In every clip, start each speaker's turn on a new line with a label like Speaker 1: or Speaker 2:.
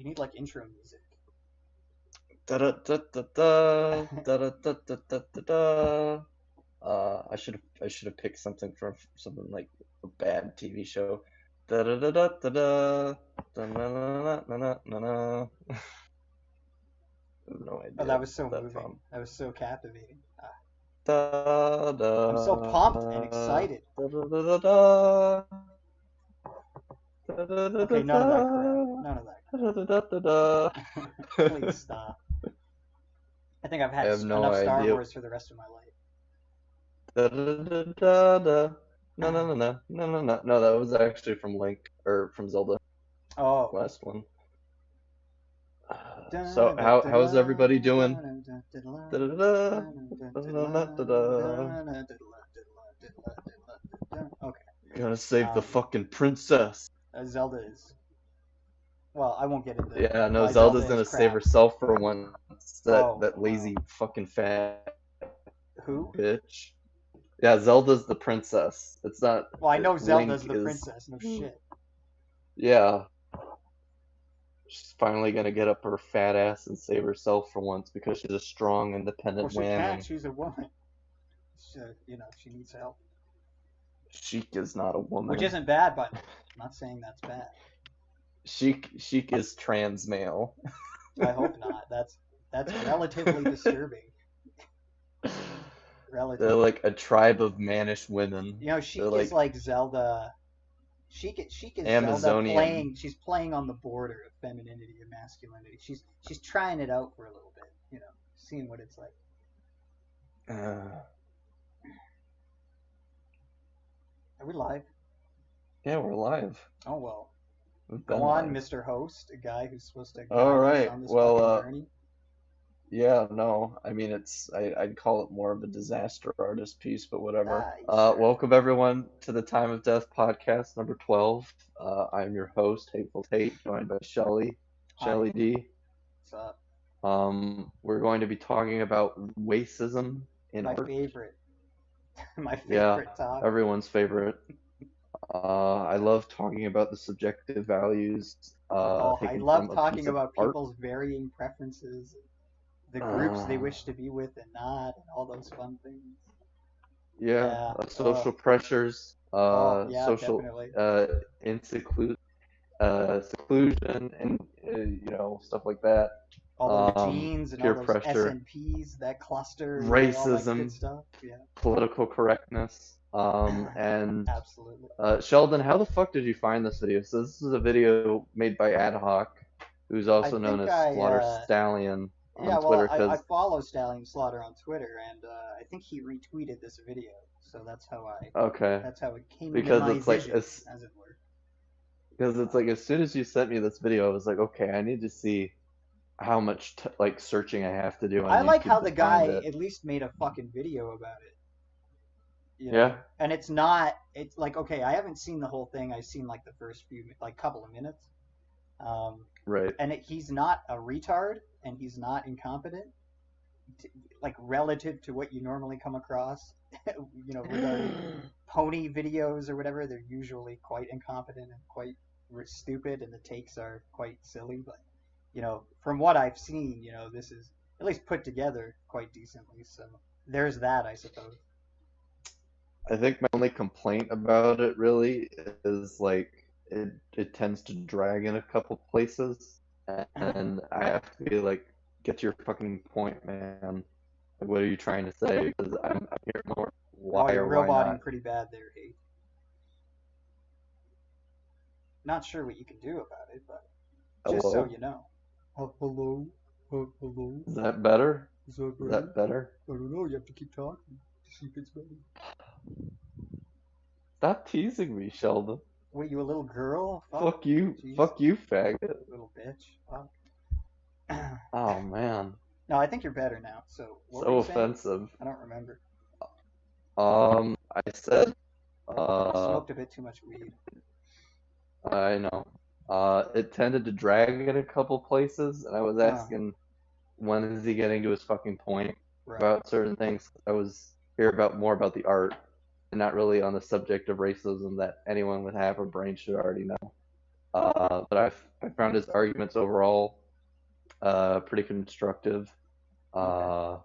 Speaker 1: You need like intro music.
Speaker 2: Da da da da da da da da da da da da. I should have picked something from something like a bad TV show. Da da da da da da da na na na na na na. I have no
Speaker 1: Oh,
Speaker 2: idea
Speaker 1: that was so
Speaker 2: what that's
Speaker 1: moving.
Speaker 2: from.
Speaker 1: That was so captivating.
Speaker 2: Da
Speaker 1: I'm so
Speaker 2: da
Speaker 1: pumped and
Speaker 2: da
Speaker 1: excited.
Speaker 2: da da da da da da da da
Speaker 1: Okay, none of that crap.
Speaker 2: da
Speaker 1: None of that
Speaker 2: da da da da da.
Speaker 1: crap. Please stop. I think I've
Speaker 2: I
Speaker 1: had
Speaker 2: have no
Speaker 1: enough Star
Speaker 2: idea.
Speaker 1: Wars for the rest of my
Speaker 2: Da da da da da. No, no,
Speaker 1: life.
Speaker 2: no, no, no, no, no. No, that was actually from Link or from Zelda,
Speaker 1: Oh.
Speaker 2: last one. So
Speaker 1: Dun, dun,
Speaker 2: how
Speaker 1: dun,
Speaker 2: how's everybody
Speaker 1: dun,
Speaker 2: doing?
Speaker 1: dun, dun, dun,
Speaker 2: Da da
Speaker 1: dun,
Speaker 2: da
Speaker 1: dun, dun,
Speaker 2: da
Speaker 1: dun,
Speaker 2: da da da.
Speaker 1: dun, dun. Okay.
Speaker 2: Gotta save the
Speaker 1: Um,
Speaker 2: fucking princess.
Speaker 1: Zelda is. Well, I won't get into
Speaker 2: Yeah, no,
Speaker 1: why Zelda
Speaker 2: Zelda's
Speaker 1: is
Speaker 2: gonna save
Speaker 1: crap.
Speaker 2: herself for once. That
Speaker 1: Oh,
Speaker 2: that
Speaker 1: wow.
Speaker 2: lazy fucking fat
Speaker 1: Who?
Speaker 2: bitch. Yeah, Zelda's the princess. It's not.
Speaker 1: Well, I know Zelda's
Speaker 2: Link
Speaker 1: the
Speaker 2: is.
Speaker 1: princess. No shit.
Speaker 2: Yeah, she's finally gonna get up her fat ass and save herself for once because she's a strong,
Speaker 1: Well,
Speaker 2: independent
Speaker 1: she can't.
Speaker 2: woman.
Speaker 1: She's a woman. She needs help.
Speaker 2: Sheik is not a
Speaker 1: Which
Speaker 2: woman.
Speaker 1: isn't bad, by the way. I'm not saying that's bad.
Speaker 2: Sheik is trans male.
Speaker 1: I hope not. That's relatively disturbing.
Speaker 2: They're
Speaker 1: Relatively.
Speaker 2: like a tribe of mannish women.
Speaker 1: You know,
Speaker 2: They're
Speaker 1: Sheik is
Speaker 2: like
Speaker 1: like Zelda. Sheik is Zelda
Speaker 2: Amazonian.
Speaker 1: playing. She's playing on the border of femininity and masculinity. She's trying it out for a little bit. Seeing what it's like.
Speaker 2: Uh,
Speaker 1: Are we live?
Speaker 2: yeah, we're live.
Speaker 1: Oh well.
Speaker 2: We've
Speaker 1: Go
Speaker 2: been
Speaker 1: on,
Speaker 2: live.
Speaker 1: Mr. Host, a guy who's supposed to
Speaker 2: All
Speaker 1: guide us
Speaker 2: right.
Speaker 1: on this
Speaker 2: Well,
Speaker 1: fucking journey.
Speaker 2: yeah, no. I mean, I'd call it more of a disaster artist piece, but whatever.
Speaker 1: Ah, sure.
Speaker 2: Welcome everyone to the Time of Death podcast number 12. I'm your host, Hateful Tate, joined by
Speaker 1: Hi.
Speaker 2: ShellyD.
Speaker 1: What's up?
Speaker 2: We're going to be talking about racism in
Speaker 1: My
Speaker 2: art.
Speaker 1: favorite. My
Speaker 2: Yeah,
Speaker 1: favorite topic.
Speaker 2: everyone's favorite. I love talking about the subjective values
Speaker 1: Oh, I
Speaker 2: taken
Speaker 1: love
Speaker 2: from a piece
Speaker 1: talking
Speaker 2: of
Speaker 1: about
Speaker 2: art.
Speaker 1: people's varying preferences, the groups they
Speaker 2: Uh,
Speaker 1: wish to be with and not, and all those fun things.
Speaker 2: yeah,
Speaker 1: Yeah.
Speaker 2: social pressures,
Speaker 1: Oh, yeah,
Speaker 2: social
Speaker 1: definitely.
Speaker 2: uh, seclusion, and stuff like that.
Speaker 1: All those genes and all
Speaker 2: Peer
Speaker 1: those
Speaker 2: pressure,
Speaker 1: SNPs, that cluster, all that good
Speaker 2: racism,
Speaker 1: stuff. Yeah,
Speaker 2: political correctness, and
Speaker 1: absolutely.
Speaker 2: Sheldon, how the fuck did you find this video? So this is a video made by Ad Hock, who's
Speaker 1: I
Speaker 2: also known
Speaker 1: think
Speaker 2: as Slaughter Stallion
Speaker 1: yeah,
Speaker 2: on
Speaker 1: well,
Speaker 2: Twitter,
Speaker 1: I
Speaker 2: because
Speaker 1: follow Stallion Slaughter on Twitter, and I think he retweeted this video, so
Speaker 2: okay,
Speaker 1: that's how it came into
Speaker 2: because
Speaker 1: my
Speaker 2: it's like
Speaker 1: vision,
Speaker 2: as
Speaker 1: as it were.
Speaker 2: because it's
Speaker 1: Um,
Speaker 2: like as soon as you sent me this video, I was like, okay, I need to see how much like searching I have to do on
Speaker 1: I like how
Speaker 2: YouTube
Speaker 1: the
Speaker 2: to find
Speaker 1: guy
Speaker 2: it.
Speaker 1: at least made a fucking video about it,
Speaker 2: Yeah,
Speaker 1: and it's like, okay, I haven't seen the whole thing. I've seen like the first like couple of minutes. Um,
Speaker 2: right.
Speaker 1: and he's not a retard and he's not incompetent, like relative to what you normally come across, regarding pony videos or whatever. They're usually quite incompetent and quite stupid, and the takes are quite silly. But from what I've seen, this is at least put together quite decently. So there's that, I suppose.
Speaker 2: I think my only complaint about it really is like it tends to drag in a couple places, and I have to be like, get to your fucking point, man. Like, what are you trying to say? Because I'm here more why
Speaker 1: Oh, you're
Speaker 2: or why
Speaker 1: roboting
Speaker 2: not.
Speaker 1: pretty bad there, Hate. Not sure what you can do about it, but just so
Speaker 2: Hello?
Speaker 1: you know. Hello? Hello?
Speaker 2: Is that better?
Speaker 1: Is that
Speaker 2: Is
Speaker 1: better?
Speaker 2: that better?
Speaker 1: I don't know. You have to keep talking to see if it's better.
Speaker 2: Stop teasing me, Sheldon.
Speaker 1: Wait, you a little girl? Fuck.
Speaker 2: Fuck you.
Speaker 1: Jesus.
Speaker 2: Fuck you, faggot.
Speaker 1: Little bitch. Fuck.
Speaker 2: Oh man.
Speaker 1: No, I think you're better now. So, what were
Speaker 2: So
Speaker 1: you saying?
Speaker 2: offensive.
Speaker 1: I don't remember.
Speaker 2: I said,
Speaker 1: You
Speaker 2: uh,
Speaker 1: smoked a bit too much weed.
Speaker 2: I know. It tended to drag in a couple places, and I was
Speaker 1: Uh,
Speaker 2: asking, when is he getting to his fucking point
Speaker 1: right.
Speaker 2: about certain things? I was here about more about the art, and not really on the subject of racism that anyone with half a brain should already know. But I found his arguments overall pretty constructive.
Speaker 1: Okay.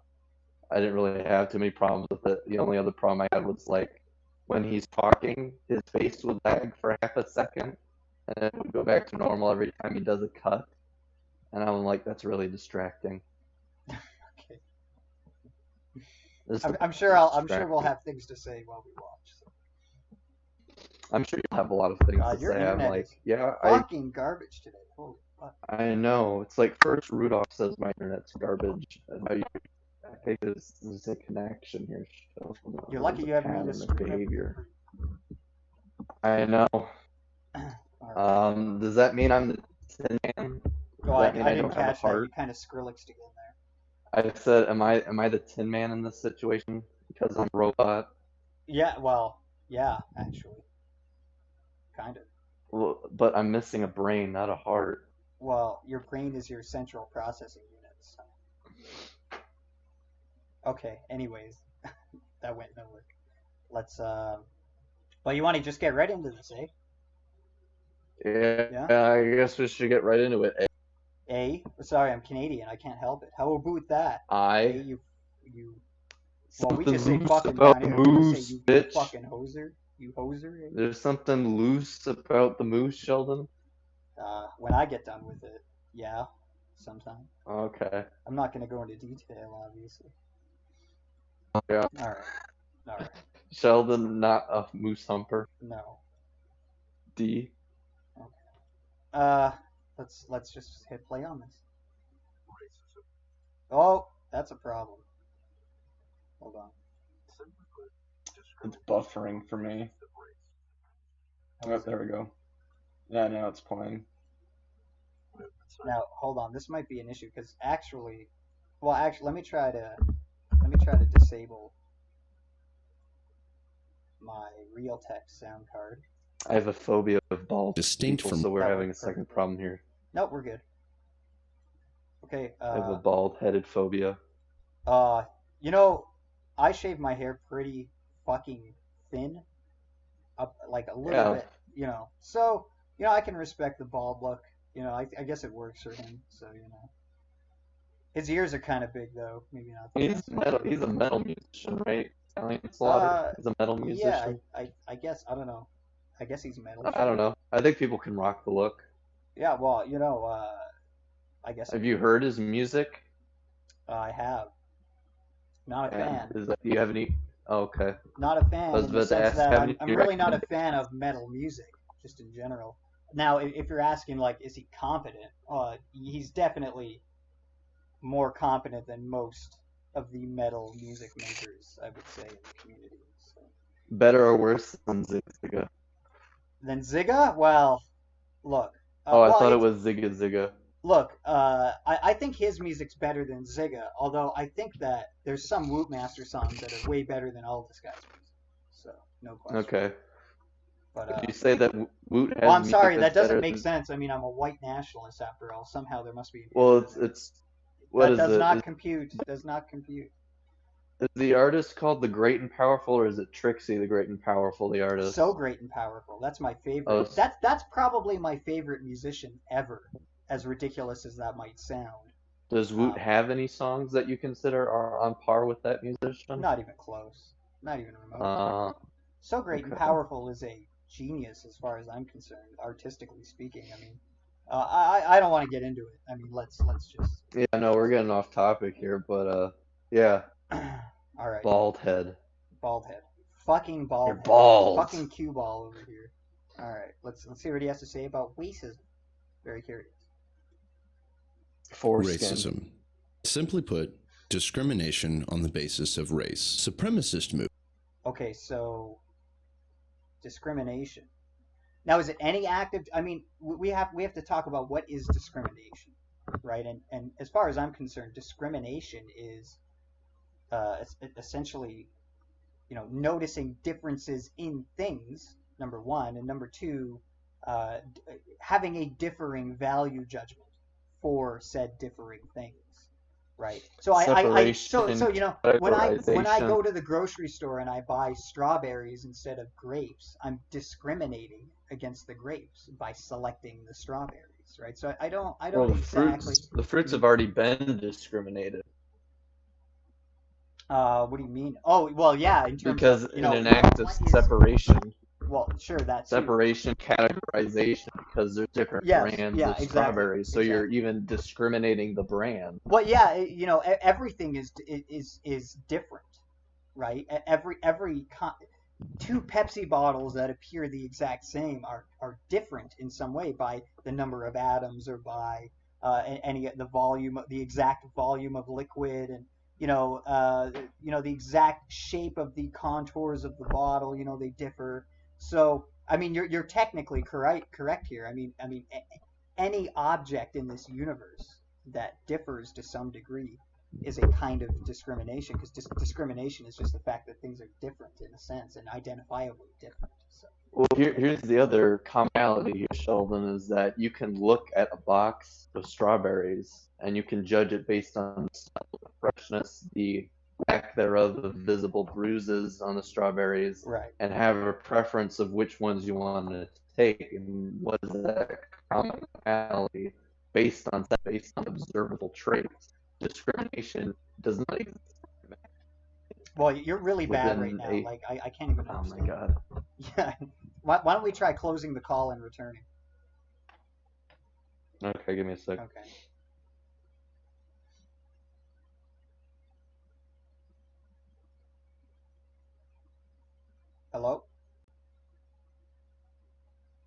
Speaker 2: I didn't really have too many problems with it. The only other problem I had was like when he's talking, his face would lag for half a second, and then it would go back to normal every time he does a cut. And I'm like, that's really distracting.
Speaker 1: Okay.
Speaker 2: This
Speaker 1: I'm
Speaker 2: is
Speaker 1: sure I'm sure we'll
Speaker 2: distracting.
Speaker 1: have things to say while we watch. So.
Speaker 2: I'm sure you'll have a lot of things to
Speaker 1: God, your
Speaker 2: say. I'm
Speaker 1: internet
Speaker 2: like,
Speaker 1: is
Speaker 2: yeah,
Speaker 1: fucking garbage today. Holy fuck.
Speaker 2: I know. It's like first Rudolph says my internet's garbage, and now I think there's a connection here. So
Speaker 1: You're
Speaker 2: there's
Speaker 1: lucky
Speaker 2: a
Speaker 1: you have me to
Speaker 2: pattern of
Speaker 1: screen everything
Speaker 2: behavior.
Speaker 1: for
Speaker 2: I know.
Speaker 1: you. All right.
Speaker 2: Does that mean I'm the Tin Man?
Speaker 1: Oh,
Speaker 2: Does that mean
Speaker 1: I
Speaker 2: I
Speaker 1: didn't
Speaker 2: don't have a
Speaker 1: catch that. You
Speaker 2: heart?
Speaker 1: kind of Skrillexed again there.
Speaker 2: I said, am I the Tin Man in this situation because I'm a robot?
Speaker 1: Yeah, well, yeah, actually, kind of.
Speaker 2: Well, but I'm missing a brain, not a heart.
Speaker 1: Well, your brain is your central processing unit. So. Okay. Anyways, that went nowhere. Let's. Well, you want to just get right into this, eh?
Speaker 2: Yeah,
Speaker 1: Yeah.
Speaker 2: I guess we should get right into it.
Speaker 1: A. Sorry, I'm Canadian. I can't help it. How about that? A.
Speaker 2: I
Speaker 1: You. Well, we just say
Speaker 2: something loose
Speaker 1: fucking down
Speaker 2: about the
Speaker 1: here. We just say
Speaker 2: moose,
Speaker 1: you
Speaker 2: bitch.
Speaker 1: fucking hoser. You hoser. Eh?
Speaker 2: There's something loose about the moose, Sheldon.
Speaker 1: When I get done with it, yeah, sometime.
Speaker 2: Okay.
Speaker 1: I'm not gonna go into detail, obviously.
Speaker 2: Yeah.
Speaker 1: All right. All right.
Speaker 2: Sheldon, not a moose humper.
Speaker 1: No.
Speaker 2: D.
Speaker 1: Okay. Uh, let's just hit play on this. Oh, that's a problem. Hold on.
Speaker 2: It's buffering for me.
Speaker 1: How
Speaker 2: Oh,
Speaker 1: is it?
Speaker 2: there we go. Yeah, now it's playing.
Speaker 1: Now, hold on. This might be an issue because actually, let me try to disable my Realtek sound card.
Speaker 2: I have a phobia of bald
Speaker 3: Distinct
Speaker 2: people,
Speaker 3: from
Speaker 2: so we're
Speaker 1: That
Speaker 2: having a
Speaker 1: worked
Speaker 2: second
Speaker 1: perfectly.
Speaker 2: problem here.
Speaker 1: Nope, we're good. Okay.
Speaker 2: I have a bald-headed phobia.
Speaker 1: Uh, you know, I shave my hair pretty fucking thin, up like a little
Speaker 2: Yeah,
Speaker 1: bit, So, I can respect the bald look. I guess it works for him. So, his ears are kind of big though. Maybe not the
Speaker 2: he's
Speaker 1: best.
Speaker 2: metal. He's a metal musician, right? Italian Slaughter.
Speaker 1: Uh,
Speaker 2: He's a metal
Speaker 1: yeah,
Speaker 2: musician.
Speaker 1: I guess I don't know. I guess he's metal,
Speaker 2: I don't
Speaker 1: sure.
Speaker 2: know. I think people can rock the look.
Speaker 1: Yeah, well, I guess he
Speaker 2: Have you
Speaker 1: can.
Speaker 2: heard his music?
Speaker 1: I have. Not a
Speaker 2: And
Speaker 1: fan.
Speaker 2: do you have any? Oh, okay.
Speaker 1: Not a
Speaker 2: I
Speaker 1: fan
Speaker 2: was
Speaker 1: in the
Speaker 2: about to
Speaker 1: sense
Speaker 2: ask,
Speaker 1: that
Speaker 2: have
Speaker 1: I'm
Speaker 2: any
Speaker 1: really not a fan
Speaker 2: recommendations?
Speaker 1: of metal music, just in general. Now, if you're asking like, is he competent? He's definitely more competent than most of the metal music makers, I would say, in the community. So.
Speaker 2: Better or worse than Zig Zigga?
Speaker 1: Then Zigga, well, look,
Speaker 2: Oh, I
Speaker 1: well,
Speaker 2: thought it
Speaker 1: it's
Speaker 2: was Zigga Zigga.
Speaker 1: look. I think his music's better than Zigga, although I think that there's some Wootmaster songs that are way better than all this guy's music. So no question.
Speaker 2: Okay.
Speaker 1: But
Speaker 2: Would you say that Woot
Speaker 1: well,
Speaker 2: has
Speaker 1: I'm
Speaker 2: music
Speaker 1: sorry, that
Speaker 2: that's
Speaker 1: doesn't
Speaker 2: better
Speaker 1: make
Speaker 2: than?
Speaker 1: sense. I mean, I'm a white nationalist after all. Somehow there must be an
Speaker 2: Well,
Speaker 1: issue
Speaker 2: it's
Speaker 1: there.
Speaker 2: it's what
Speaker 1: That
Speaker 2: is
Speaker 1: does
Speaker 2: it?
Speaker 1: not compute. Does not compute.
Speaker 2: Is the artist called the Great and Powerful, or is it Trixie the Great and Powerful, the
Speaker 1: So
Speaker 2: artist?
Speaker 1: great and powerful. That's my
Speaker 2: Oh,
Speaker 1: favorite. That's probably my favorite musician ever, as ridiculous as that might sound.
Speaker 2: does Woot
Speaker 1: Um,
Speaker 2: have any songs that you consider are on par with that musician?
Speaker 1: Not even close. Not even remotely.
Speaker 2: Uh,
Speaker 1: So great and
Speaker 2: okay.
Speaker 1: powerful is a genius as far as I'm concerned, artistically speaking. I mean, I don't want to get into it. I mean, let's just
Speaker 2: Yeah, no, we're getting off topic here, but yeah,
Speaker 1: all right.
Speaker 2: bald head.
Speaker 1: Bald head. Fucking
Speaker 2: You're
Speaker 1: bald head.
Speaker 2: bald.
Speaker 1: Fucking cue ball over here. All right, let's see what he has to say about racism. Very curious.
Speaker 2: Foreskin.
Speaker 3: Racism. Simply put, discrimination on the basis of race. Supremacist movement.
Speaker 1: Okay, so discrimination. Now, is it any act of? I mean, we have to talk about what is discrimination, right? And as far as I'm concerned, discrimination is essentially, noticing differences in things. Number one, and number two, having a differing value judgment for said differing things, right? So
Speaker 2: Separation,
Speaker 1: when I
Speaker 2: categorization.
Speaker 1: go to the grocery store and I buy strawberries instead of grapes, I'm discriminating against the grapes by selecting the strawberries. strawberries, right? So I don't
Speaker 2: Well,
Speaker 1: exactly.
Speaker 2: the fruits have already been discriminated
Speaker 1: What do you mean? Oh, well, yeah, in terms
Speaker 2: because
Speaker 1: of,
Speaker 2: in an act of
Speaker 1: what is,
Speaker 2: separation,
Speaker 1: well, sure, that too.
Speaker 2: categorization, because there's different
Speaker 1: Yes,
Speaker 2: brands
Speaker 1: yeah,
Speaker 2: of
Speaker 1: exactly,
Speaker 2: strawberries, so you're
Speaker 1: exactly.
Speaker 2: even discriminating the brand.
Speaker 1: Well, yeah, everything is different, right? Two Pepsi bottles that appear the exact same are different in some way by the number of atoms or by any the volume, the exact volume of liquid, and the exact shape of the contours of the bottle. They differ. So I mean, you're technically correct here. I mean, any object in this universe that differs to some degree is a kind of discrimination, because discrimination is just the fact that things are different in a sense and identifiably different. So
Speaker 2: Well, here's the other commonality here, Sheldon, is that you can look at a box of strawberries and you can judge it based on the smell, the freshness, the lack thereof of visible bruises on the strawberries,
Speaker 1: right,
Speaker 2: and have a preference of which ones you want to take. And what is that commonality based on observable traits? Discrimination does not exist
Speaker 1: well, you're really bad right
Speaker 2: within
Speaker 1: now.
Speaker 2: a.
Speaker 1: Like I can't even
Speaker 2: Oh my
Speaker 1: understand.
Speaker 2: God.
Speaker 1: Yeah. Why don't we try closing the call and returning?
Speaker 2: Okay, give me a sec.
Speaker 1: Okay. Hello.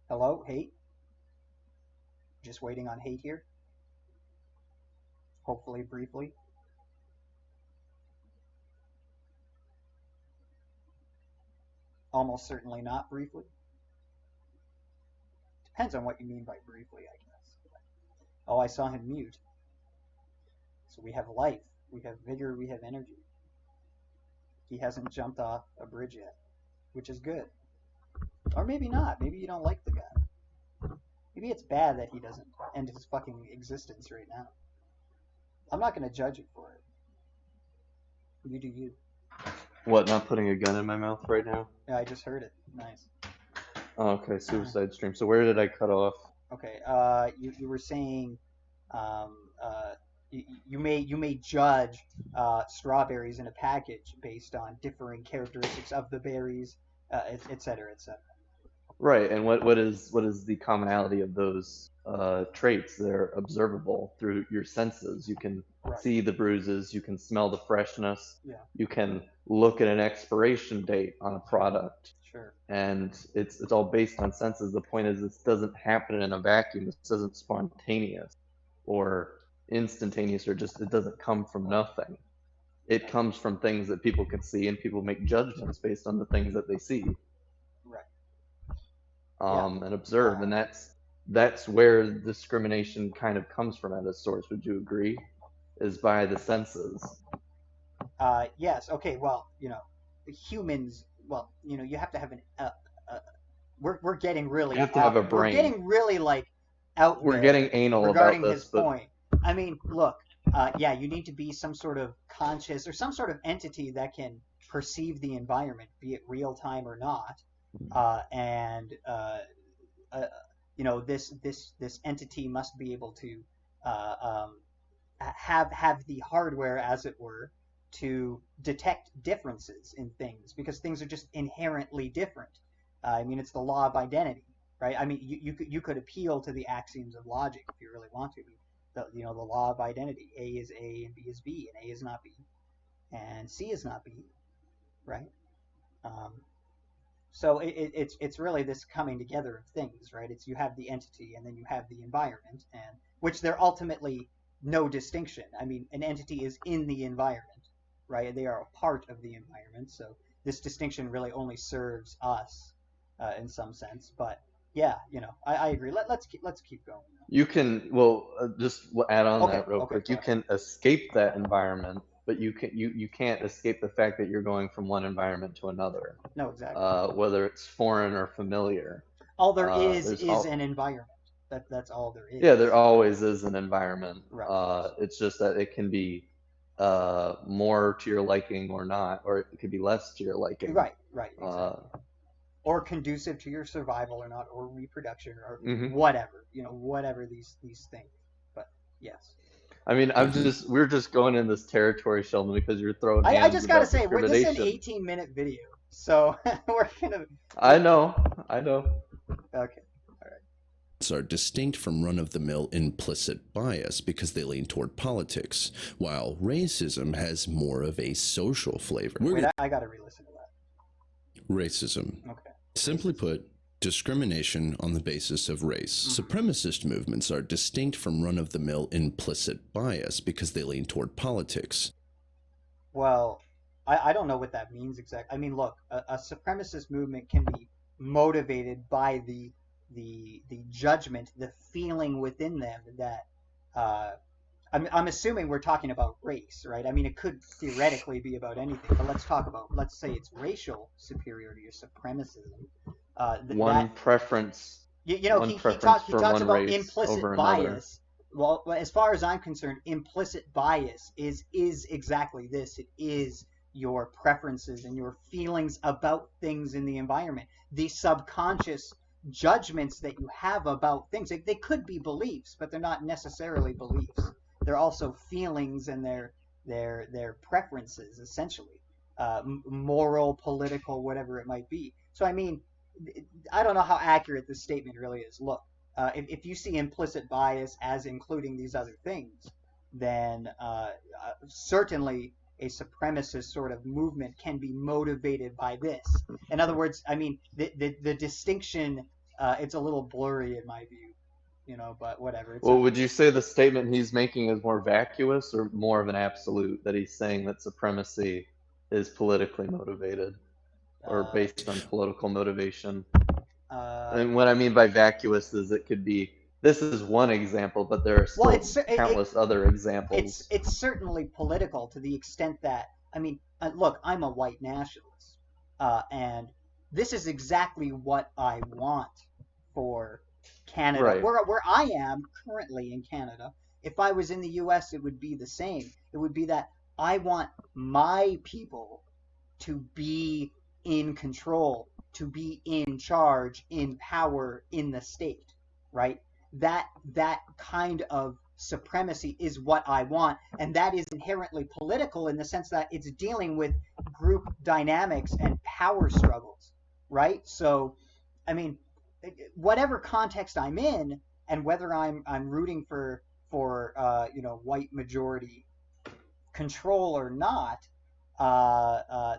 Speaker 1: Hello. Hate. Just waiting on hate here. Hopefully briefly. Almost certainly not briefly. Depends on what you mean by briefly, I guess. Oh, I saw him mute. So we have life, we have vigor, we have energy. He hasn't jumped off a bridge yet, which is good. Or maybe not. Maybe you don't like the guy. Maybe it's bad that he doesn't end his fucking existence right now. I'm not going to judge it for it. You do you.
Speaker 2: What, not putting a gun in my mouth right now?
Speaker 1: Yeah, I just heard it. Nice.
Speaker 2: Oh, okay, Suicide Stream. So where did I cut off?
Speaker 1: Okay. You were saying, um, uh, you may judge strawberries in a package based on differing characteristics of the berries, et cetera, et cetera.
Speaker 2: Right, and what is the commonality of those traits? They're observable through your senses. You can
Speaker 1: Right.
Speaker 2: see the bruises, you can smell the freshness,
Speaker 1: Yeah.
Speaker 2: you can look at an expiration date on a product,
Speaker 1: Sure.
Speaker 2: and it's all based on senses. The point is, this doesn't happen in a vacuum. This isn't spontaneous or instantaneous, or just it doesn't come from nothing. It comes from things that people can see, and people make judgments based on the things that they see
Speaker 1: Right. Yeah.
Speaker 2: and observe, and that's where discrimination kind of comes from at its source. Would you agree? Is by the senses.
Speaker 1: Yes. Okay. Well, humans. Well, you have to have we're getting really
Speaker 2: You have to have a
Speaker 1: we're
Speaker 2: brain.
Speaker 1: getting really like out
Speaker 2: We're
Speaker 1: there
Speaker 2: getting anal
Speaker 1: regarding
Speaker 2: about
Speaker 1: his
Speaker 2: this, but
Speaker 1: point. I mean, look, yeah, you need to be some sort of conscious or some sort of entity that can perceive the environment, be it real time or not, and this entity must be able to uh, um, have the hardware, as it were, to detect differences in things, because things are just inherently different. I mean, it's the law of identity, right? I mean, you could appeal to the axioms of logic if you really want to. The law of identity: A is A and B is B, and A is not B, and C is not B, right? Um, so it's really this coming together of things, right? It's, you have the entity and then you have the environment, and which they're ultimately no distinction. I mean, an entity is in the environment, right? They are a part of the environment. So this distinction really only serves us in some sense. But yeah, I agree. Let's keep going.
Speaker 2: you can just add on
Speaker 1: Okay,
Speaker 2: that real
Speaker 1: okay,
Speaker 2: quick.
Speaker 1: go
Speaker 2: You
Speaker 1: ahead.
Speaker 2: can escape that environment, but you can't escape the fact that you're going from one environment to another,
Speaker 1: No, exactly.
Speaker 2: whether it's foreign or familiar.
Speaker 1: All there
Speaker 2: There's
Speaker 1: is an environment. That's all there
Speaker 2: Yeah,
Speaker 1: is.
Speaker 2: there always is an environment.
Speaker 1: Right.
Speaker 2: It's just that it can be more to your liking or not, or it could be less to your liking.
Speaker 1: Right. Exactly. or conducive to your survival or not, or reproduction or
Speaker 2: Hmm.
Speaker 1: whatever, whatever these things. But yes.
Speaker 2: I mean, we're just going in this territory, Sheldon, because you're throwing
Speaker 1: I
Speaker 2: hands
Speaker 1: just gotta
Speaker 2: about
Speaker 1: say, this is an
Speaker 2: discrimination.
Speaker 1: 18-minute video, so we're gonna.
Speaker 2: I know.
Speaker 1: Okay.
Speaker 3: Are distinct from run-of-the-mill implicit bias because they lean toward politics, while racism has more of a social flavor.
Speaker 1: Wait, I gotta re-listen to that.
Speaker 3: Racism.
Speaker 1: Okay.
Speaker 3: Simply put, discrimination on the basis of race. Supremacist movements are distinct from run-of-the-mill implicit bias because they lean toward politics.
Speaker 1: Well, I don't know what that means exactly. I mean, look, a supremacist movement can be motivated by the judgment, the feeling within them that I'm assuming we're talking about race, right? I mean, it could theoretically be about anything, but let's say it's racial superiority or supremacism.
Speaker 2: One preference.
Speaker 1: He
Speaker 2: One
Speaker 1: talks
Speaker 2: preference for one
Speaker 1: about
Speaker 2: race
Speaker 1: implicit
Speaker 2: over another.
Speaker 1: bias. Well, as far as I'm concerned, implicit bias is exactly this. It is your preferences and your feelings about things in the environment. The subconscious judgments that you have about things. They could be beliefs, but they're not necessarily beliefs. They're also feelings and their preferences, essentially, moral, political, whatever it might be. So I mean, I don't know how accurate this statement really is. Look, if you see implicit bias as including these other things, then certainly a supremacist sort of movement can be motivated by this. In other words, I mean, the distinction, it's a little blurry in my view, but whatever.
Speaker 2: Well, would you say the statement he's making is more vacuous or more of an absolute, that he's saying that supremacy is politically motivated or based on political motivation? And what I mean by vacuous is it could be, this is one example, but there are still countless other examples.
Speaker 1: It's certainly political to the extent that, I mean, look, I'm a white nationalist, and this is exactly what I want for Canada.
Speaker 2: Right.
Speaker 1: Where I am currently in Canada, if I was in the US, it would be the same. It would be that I want my people to be in control, to be in charge, in power, in the state, right? That kind of supremacy is what I want, and that is inherently political in the sense that it's dealing with group dynamics and power struggles, right? So, I mean, whatever context I'm in, and whether I'm rooting for white majority control or not,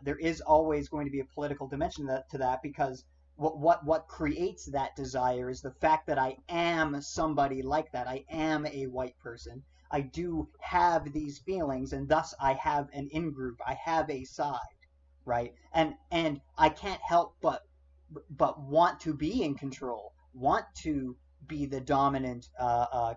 Speaker 1: there is always going to be a political dimension to that, because what creates that desire is the fact that I am somebody like that. I am a white person. I do have these feelings, and thus I have an in-group. I have a side, right? And I can't help but want to be in control, want to be the dominant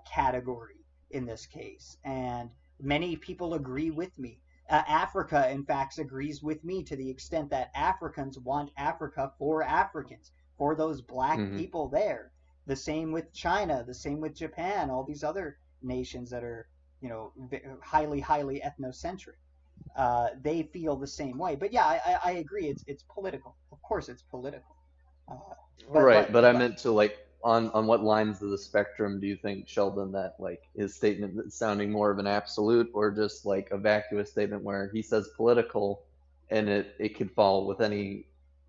Speaker 1: category in this case. And many people agree with me. Africa, in fact, agrees with me to the extent that Africans want Africa for Africans, for those black people there. The same with China, the same with Japan, all these other nations that are, highly ethnocentric. They feel the same way. But yeah, I agree. It's political. Of course, it's political.
Speaker 2: But I meant to, like, on what lines of the spectrum do you think, Sheldon, that like his statement is sounding more of an absolute or just like a vacuous statement where he says political and it could fall within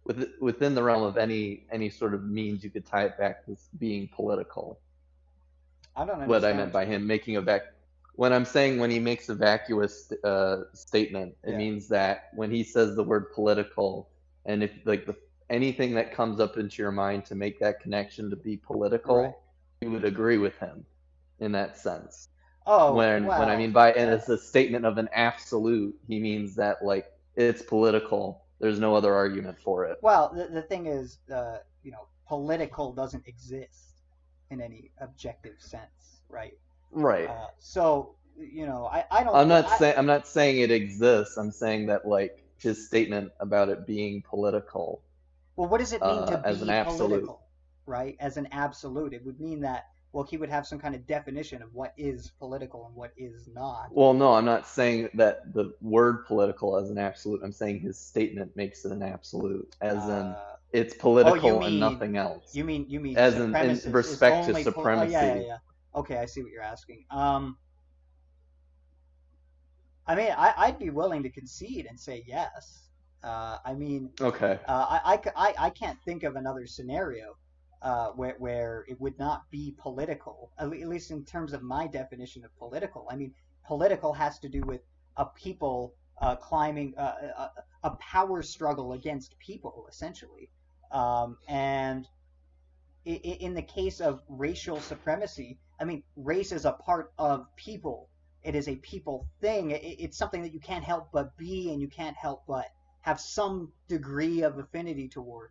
Speaker 2: the realm of any sort of means you could tie it back to being political?
Speaker 1: I don't understand
Speaker 2: what I meant by him making when I'm saying when he makes a vacuous statement, it means that when he says the word political, and if like anything that comes up into your mind to make that connection to be political, you would agree with him in that sense. When I mean by and it's a statement of an absolute, he means that like it's political. There's no other argument for it.
Speaker 1: Well, the thing is, political doesn't exist in any objective sense, right?
Speaker 2: Right.
Speaker 1: So I don't.
Speaker 2: I'm not saying it exists. I'm saying that like his statement about it being political.
Speaker 1: Well, what does it mean to be
Speaker 2: as an absolute?
Speaker 1: Political, right? As an absolute, it would mean that well, he would have some kind of definition of what is political and what is not.
Speaker 2: Well, no, I'm not saying that the word political as an absolute. I'm saying his statement makes it an absolute, as in it's
Speaker 1: Oh,
Speaker 2: political and nothing else.
Speaker 1: you mean
Speaker 2: As in
Speaker 1: supremacist is
Speaker 2: respect to
Speaker 1: only oh, yeah,
Speaker 2: supremacy.
Speaker 1: yeah. Okay, I see what you're asking. I mean, I'd be willing to concede and say yes. I mean,
Speaker 2: Okay.
Speaker 1: I can't think of another scenario where it would not be political, at least in terms of my definition of political. I mean, political has to do with a people climbing a power struggle against people, essentially. And in the case of racial supremacy, I mean, race is a part of people. It is a people thing. It's something that you can't help but be, and you can't help but have some degree of affinity toward.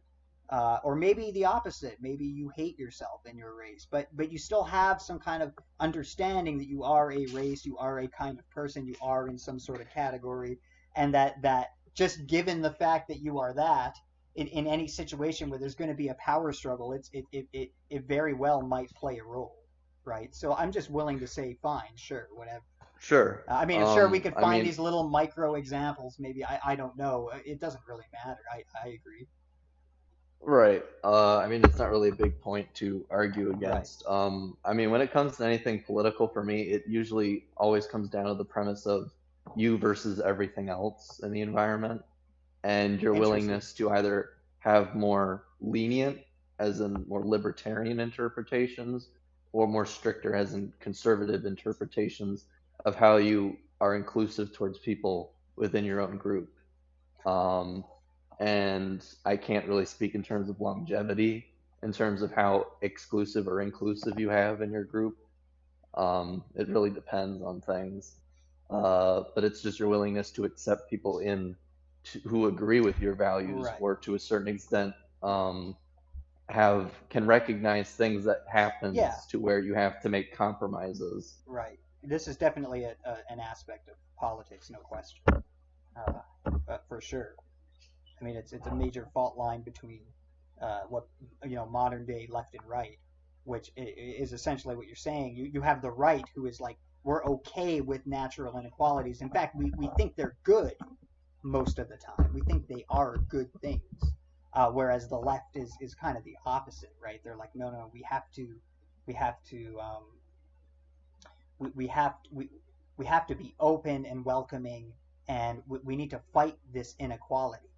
Speaker 1: Or maybe the opposite. Maybe you hate yourself and your race, but you still have some kind of understanding that you are a race, you are a kind of person, you are in some sort of category, and that just given the fact that you are that, in any situation where there's going to be a power struggle, it very well might play a role, right? So I'm just willing to say, fine, sure, whatever.
Speaker 2: Sure.
Speaker 1: I mean, sure, we could
Speaker 2: I
Speaker 1: find
Speaker 2: mean,
Speaker 1: these little micro examples. Maybe I don't know. It doesn't really matter. I agree.
Speaker 2: right. I mean, it's not really a big point to argue
Speaker 1: Right.
Speaker 2: against. I mean, when it comes to anything political for me, it usually always comes down to the premise of you versus everything else in the environment, and your
Speaker 1: Interesting.
Speaker 2: willingness to either have more lenient, as in more libertarian interpretations, or more stricter, as in conservative interpretations of how you are inclusive towards people within your own group. Um, and I can't really speak in terms of longevity, in terms of how exclusive or inclusive you have in your group. It really depends on things. But it's just your willingness to accept people who agree with your values,
Speaker 1: Right.
Speaker 2: or to a certain extent um, can recognize things that
Speaker 1: Yeah.
Speaker 2: happens to where you have to make compromises.
Speaker 1: Right. This is definitely an aspect of politics, no question, for sure. I mean, it's a major fault line between what modern day left and right, which is essentially what you're saying. You have the right, who is like, we're okay with natural inequalities. In fact, we think they're good most of the time. We think they are good things. Whereas the left is kind of the opposite, right? They're like, no, no, we have to we have we have to be open and welcoming, and we need to fight this inequality.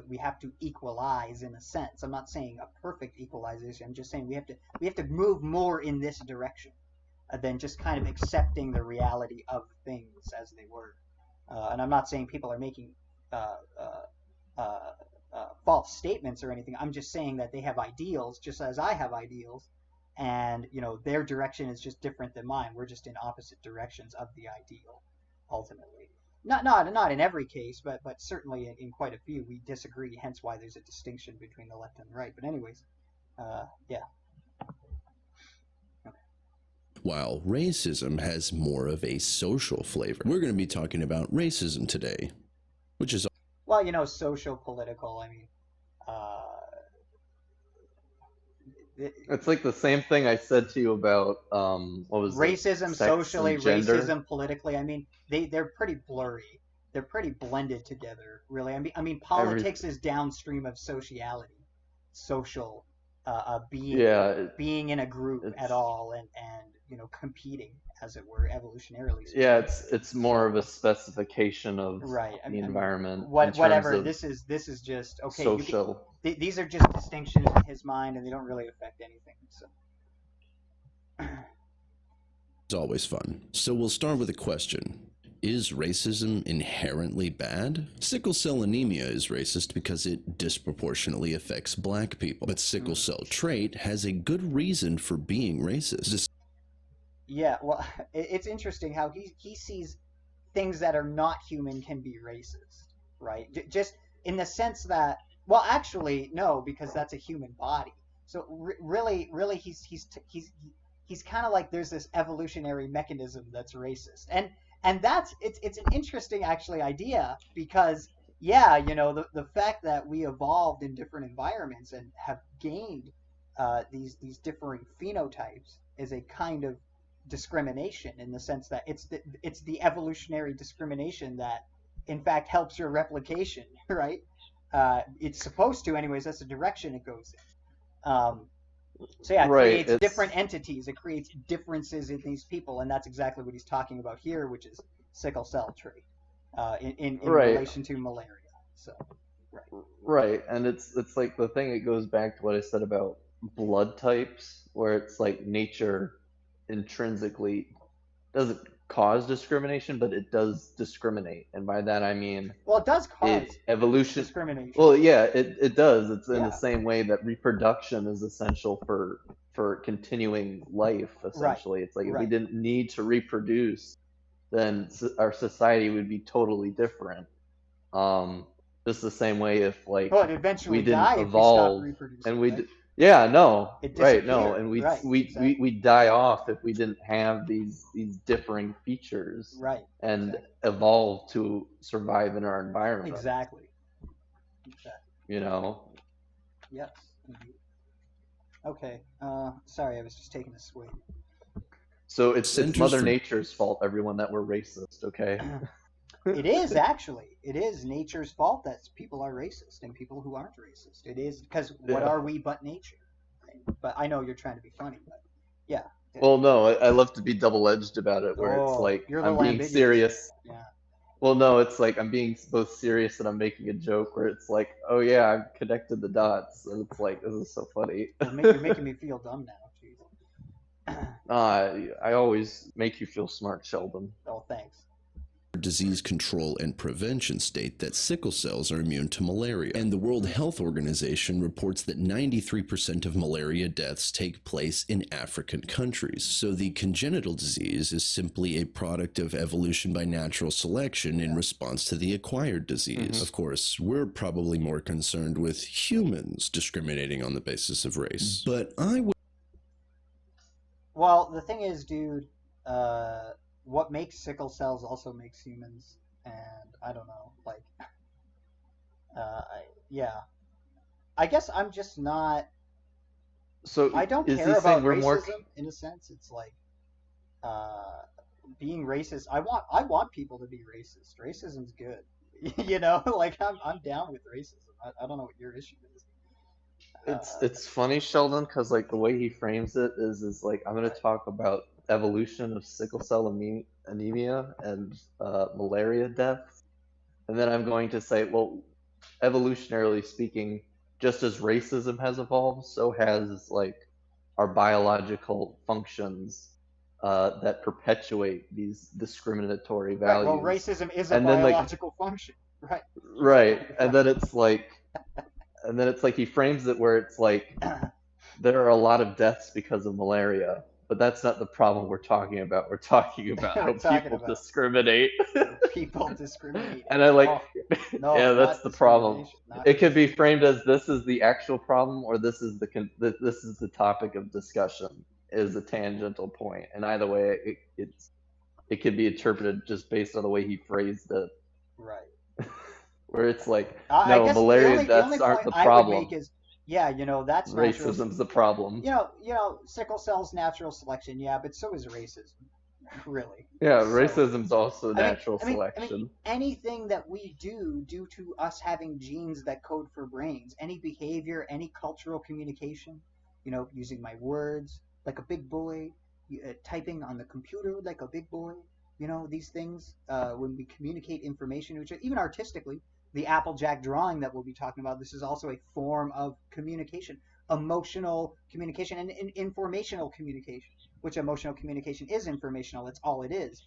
Speaker 1: We have to equalize in a sense. I'm not saying a perfect equalization. I'm just saying we have to move more in this direction than just kind of accepting the reality of things as they were. And I'm not saying people are making uh, uh, false statements or anything. I'm just saying that they have ideals, just as I have ideals, and their direction is just different than mine. We're just in opposite directions of the ideal, ultimately. Not in every case, but certainly in quite a few we disagree. Hence why there's a distinction between the left and the right. But anyways, yeah. Okay.
Speaker 3: While racism has more of a social flavor, we're going to be talking about racism today, which is
Speaker 1: Well, social political. I mean, uh,
Speaker 2: It's like the same thing I said to you about what was it,
Speaker 1: racism
Speaker 2: sex
Speaker 1: socially,
Speaker 2: and gender.
Speaker 1: racism politically. I mean, they're pretty blurry. They're pretty blended together, really. I mean,
Speaker 2: Every
Speaker 1: politics is downstream of sociality, social,
Speaker 2: yeah,
Speaker 1: being in a group at
Speaker 2: it's
Speaker 1: all, and competing, as it were, evolutionarily
Speaker 2: yeah,
Speaker 1: speaking.
Speaker 2: it's more of
Speaker 1: So
Speaker 2: a specification of
Speaker 1: right.
Speaker 2: the
Speaker 1: I mean,
Speaker 2: environment in terms
Speaker 1: whatever.
Speaker 2: of
Speaker 1: This is just okay.
Speaker 2: social.
Speaker 1: These are just distinctions in his mind, and they don't really affect anything. So
Speaker 3: always fun. So we'll start with a question. Is racism inherently bad? Sickle cell anemia is racist because it disproportionately affects black people. But sickle cell trait has a good reason for being racist.
Speaker 1: yeah, well, it's interesting how he sees things that are not human can be racist, right? Just in the sense that, well, actually, no, because that's a human body. So really, he's kind of like, there's this evolutionary mechanism that's racist, and that's it's an interesting actually idea, because yeah, the fact that we evolved in different environments and have gained these differing phenotypes is a kind of discrimination in the sense that it's the evolutionary discrimination that in fact helps your replication, right? It's supposed to, anyways. That's the direction it goes in. So yeah, it
Speaker 2: Right.
Speaker 1: creates different entities. It creates differences in these people, and that's exactly what he's talking about here, which is sickle cell trait in
Speaker 2: Right.
Speaker 1: relation to malaria. So
Speaker 2: Right. And it's like the thing. It goes back to what I said about blood types, where it's like nature intrinsically doesn't cause discrimination, but it does discriminate. And by that I mean
Speaker 1: well, it does cause
Speaker 2: evolution.
Speaker 1: discrimination.
Speaker 2: Well, yeah, it does. It's in
Speaker 1: Yeah.
Speaker 2: the same way that reproduction is essential for continuing life. Essentially, it's like if we
Speaker 1: Right.
Speaker 2: didn't need to reproduce, then our society would be totally different. Just the same way if like
Speaker 1: Well, it eventually
Speaker 2: we didn't
Speaker 1: die if we
Speaker 2: evolve
Speaker 1: stop reproducing.
Speaker 2: and we
Speaker 1: right?
Speaker 2: yeah, no,
Speaker 1: It
Speaker 2: right, no,
Speaker 1: disappeared.
Speaker 2: and
Speaker 1: Right, exactly.
Speaker 2: we die off if we didn't have these differing features
Speaker 1: Right.
Speaker 2: and
Speaker 1: Exactly.
Speaker 2: evolve to survive in our environment.
Speaker 1: Exactly.
Speaker 2: You know.
Speaker 1: Yes. Indeed. Okay. Sorry, I was just taking a swig.
Speaker 2: So it's
Speaker 3: Centers
Speaker 2: Mother
Speaker 3: for-
Speaker 2: Nature's fault, everyone, that we're racist, okay?
Speaker 1: It is actually. It is nature's fault that people are racist and people who aren't racist. It is because what
Speaker 2: Yeah.
Speaker 1: are we but nature? Right? But I know you're trying to be funny, but yeah.
Speaker 2: Well, no, I love to be double-edged about it, where it's
Speaker 1: Oh,
Speaker 2: like
Speaker 1: you're a
Speaker 2: I'm
Speaker 1: little
Speaker 2: being
Speaker 1: ambiguous.
Speaker 2: serious.
Speaker 1: Yeah.
Speaker 2: Well, no, it's like I'm being both serious and I'm making a joke, where it's like, oh yeah, I've connected the dots, and it's like, this is so funny.
Speaker 1: You're making me feel dumb now. Jeez.
Speaker 2: I always make you feel smart, Sheldon.
Speaker 1: Oh, thanks.
Speaker 3: Disease Control and Prevention state that sickle cells are immune to malaria, and the World Health Organization reports that 93% of malaria deaths take place in African countries. So the congenital disease is simply a product of evolution by natural selection in response to the acquired disease. Of course, we're probably more concerned with humans discriminating on the basis of race. But I would
Speaker 1: Well, the thing is, dude, what makes sickle cells also makes humans, and I don't know, like, yeah. I guess I'm just not.
Speaker 2: So
Speaker 1: I don't
Speaker 2: is he
Speaker 1: care
Speaker 2: saying
Speaker 1: about
Speaker 2: we're more?
Speaker 1: racism in a sense. It's like, being racist. I want people to be racist. Racism's good. You know, like I'm down with racism. I don't know what your issue is.
Speaker 2: It's funny, Sheldon, because like the way he frames it is like I'm going to talk about evolution of sickle cell anemia and malaria deaths, and then I'm going to say, well, evolutionarily speaking, just as racism has evolved, so has like our biological functions that perpetuate these discriminatory
Speaker 1: Right. Well,
Speaker 2: values.
Speaker 1: racism is a
Speaker 2: And then, like-
Speaker 1: biological function. Right.
Speaker 2: Right, and then it's like he frames it where it's like there are a lot of deaths because of malaria, but that's not the problem we're talking about. We're talking about
Speaker 1: We're
Speaker 2: how
Speaker 1: talking
Speaker 2: people
Speaker 1: about-
Speaker 2: discriminate.
Speaker 1: People discriminate.
Speaker 2: And I like,
Speaker 1: No,
Speaker 2: yeah, that's
Speaker 1: not
Speaker 2: the problem.
Speaker 1: discrimination, not-
Speaker 2: It could be framed as this is the actual problem, or this is this is the topic of discussion, is a tangential point, and either way, it could be interpreted just based on the way he phrased it.
Speaker 1: Right.
Speaker 2: Where it's like,
Speaker 1: I
Speaker 2: no,
Speaker 1: guess
Speaker 2: malaria
Speaker 1: the only
Speaker 2: deaths aren't
Speaker 1: point
Speaker 2: the
Speaker 1: I would
Speaker 2: problem.
Speaker 1: make is, yeah, that's natural.
Speaker 2: Racism's the problem.
Speaker 1: You know, sickle cell's natural selection, yeah, but so is racism, really.
Speaker 2: Yeah,
Speaker 1: So-
Speaker 2: racism's also
Speaker 1: I mean-
Speaker 2: natural
Speaker 1: I mean,
Speaker 2: selection.
Speaker 1: anything that we do due to us having genes that code for brains, any behavior, any cultural communication, using my words like a big boy, typing on the computer like a big boy, these things, when we communicate information, which even artistically, the Applejack drawing that we'll be talking about, this is also a form of communication, emotional communication and informational communication, which emotional communication is informational. That's all it is.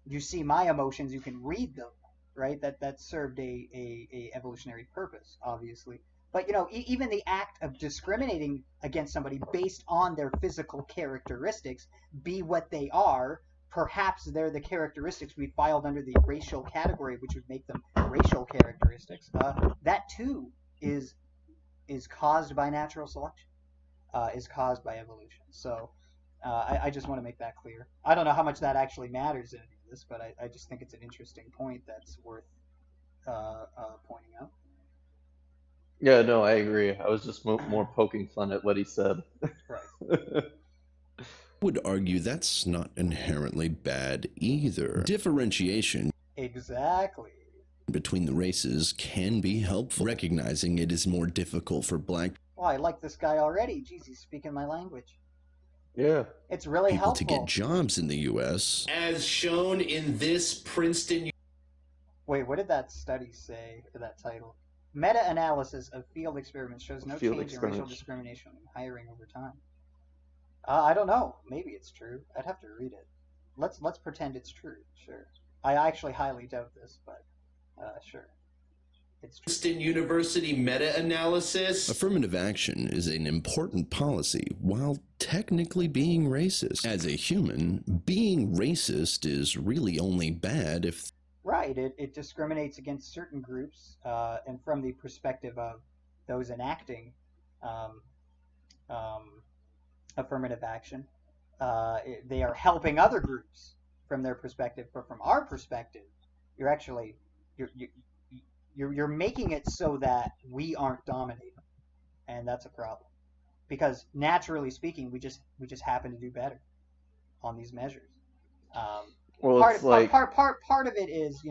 Speaker 1: You see my emotions, you can read them, right? That served a evolutionary purpose, obviously. But even the act of discriminating against somebody based on their physical characteristics, be what they are, perhaps they're the characteristics we filed under the racial category, which would make them racial characteristics. That too is caused by natural selection, is caused by evolution. So I just want to make that clear. I don't know how much that actually matters in any of this, but I just think it's an interesting point that's worth pointing out.
Speaker 2: Yeah, no, I agree. I was just more poking fun at what he said.
Speaker 1: Right.
Speaker 3: Would argue that's not inherently bad either. Differentiation
Speaker 1: Exactly.
Speaker 3: between the races can be helpful. Recognizing it is more difficult for black
Speaker 1: Well, I like this guy already. Jeez, he's speaking my language.
Speaker 2: Yeah.
Speaker 1: It's really
Speaker 3: people to
Speaker 1: helpful.
Speaker 3: get jobs in the U.S. As shown in this Princeton.
Speaker 1: Wait, what did that study say for that title? Meta-analysis of field experiments shows no
Speaker 2: Field
Speaker 1: change in racial
Speaker 2: experiments.
Speaker 1: discrimination in hiring over time. I don't know. Maybe it's true. I'd have to read it. Let's pretend it's true. Sure. I actually highly doubt this, but sure. It's true.
Speaker 3: Princeton University meta-analysis. Affirmative action is an important policy while technically being racist. As a human, being racist is really only bad if
Speaker 1: Right. It discriminates against certain groups, and from the perspective of those enacting um, um, affirmative action, they are helping other groups from their perspective. But from our perspective, you're actually you're you, you're making it so that we aren't dominating, and that's a problem. Because naturally speaking, we just happen to do better on these measures. Um,
Speaker 2: Well,
Speaker 1: part
Speaker 2: it's like,
Speaker 1: part of it is,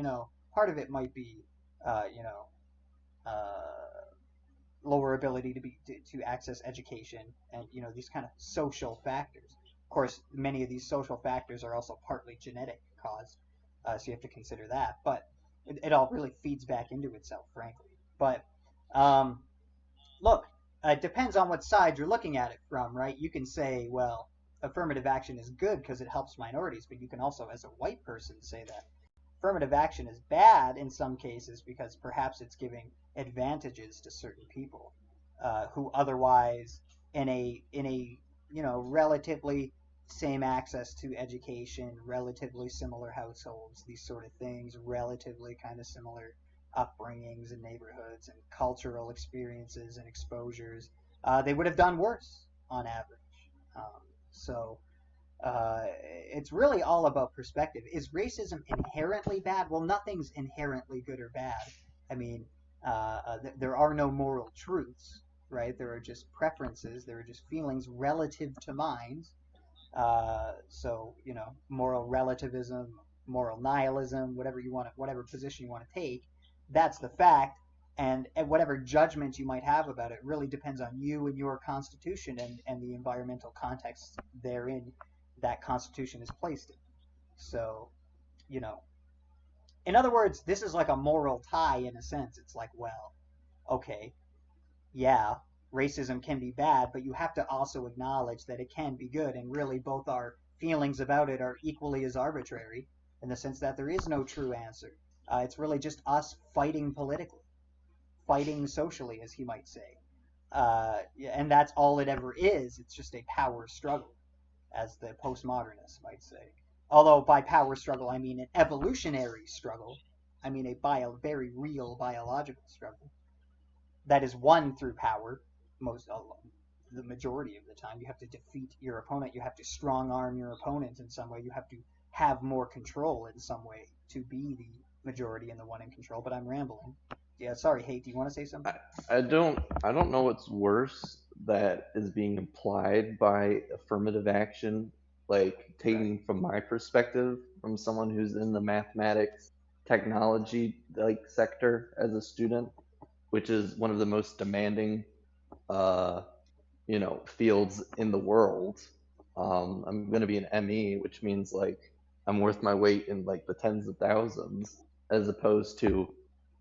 Speaker 1: part of it might be uh, you know uh, lower ability to access education, and these kind of social factors. Of course, many of these social factors are also partly genetic caused, so you have to consider that. But it all really feeds back into itself, frankly. But um, look, it depends on what side you're looking at it from, right? You can say, well, affirmative action is good because it helps minorities, but you can also, as a white person, say that affirmative action is bad in some cases because perhaps it's giving advantages to certain people who otherwise, in a relatively same access to education, relatively similar households, these sort of things, relatively kind of similar upbringings and neighborhoods and cultural experiences and exposures, they would have done worse on average. Um, so it's really all about perspective. Is racism inherently bad? Well, nothing's inherently good or bad. I mean, there are no moral truths, right? There are just preferences. There are just feelings relative to minds. So moral relativism, moral nihilism, whatever position you want to take, that's the fact. And whatever judgment you might have about it really depends on you and your constitution and the environmental context therein that constitution is placed in. So, you know, in other words, this is like a moral tie in a sense. It's like, well, okay, yeah, racism can be bad, but you have to also acknowledge that it can be good. And really, both our feelings about it are equally as arbitrary in the sense that there is no true answer. It's really just us fighting politically, fighting socially, as he might say. And that's all it ever is. It's just a power struggle, as the postmodernists might say. Although by power struggle, I mean an evolutionary struggle. I mean a very real biological struggle that is won through power. The majority of the time, you have to defeat your opponent. You have to strong arm your opponent in some way. You have to have more control in some way to be the majority and the one in control. But I'm rambling. Yeah, sorry, Hate. Do you want to say something?
Speaker 2: I don't know what's worse that is being implied by affirmative action, like
Speaker 1: Right.
Speaker 2: taking from my perspective, from someone who's in the mathematics, technology like sector as a student, which is one of the most demanding uh, fields in the world. I'm going to be an ME, which means like I'm worth my weight in like the tens of thousands, as opposed to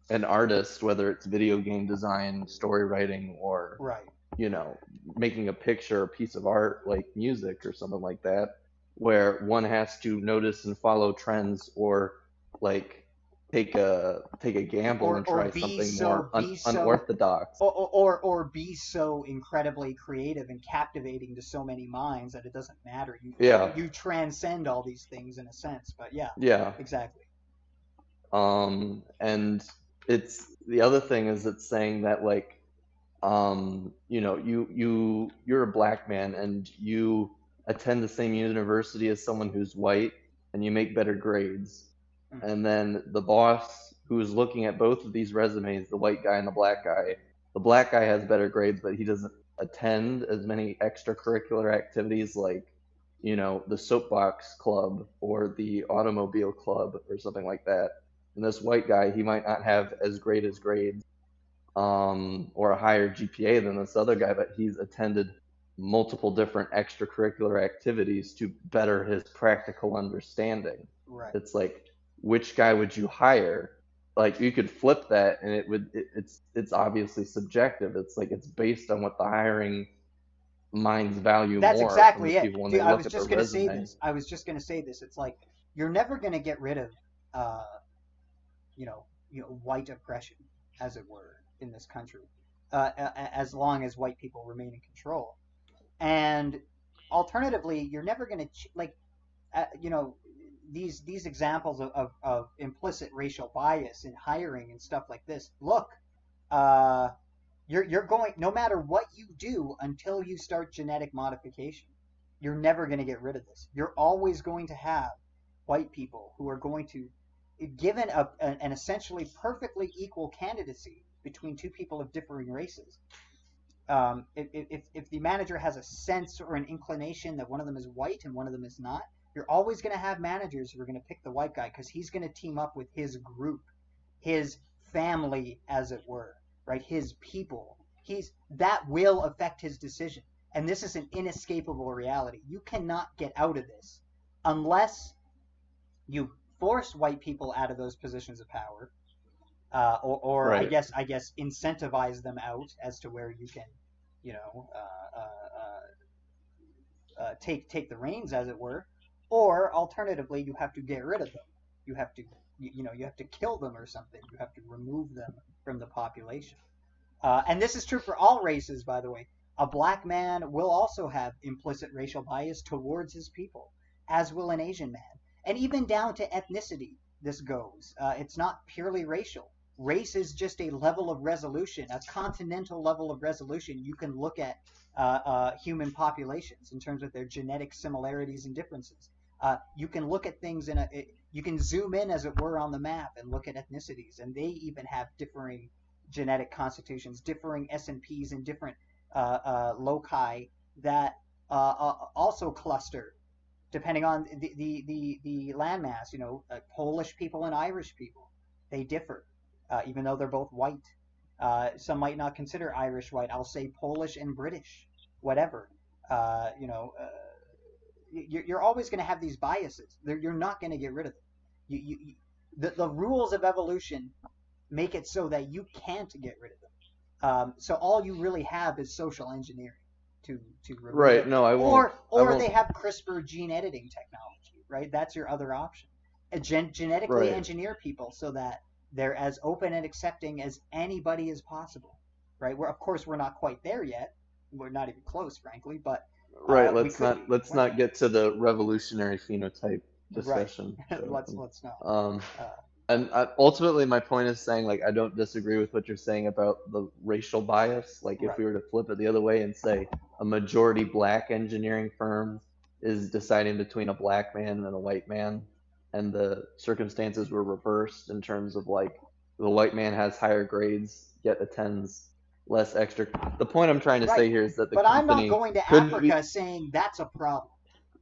Speaker 2: an artist, whether it's video game design, story writing, or
Speaker 1: Right.
Speaker 2: you know, making a picture, a piece of art like music or something like that, where one has to notice and follow trends or like take a gamble and
Speaker 1: Or
Speaker 2: try
Speaker 1: be
Speaker 2: something
Speaker 1: so
Speaker 2: more
Speaker 1: be so
Speaker 2: unorthodox.
Speaker 1: or be so incredibly creative and captivating to so many minds that it doesn't matter.
Speaker 2: Yeah,
Speaker 1: You transcend all these things in a sense. But yeah,
Speaker 2: yeah.
Speaker 1: exactly.
Speaker 2: And it's the other thing is it's saying that like you're a black man and you attend the same university as someone who's white and you make better grades.
Speaker 1: Mm.
Speaker 2: And then the boss who is looking at both of these resumes, the white guy and the black guy, the black guy has better grades, but he doesn't attend as many extracurricular activities like, the soapbox club or the automobile club or something like that. And this white guy, he might not have as great as grades, or a higher GPA than this other guy, but he's attended multiple different extracurricular activities to better his practical understanding.
Speaker 1: Right.
Speaker 2: It's like, which guy would you hire? Like, you could flip that, and it's obviously subjective. It's like it's based on what the hiring minds value
Speaker 1: That's
Speaker 2: more
Speaker 1: exactly
Speaker 2: from the
Speaker 1: it.
Speaker 2: people when
Speaker 1: Dude,
Speaker 2: they
Speaker 1: I
Speaker 2: look
Speaker 1: was
Speaker 2: at their
Speaker 1: just gonna say
Speaker 2: resume.
Speaker 1: this. I was just gonna say this. It's like you're never gonna get rid of, uh, white oppression, as it were, in this country, as long as white people remain in control. And alternatively, you're never gonna you know, these examples of implicit racial bias in hiring and stuff like this. Look, uh, you're going, no matter what you do until you start genetic modification, you're never going to get rid of this. You're always going to have white people who are going to, given an essentially perfectly equal candidacy between two people of differing races. If the manager has a sense or an inclination that one of them is white and one of them is not, you're always going to have managers who are going to pick the white guy because he's going to team up with his group, his family, as it were, right? His people. That will affect his decision. And this is an inescapable reality. You cannot get out of this unless you force white people out of those positions of power, or
Speaker 2: Right.
Speaker 1: I guess incentivize them out as to where you can, take the reins, as it were, or alternatively, you have to get rid of them. You have to you have to kill them or something. You have to remove them from the population. And this is true for all races, by the way. A black man will also have implicit racial bias towards his people, as will an Asian man. And even down to ethnicity, this goes. It's not purely racial. Race is just a level of resolution, a continental level of resolution. You can look at human populations in terms of their genetic similarities and differences. You can look at things you can zoom in, as it were, on the map and look at ethnicities, and they even have differing genetic constitutions, differing S&Ps in different loci that also cluster depending on the landmass. Polish people and Irish people, they differ, even though they're both white. Some might not consider Irish white. I'll say Polish and British, whatever. You're always going to have these biases. You're not going to get rid of them. The rules of evolution make it so that you can't get rid of them. So all you really have is social engineering to remove
Speaker 2: Right.
Speaker 1: it.
Speaker 2: No, I won't.
Speaker 1: Or they have CRISPR gene editing technology, right? That's your other option. Genetically
Speaker 2: Right.
Speaker 1: engineer people so that they're as open and accepting as anybody is possible, right? Of course, we're not quite there yet. We're not even close, frankly, but
Speaker 2: Right.
Speaker 1: we could be.
Speaker 2: Let's not get to the revolutionary phenotype
Speaker 1: Right.
Speaker 2: discussion.
Speaker 1: Let's not.
Speaker 2: Um,
Speaker 1: Uh,
Speaker 2: and ultimately, my point is saying, like, I don't disagree with what you're saying about the racial bias. Like, if
Speaker 1: Right.
Speaker 2: we were to flip it the other way and say a majority black engineering firm is deciding between a black man and a white man, and the circumstances were reversed in terms of, like, the white man has higher grades yet attends less extra. The point I'm trying to say
Speaker 1: Right.
Speaker 2: here is that the
Speaker 1: But I'm not
Speaker 2: company
Speaker 1: going to
Speaker 2: could
Speaker 1: Africa
Speaker 2: be.
Speaker 1: saying that's a problem.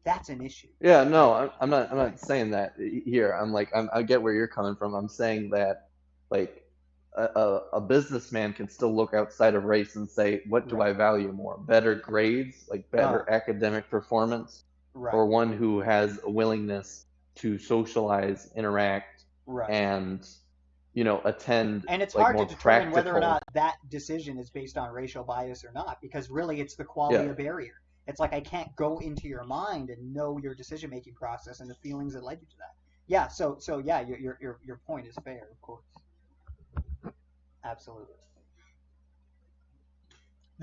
Speaker 1: That's an issue.
Speaker 2: Yeah, no,
Speaker 1: Right.
Speaker 2: I'm not. I'm
Speaker 1: Right.
Speaker 2: not saying that here. I'm like, I get where you're coming from. I'm saying that, like, a businessman can still look outside of race and say, what do
Speaker 1: Right.
Speaker 2: I value more? Better grades, like better academic performance,
Speaker 1: Right.
Speaker 2: or one who has a willingness to socialize, interact,
Speaker 1: Right.
Speaker 2: and attend,
Speaker 1: And it's
Speaker 2: like,
Speaker 1: hard to
Speaker 2: more
Speaker 1: determine whether or
Speaker 2: practical.
Speaker 1: not that decision is based on racial bias or not, because really it's the quality
Speaker 2: Yeah,
Speaker 1: of barrier. It's like I can't go into your mind and know your decision making process and the feelings that led you to that. Yeah. So yeah, your point is fair, of course. Absolutely.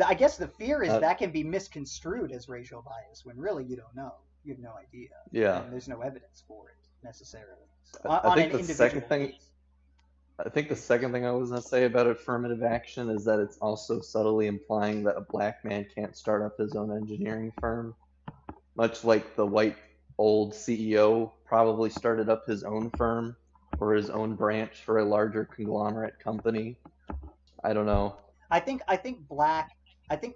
Speaker 1: I guess the fear is
Speaker 2: uh,
Speaker 1: that can be misconstrued as racial bias when really you don't know. You have no idea,
Speaker 2: yeah.
Speaker 1: and there's no evidence for it necessarily. So,
Speaker 2: I
Speaker 1: on an
Speaker 2: think the
Speaker 1: individual
Speaker 2: second thing
Speaker 1: case.
Speaker 2: I think the second thing I was gonna say about affirmative action is that it's also subtly implying that a black man can't start up his own engineering firm, much like the white old CEO probably started up his own firm or his own branch for a larger conglomerate company. I don't know.
Speaker 1: I think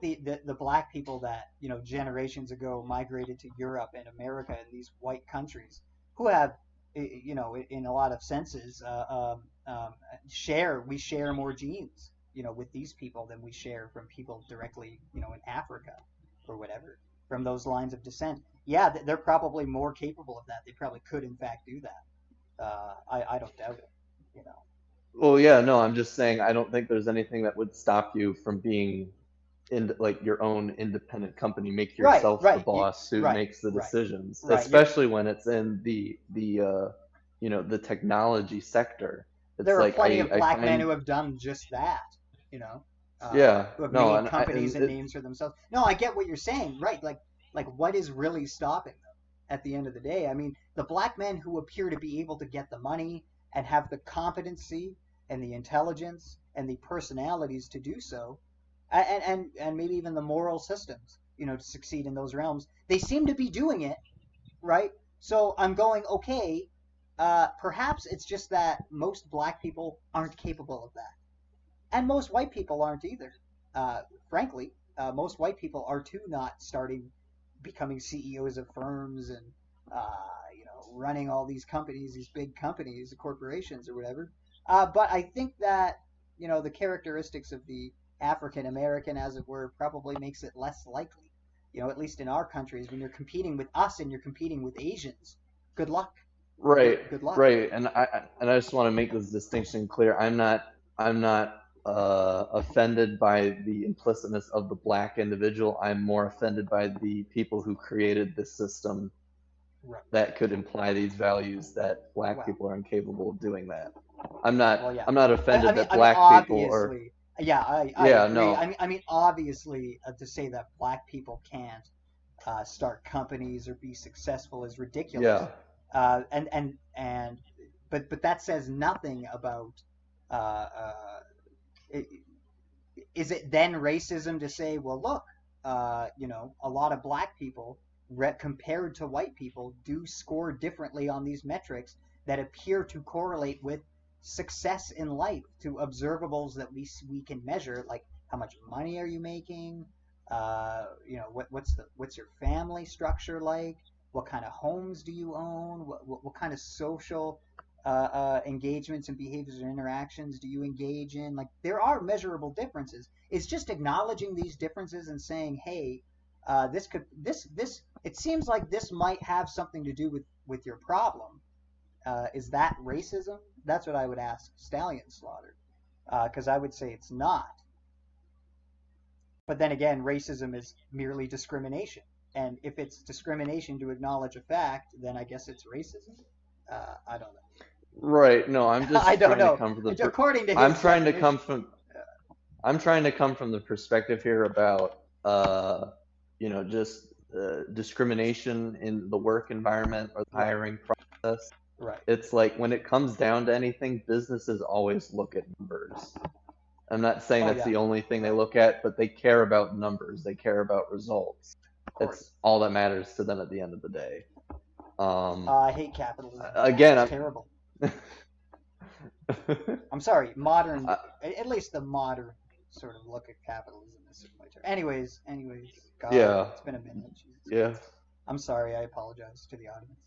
Speaker 1: the black people that generations ago migrated to Europe and America and these white countries who have in a lot of senses we share more genes with these people than we share from people directly in Africa or whatever from those lines of descent. Yeah, they're probably more capable of that. They probably could in fact do that. I don't doubt it. You know.
Speaker 2: Well, yeah, no, I'm just saying I don't think there's anything that would stop you from being in like your own independent company, make
Speaker 1: Right,
Speaker 2: yourself the
Speaker 1: right,
Speaker 2: boss who
Speaker 1: right,
Speaker 2: makes the
Speaker 1: right,
Speaker 2: decisions,
Speaker 1: right.
Speaker 2: especially when it's in the technology sector. It's
Speaker 1: There are
Speaker 2: like
Speaker 1: plenty of
Speaker 2: I
Speaker 1: black men
Speaker 2: find
Speaker 1: who have done just that, you know,
Speaker 2: yeah,
Speaker 1: who have
Speaker 2: no,
Speaker 1: made
Speaker 2: and I
Speaker 1: companies and names for themselves. No, I get what you're saying, right? Like what is really stopping them at the end of the day? I mean, the black men who appear to be able to get the money and have the competency and the intelligence and the personalities to do so, and maybe even the moral systems, to succeed in those realms, they seem to be doing it, right? So I'm going, okay, perhaps it's just that most black people aren't capable of that. And most white people aren't either. Uh, Frankly, most white people are too not becoming CEOs of firms and, running all these companies, these big companies, corporations or whatever. But I think that, the characteristics of the African American, as it were, probably makes it less likely. At least in our countries, when you're competing with us and you're competing with Asians, good luck.
Speaker 2: right,
Speaker 1: Good luck.
Speaker 2: right, and I just want to make this distinction clear. I'm not offended by the implicitness of the black individual. I'm more offended by the people who created this system
Speaker 1: Right.
Speaker 2: that could imply these values that black
Speaker 1: Well,
Speaker 2: people are incapable of doing that. I'm not
Speaker 1: well, yeah.
Speaker 2: I'm not
Speaker 1: I, I
Speaker 2: offended
Speaker 1: mean,
Speaker 2: that
Speaker 1: I mean,
Speaker 2: black people are
Speaker 1: obviously, yeah, I
Speaker 2: yeah,
Speaker 1: agree.
Speaker 2: no.
Speaker 1: I mean, obviously, to say that black people can't start companies or be successful is ridiculous.
Speaker 2: Yeah.
Speaker 1: And but that says nothing about. Uh, uh, i- is it then racism to say, well, look, a lot of black people compared to white people do score differently on these metrics that appear to correlate with success in life, to observables that we can measure, like how much money are you making, what's your family structure like, what kind of homes do you own, what kind of social engagements and behaviors and interactions do you engage in? Like there are measurable differences. It's just acknowledging these differences and saying, hey, this it seems like this might have something to do with your problem. Is that racism? That's what I would ask Stallion Slaughter, because I would say it's not. But then again, racism is merely discrimination, and if it's discrimination to acknowledge a fact, then I guess it's racism. I don't know.
Speaker 2: Right. No, I'm
Speaker 1: I
Speaker 2: just
Speaker 1: don't
Speaker 2: trying to
Speaker 1: know.
Speaker 2: come from
Speaker 1: According to
Speaker 2: I'm
Speaker 1: his
Speaker 2: trying to come
Speaker 1: definition.
Speaker 2: from I'm trying to come from the perspective here about just discrimination in the work environment or the
Speaker 1: Right,
Speaker 2: hiring process.
Speaker 1: right.
Speaker 2: It's like when it comes down to anything, businesses always look at numbers. I'm not saying
Speaker 1: Oh
Speaker 2: that's
Speaker 1: yeah,
Speaker 2: the only thing they look at, but they care about numbers. They care about results.
Speaker 1: of
Speaker 2: That's
Speaker 1: course.
Speaker 2: all that matters to them at the end of the day.
Speaker 1: I hate capitalism.
Speaker 2: Again,
Speaker 1: It's terrible. I'm sorry, modern, at least the modern sort of look at capitalism is certainly terrible. Anyways, God,
Speaker 2: yeah,
Speaker 1: it's been a minute. Jesus
Speaker 2: yeah.
Speaker 1: Christ. I'm sorry. I apologize to the audience.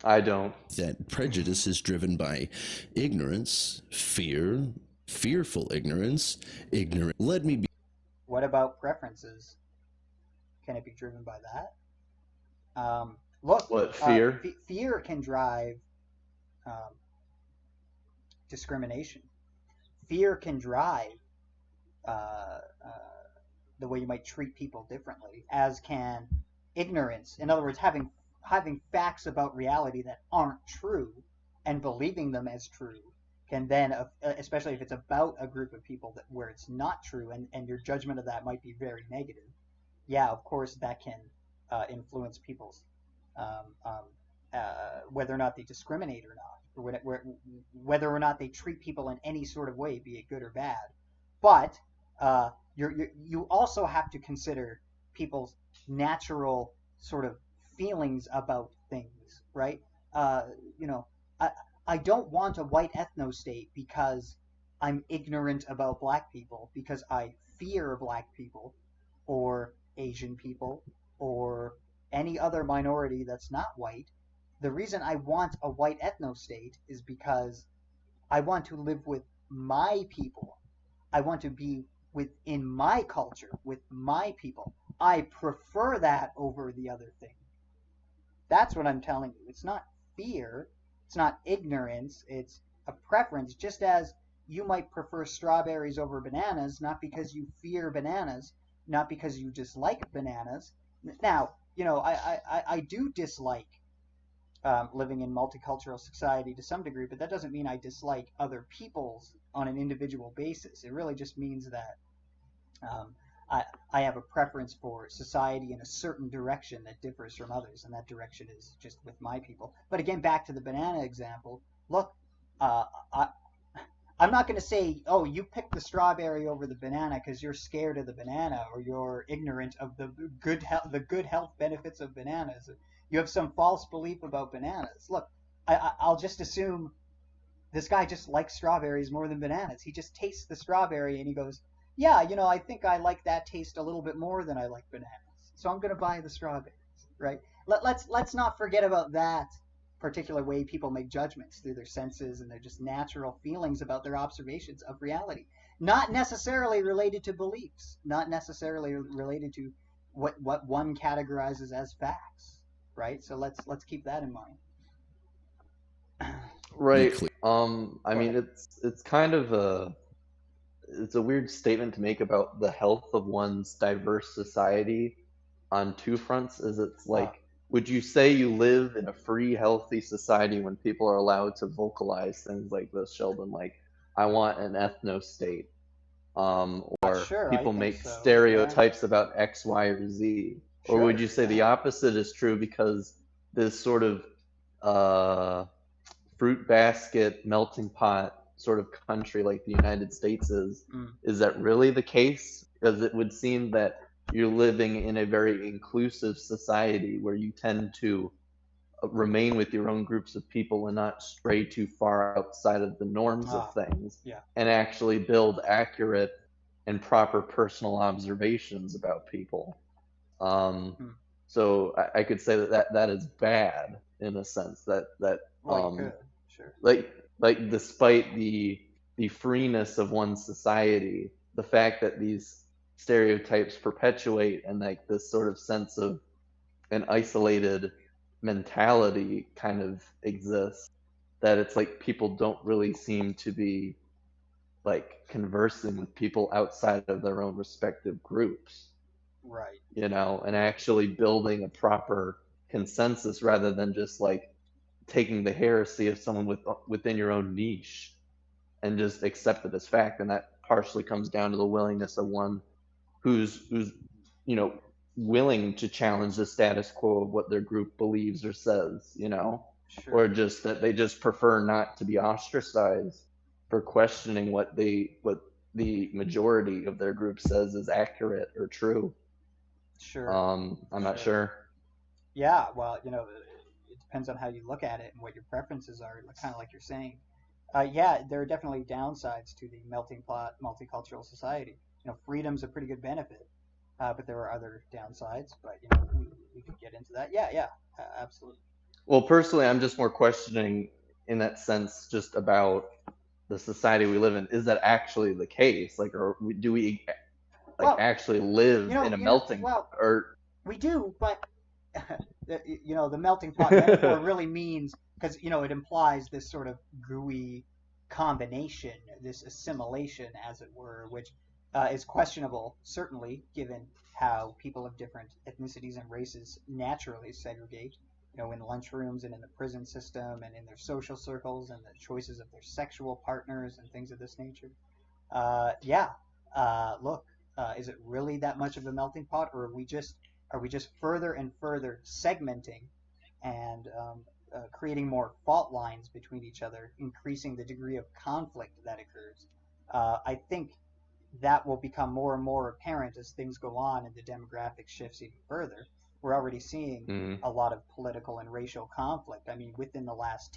Speaker 2: I don't.
Speaker 3: That prejudice is driven by ignorance, fear, fearful ignorance, ignorant. Let me be.
Speaker 1: What about preferences? Can it be driven by that? Look,
Speaker 2: What fear?
Speaker 1: fear can drive um, discrimination. Fear can drive uh, uh, the way you might treat people differently, as can ignorance. In other words, having facts about reality that aren't true and believing them as true can then, especially if it's about a group of people where it's not true, and your judgment of that might be very negative. Yeah, of course, that can influence people's um, um, whether or not they discriminate or not, or whether or not they treat people in any sort of way, be it good or bad. But you also have to consider people's natural sort of feelings about things, right? Uh, you know, I, I don't want a white ethno state because I'm ignorant about black people because I fear black people or Asian people or any other minority that's not white. The reason I want a white ethno state is because I want to live with my people. I want to be within my culture, with my people. I prefer that over the other thing. That's what I'm telling you. It's not fear, it's not ignorance, it's a preference, just as you might prefer strawberries over bananas, not because you fear bananas, not because you dislike bananas. Now, I do dislike living in multicultural society to some degree, but that doesn't mean I dislike other peoples on an individual basis. It really just means that um, I, I have a preference for society in a certain direction that differs from others, and that direction is just with my people. But again, back to the banana example. Look, uh, I, I'm not going to say, oh, you picked the strawberry over the banana because you're scared of the banana or you're ignorant of the good health benefits of bananas. You have some false belief about bananas. Look, I'll just assume this guy just likes strawberries more than bananas. He just tastes the strawberry and he goes, yeah, I think I like that taste a little bit more than I like bananas. So I'm going to buy the strawberries, right? Let's not forget about that particular way people make judgments through their senses and their just natural feelings about their observations of reality. Not necessarily related to beliefs, not necessarily related to what one categorizes as facts, right? So let's keep that in mind.
Speaker 2: Right.
Speaker 3: clear.
Speaker 2: I
Speaker 1: Go
Speaker 2: mean,
Speaker 1: ahead.
Speaker 2: it's kind of it's a weird statement to make about the health of one's diverse society on two fronts. Is it's
Speaker 1: Uh,
Speaker 2: like, would you say you live in a free, healthy society when people are allowed to vocalize things like this, Sheldon? Like, I want an ethno state, or
Speaker 1: sure, I
Speaker 2: people
Speaker 1: think
Speaker 2: make
Speaker 1: so. Yeah,
Speaker 2: stereotypes about X, Y, or Z? Or would you
Speaker 1: sure,
Speaker 2: say the
Speaker 1: yeah.
Speaker 2: opposite is true because this sort of uh, fruit basket melting pot sort of country like the United States
Speaker 1: Mm.
Speaker 2: is that really the case? Because it would seem that you're living in a very inclusive society where you tend to remain with your own groups of people and not stray too far outside of the norms of
Speaker 1: Ah,
Speaker 2: things
Speaker 1: yeah.
Speaker 2: and actually build accurate and proper personal observations about people. Um,
Speaker 1: Mm.
Speaker 2: so I could say that is bad in a sense that
Speaker 1: Well, you could, sure.
Speaker 2: like despite the freeness of one society, the fact that these stereotypes perpetuate and like this sort of sense of an isolated mentality kind of exists, that it's like people don't really seem to be like conversing with people outside of their own respective groups,
Speaker 1: Right.
Speaker 2: and actually building a proper consensus rather than just like taking the heresy of someone within your own niche and just accept it as fact. And that partially comes down to the willingness of one who's you know willing to challenge the status quo of what their group believes or says, or
Speaker 1: Sure.
Speaker 2: just that they just prefer not to be ostracized for questioning what the majority of their group says is accurate or true.
Speaker 1: Sure.
Speaker 2: I'm not
Speaker 1: Sure.
Speaker 2: sure.
Speaker 1: Yeah, well, it depends on how you look at it and what your preferences are, kind of like you're saying. Yeah, there are definitely downsides to the melting pot multicultural society. Freedom's a pretty good benefit, but there are other downsides. But we could get into that. Yeah, yeah, absolutely.
Speaker 2: Well, personally, I'm just more questioning in that sense just about the society we live in. Is that actually the case? Like, or do we like
Speaker 1: Well,
Speaker 2: actually live in a melting pot?
Speaker 1: well,
Speaker 2: Or
Speaker 1: we do, but the melting pot metaphor really means because it implies this sort of gooey combination, this assimilation, as it were, which is questionable, certainly, given how people of different ethnicities and races naturally segregate. In lunchrooms and in the prison system and in their social circles and the choices of their sexual partners and things of this nature. Yeah. Look, is it really that much of a melting pot, or are we just further and further segmenting and creating more fault lines between each other, increasing the degree of conflict that occurs? I think that will become more and more apparent as things go on and the demographic shifts even further. we're already seeing
Speaker 2: Mhm.
Speaker 1: a lot of political and racial conflict. I mean, within the last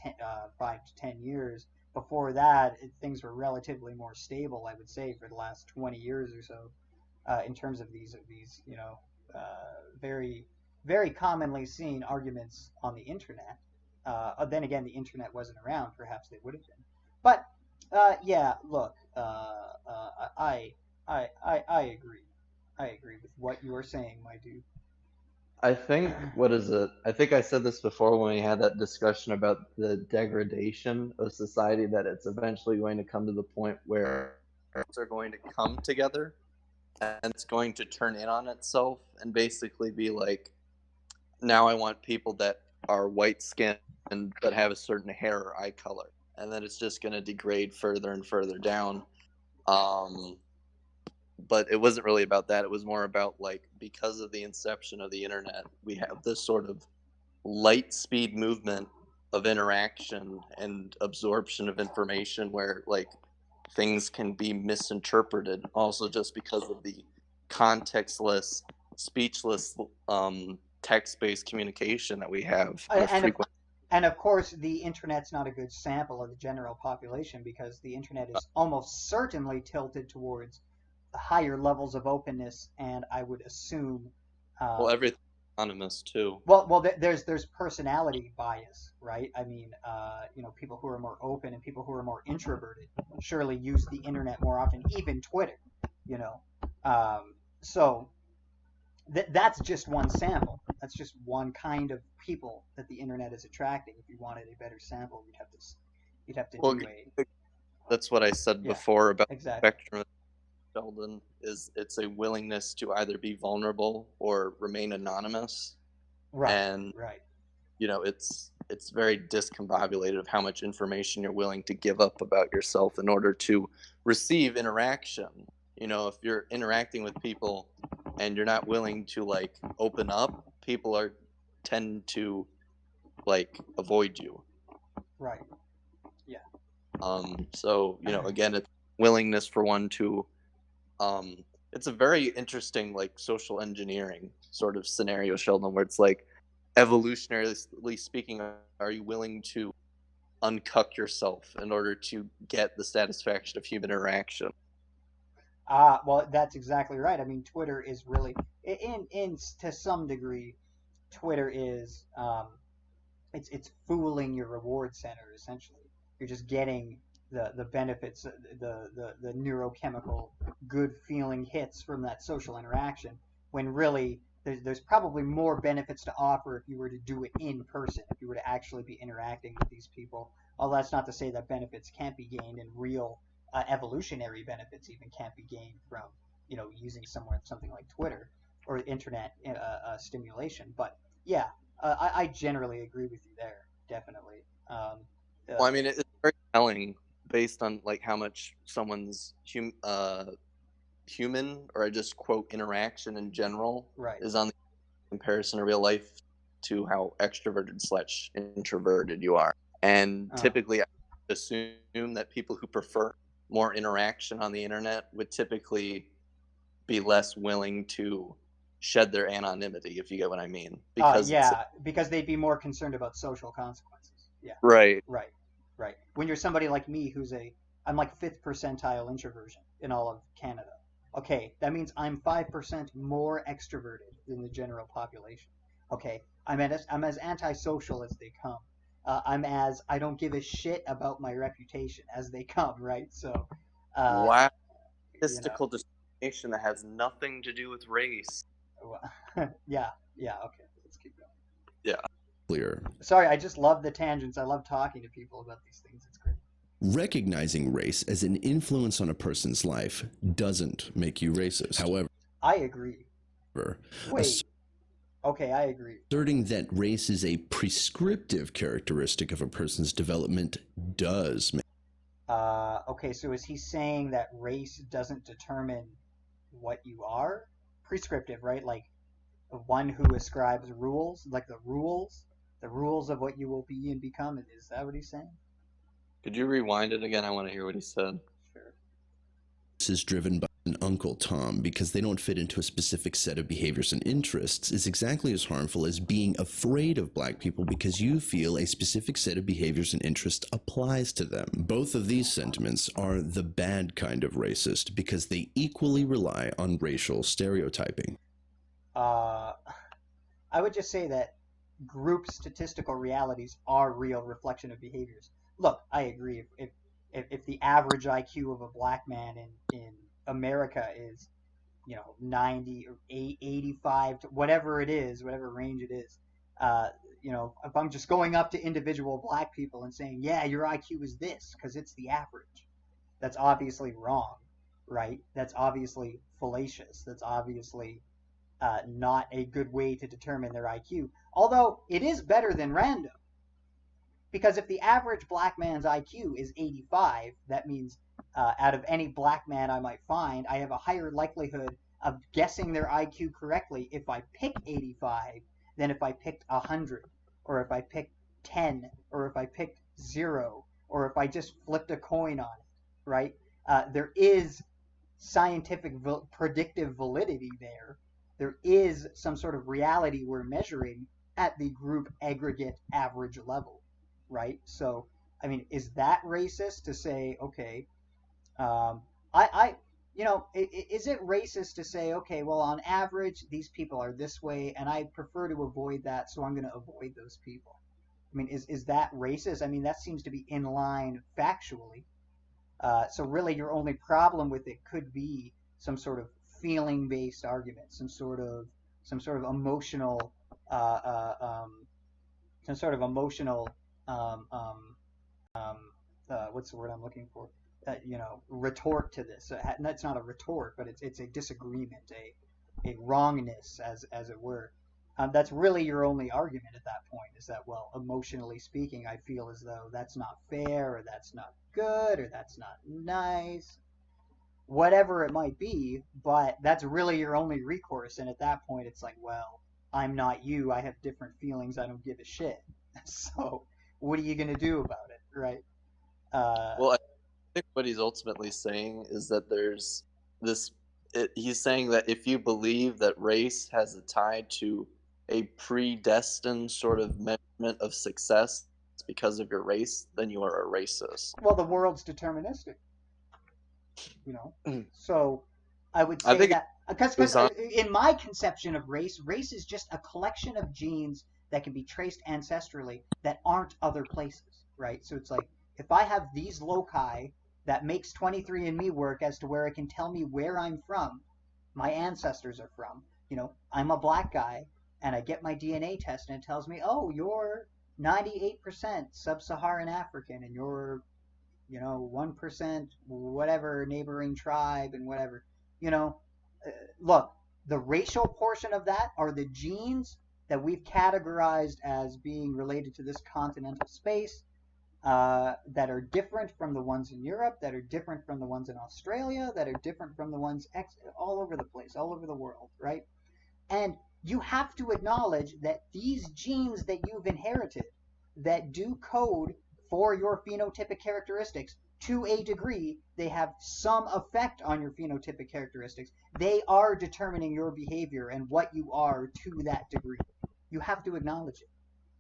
Speaker 1: 5 to 10 years. Before that, things were relatively more stable, I would say, for the last 20 years or so, in terms of these very very commonly seen arguments on the internet. Then again, the internet wasn't around. Perhaps they would have been. But yeah, look, I agree. I agree with what you are saying, my dude.
Speaker 2: I think, what is it? I think I said this before when we had that discussion about the degradation of society, that it's eventually going to come to the point where they're going to come together and it's going to turn in on itself and basically be like, now I want people that are white skinned but have a certain hair or eye color. And then it's just going to degrade further and further down. Um, but it wasn't really about that. It was more about, like, because of the inception of the internet, we have this sort of light speed movement of interaction and absorption of information where, like, things can be misinterpreted also just because of the contextless, speechless, text-based communication that we have on a
Speaker 1: And of
Speaker 2: frequent.
Speaker 1: and of course, the internet's not a good sample of the general population because the internet is almost certainly tilted towards higher levels of openness, and I would assume,
Speaker 2: Well,
Speaker 1: um,
Speaker 2: everything's anonymous too.
Speaker 1: there's personality bias, right? I mean, people who are more open and people who are more introverted surely use the internet more often, even Twitter, you know. So that's just one sample. That's just one kind of people that the internet is attracting. If you wanted a better sample, you'd have to
Speaker 2: Well,
Speaker 1: do a
Speaker 2: that's what I said
Speaker 1: yeah,
Speaker 2: before about the
Speaker 1: exactly.
Speaker 2: spectrum of Sheldon, is it's a willingness to either be vulnerable or remain anonymous.
Speaker 1: Right,
Speaker 2: And
Speaker 1: right.
Speaker 2: it's very discombobulated of how much information you're willing to give up about yourself in order to receive interaction. If you're interacting with people and you're not willing to, like, open up, people are tend to, like, avoid you.
Speaker 1: Right. Yeah.
Speaker 2: So again, it's willingness for one to. It's a very interesting, like, social engineering sort of scenario, Sheldon, where it's like, evolutionarily speaking, are you willing to uncuck yourself in order to get the satisfaction of human interaction?
Speaker 1: Well, that's exactly right. I mean, Twitter is really, in to some degree, Twitter is it's fooling your reward center essentially. You're just getting the benefits, the neurochemical good feeling hits from that social interaction. When really there's probably more benefits to offer if you were to do it in person, if you were to actually be interacting with these people. Although that's not to say that benefits can't be gained, and real evolutionary benefits even can't be gained from using something like Twitter or internet stimulation. But yeah, I generally agree with you there, definitely.
Speaker 2: Well,
Speaker 1: Uh,
Speaker 2: I mean, it's very telling based on, like, how much someone's human, or I just quote, interaction in general
Speaker 1: right.
Speaker 2: is on the comparison of real life to how extroverted slash introverted you are. And
Speaker 1: Uh,
Speaker 2: typically, I assume that people who prefer more interaction on the internet would typically be less willing to shed their anonymity, if you get what I mean, because it's
Speaker 1: yeah, because they'd be more concerned about social consequences. Yeah,
Speaker 2: right.
Speaker 1: right, right. When you're somebody like me, I'm like fifth percentile introversion in all of Canada. Okay, that means I'm 5% more extroverted than the general population. Okay, I'm as antisocial as they come. I don't give a shit about my reputation as they come, right? So, uh,
Speaker 2: Wow,
Speaker 1: you know,
Speaker 2: statistical discrimination that has nothing to do with race.
Speaker 1: yeah, yeah. Okay, let's keep going.
Speaker 2: Yeah.
Speaker 3: Clear.
Speaker 1: Sorry, I just love the tangents. I love talking to people about these things. It's great.
Speaker 3: Recognizing race as an influence on a person's life doesn't make you racist. However,
Speaker 1: I agree. Wait. Okay, I agree.
Speaker 3: asserting that race is a prescriptive characteristic of a person's development does make.
Speaker 1: Okay, so is he saying that race doesn't determine what you are? Prescriptive, right? Like one who ascribes rules, like the rules of what you will be and become. Is that what he's saying?
Speaker 2: Could you rewind it again? I want to hear what he said.
Speaker 1: Sure.
Speaker 3: race is driven by an Uncle Tom because they don't fit into a specific set of behaviors and interests is exactly as harmful as being afraid of black people because you feel a specific set of behaviors and interests applies to them. Both of these sentiments are the bad kind of racist because they equally rely on racial stereotyping.
Speaker 1: I would just say that group statistical realities are real reflection of behaviors. Look, I agree. If the average IQ of a black man in America is, 90 or 85 to whatever it is, whatever range it is, if I'm just going up to individual black people and saying, yeah, your IQ is this because it's the average, that's obviously wrong, right? That's obviously fallacious. That's obviously not a good way to determine their IQ. Although it is better than random. Because if the average black man's IQ is 85, that means out of any black man I might find, I have a higher likelihood of guessing their IQ correctly if I pick 85 than if I picked 100, or if I picked 10, or if I picked 0, or if I just flipped a coin on it, right? There is scientific predictive validity there. There is some sort of reality we're measuring at the group aggregate average level, right? So, I mean, is that racist to say, okay, is it racist to say, okay, well, on average, these people are this way, and I prefer to avoid that, so I'm going to avoid those people? I mean, is that racist? I mean, that seems to be in line factually. So really, your only problem with it could be some sort of feeling-based argument, some sort of emotional, what's the word I'm looking for? Retort to this. That's not a retort, but it's a disagreement, a wrongness, as it were. That's really your only argument at that point, is that, well, emotionally speaking, I feel as though that's not fair, or that's not good, or that's not nice, whatever it might be, but that's really your only recourse. And at that point, it's like, well, I'm not you. I have different feelings. I don't give a shit. So what are you going to do about it, right?
Speaker 4: Well, I think what he's ultimately saying is that there's this. He's saying that if you believe that race has a tie to a predestined sort of measurement of success because of your race, then you are a racist.
Speaker 1: Well, the world's deterministic, So I would say that because in my conception of race is just a collection of genes that can be traced ancestrally that aren't other places, right? So it's like, if I have these loci that makes 23andMe work as to where it can tell me where I'm from, my ancestors are from. I'm a black guy, and I get my DNA test, and it tells me, oh, you're 98% sub-Saharan African, and you're 1% whatever neighboring tribe and whatever. Look, the racial portion of that are the genes that we've categorized as being related to this continental space, that are different from the ones in Europe, that are different from the ones in Australia, that are different from the ones all over the place, all over the world, right? And you have to acknowledge that these genes that you've inherited that do code for your phenotypic characteristics, to a degree, they have some effect on your phenotypic characteristics. They are determining your behavior and what you are to that degree. You have to acknowledge it.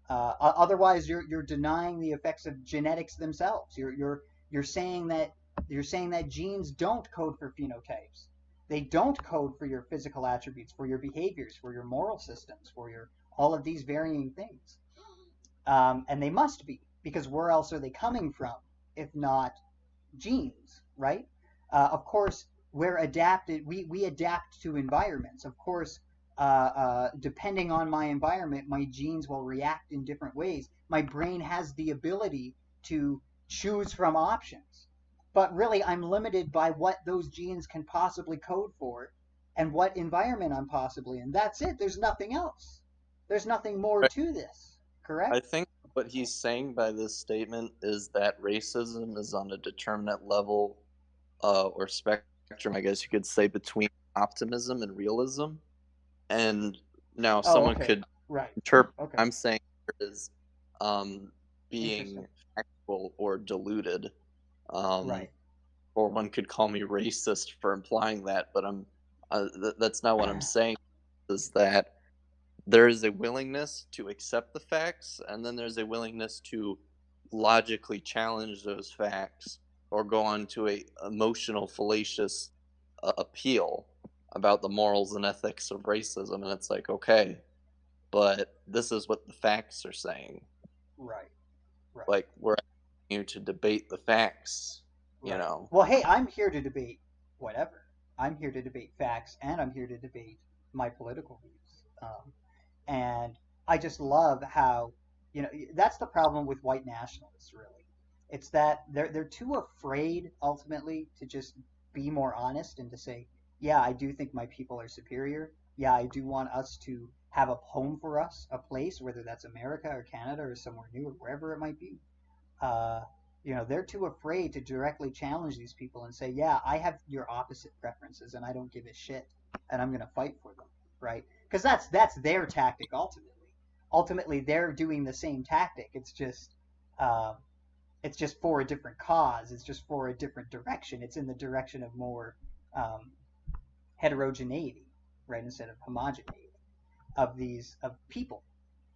Speaker 1: Otherwise, you're denying the effects of genetics themselves. You're saying that genes don't code for phenotypes. They don't code for your physical attributes, for your behaviors, for your moral systems, for all of these varying things. And they must be, because where else are they coming from if not genes, right? Of course, we're adapted. We adapt to environments. Of course, depending on my environment, my genes will react in different ways. My brain has the ability to choose from options, but really I'm limited by what those genes can possibly code for and what environment I'm possibly in. That's it. There's nothing else. There's nothing more to this, correct?
Speaker 4: I think what he's saying by this statement is that racism is on a determinate level or spectrum, I guess you could say, between optimism and realism. And now someone could interpret what I'm saying as being factual or diluted. For or one could call me racist for implying that, but that's not what I'm saying. Is that there is a willingness to accept the facts, and then there's a willingness to logically challenge those facts or go on to a emotional, fallacious appeal about the morals and ethics of racism. And it's like, okay, but this is what the facts are saying.
Speaker 1: Right.
Speaker 4: Like, we're asking you to debate the facts, you know.
Speaker 1: Well, hey, I'm here to debate whatever. I'm here to debate facts, and I'm here to debate my political views. And I just love how, that's the problem with white nationalists, really. It's that they're too afraid, ultimately, to just be more honest and to say, yeah, I do think my people are superior. Yeah, I do want us to have a home for us, a place, whether that's America or Canada or somewhere new or wherever it might be. They're too afraid to directly challenge these people and say, yeah, I have your opposite preferences and I don't give a shit and I'm going to fight for them, right? Because that's their tactic ultimately. Ultimately, they're doing the same tactic. It's just for a different cause. It's just for a different direction. It's in the direction of more heterogeneity, right, instead of homogeneity of people,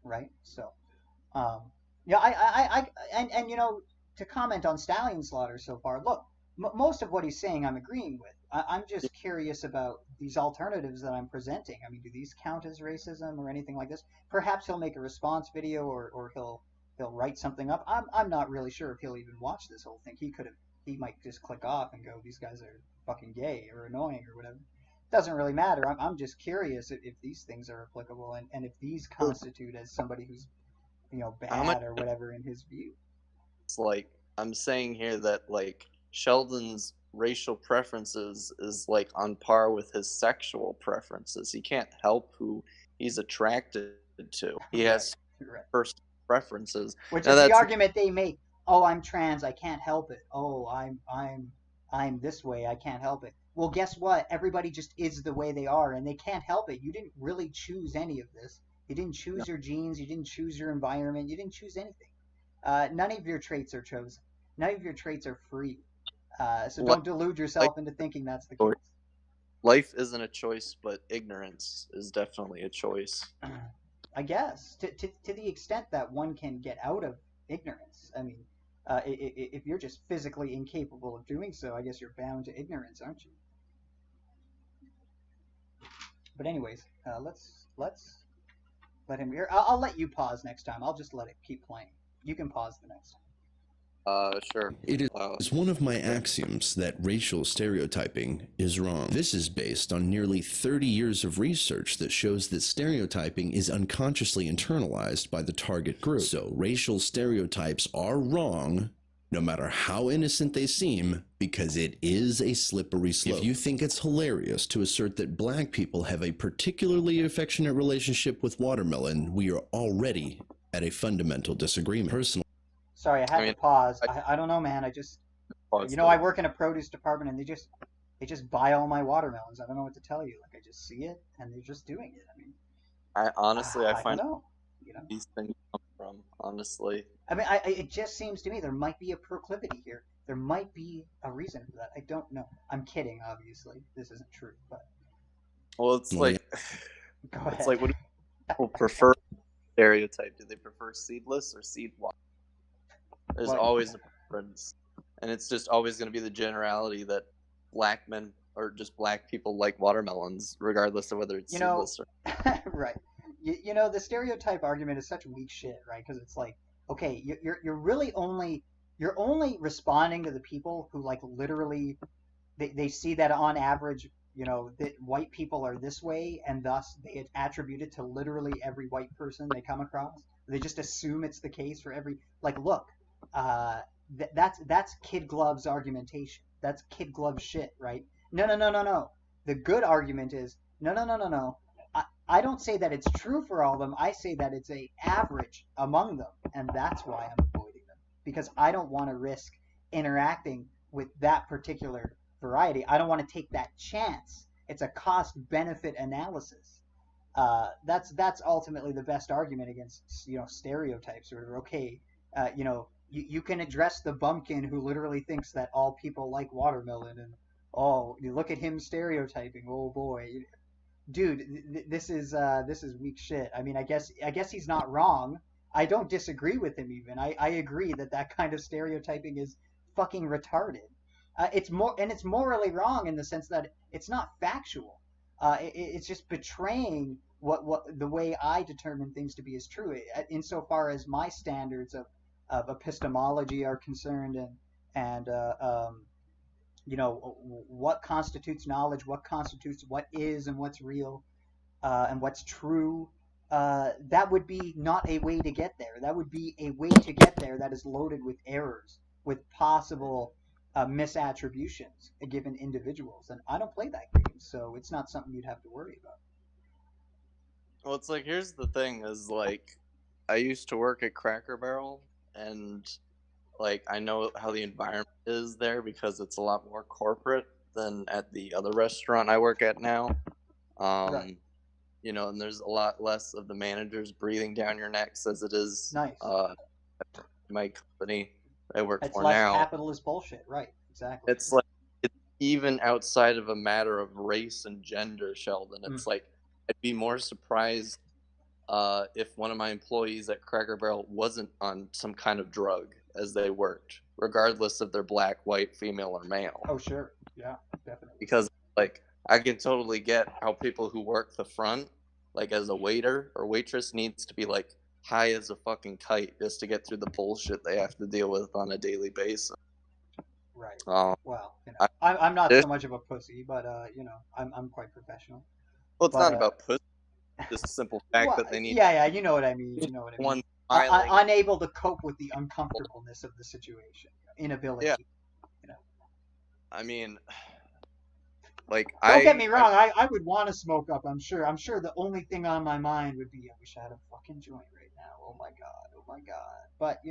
Speaker 1: right? So, to comment on stallion slaughter so far, look, most of what he's saying I'm agreeing with. I'm just curious about these alternatives that I'm presenting. I mean, do these count as racism or anything like this? Perhaps he'll make a response video or he'll write something up. I'm not really sure if he'll even watch this whole thing. He might just click off and go, these guys are fucking gay or annoying or whatever. Doesn't really matter. I'm just curious if these things are applicable and if these constitute as somebody who's bad or whatever in his view.
Speaker 4: It's like, I'm saying here that, like, Sheldon's racial preferences is, like, on par with his sexual preferences. He can't help who he's attracted to. He has first preferences.
Speaker 1: Which is the argument they make. Oh, I'm trans, I can't help it. Oh, I'm this way, I can't help it. Well, guess what? Everybody just is the way they are, and they can't help it. You didn't really choose any of this. You didn't choose your genes. You didn't choose your environment. You didn't choose anything. None of your traits are chosen. None of your traits are free. So don't delude yourself into thinking that's the case.
Speaker 4: Life isn't a choice, but ignorance is definitely a choice.
Speaker 1: I guess, to the extent that one can get out of ignorance. I mean, if you're just physically incapable of doing so, I guess you're bound to ignorance, aren't you? But anyways, let's let him hear. I'll let you pause next time. I'll just let it keep playing. You can pause the next time.
Speaker 4: Sure.
Speaker 3: It is one of my axioms that racial stereotyping is wrong. This is based on nearly 30 years of research that shows that stereotyping is unconsciously internalized by the target group. So racial stereotypes are wrong, no matter how innocent they seem, because it is a slippery slope. If you think it's hilarious to assert that black people have a particularly affectionate relationship with watermelon, we are already at a fundamental disagreement. Personally,
Speaker 1: sorry, I had to pause. I don't know, man. I work in a produce department, and they just buy all my watermelons. I don't know what to tell you. Like, I just see it, and they're just doing it. I mean,
Speaker 4: I find
Speaker 1: don't know,
Speaker 4: these things come from, honestly.
Speaker 1: I mean, it just seems to me there might be a proclivity here. There might be a reason for that. I don't know. I'm kidding, obviously. This isn't true, but.
Speaker 4: Well, it's like.
Speaker 1: Go ahead.
Speaker 4: It's like, what do people prefer stereotype? Do they prefer seedless or seed wide? There's always a preference, and it's just always going to be the generality that black men or just black people like watermelons, regardless of whether it's seedless or
Speaker 1: right. The stereotype argument is such weak shit, right? Because it's like, okay, you're really only responding to the people who, like, literally they see that on average, that white people are this way, and thus they attribute it to literally every white person they come across. They just assume it's the case for every, like, look. That's kid gloves argumentation. That's kid glove shit, right? No. The good argument is no. I don't say that it's true for all of them. I say that it's a average among them, and that's why I'm avoiding them, because I don't want to risk interacting with that particular variety. I don't want to take that chance. It's a cost-benefit analysis. That's ultimately the best argument against stereotypes. Or okay, you can address the bumpkin who literally thinks that all people like watermelon, and oh, you look at him stereotyping. Oh boy, dude, this is weak shit. I mean, I guess he's not wrong. I don't disagree with him even. I agree that that kind of stereotyping is fucking retarded. It's morally wrong in the sense that it's not factual. It's just betraying what the way I determine things to be as true, insofar as my standards of epistemology are concerned, and what constitutes knowledge, what constitutes what is and what's real, and what's true. That would be not a way to get there. That would be a way to get there that is loaded with errors, with possible misattributions given individuals. And I don't play that game, so it's not something you'd have to worry about.
Speaker 4: Well, it's like, here's the thing: is like, I used to work at Cracker Barrel, and like, I know how the environment is there because it's a lot more corporate than at the other restaurant I work at now.
Speaker 1: Right.
Speaker 4: And there's a lot less of the managers breathing down your necks as it is
Speaker 1: Nice.
Speaker 4: my company I work
Speaker 1: It's
Speaker 4: for
Speaker 1: less
Speaker 4: now.
Speaker 1: capitalist bullshit, right? Exactly.
Speaker 4: It's like, it's even outside of a matter of race and gender, Sheldon. It's like, I'd be more surprised if one of my employees at Cracker Barrel wasn't on some kind of drug as they worked, regardless if they're black, white, female, or male.
Speaker 1: Oh, sure. Yeah, definitely.
Speaker 4: Because, like, I can totally get how people who work the front, like as a waiter or waitress, needs to be like high as a fucking kite just to get through the bullshit they have to deal with on a daily basis.
Speaker 1: Right.
Speaker 4: Well,
Speaker 1: I'm not so much of a pussy, but I'm quite professional.
Speaker 4: Well, it's not about pussy. Just a simple fact that they need.
Speaker 1: Yeah, you know what I mean.
Speaker 4: One
Speaker 1: unable to cope with the uncomfortableness of the situation, inability.
Speaker 4: Yeah. I mean, like,
Speaker 1: don't get me wrong. I would want to smoke up. I'm sure the only thing on my mind would be, I wish I had a fucking joint right now. Oh my god. But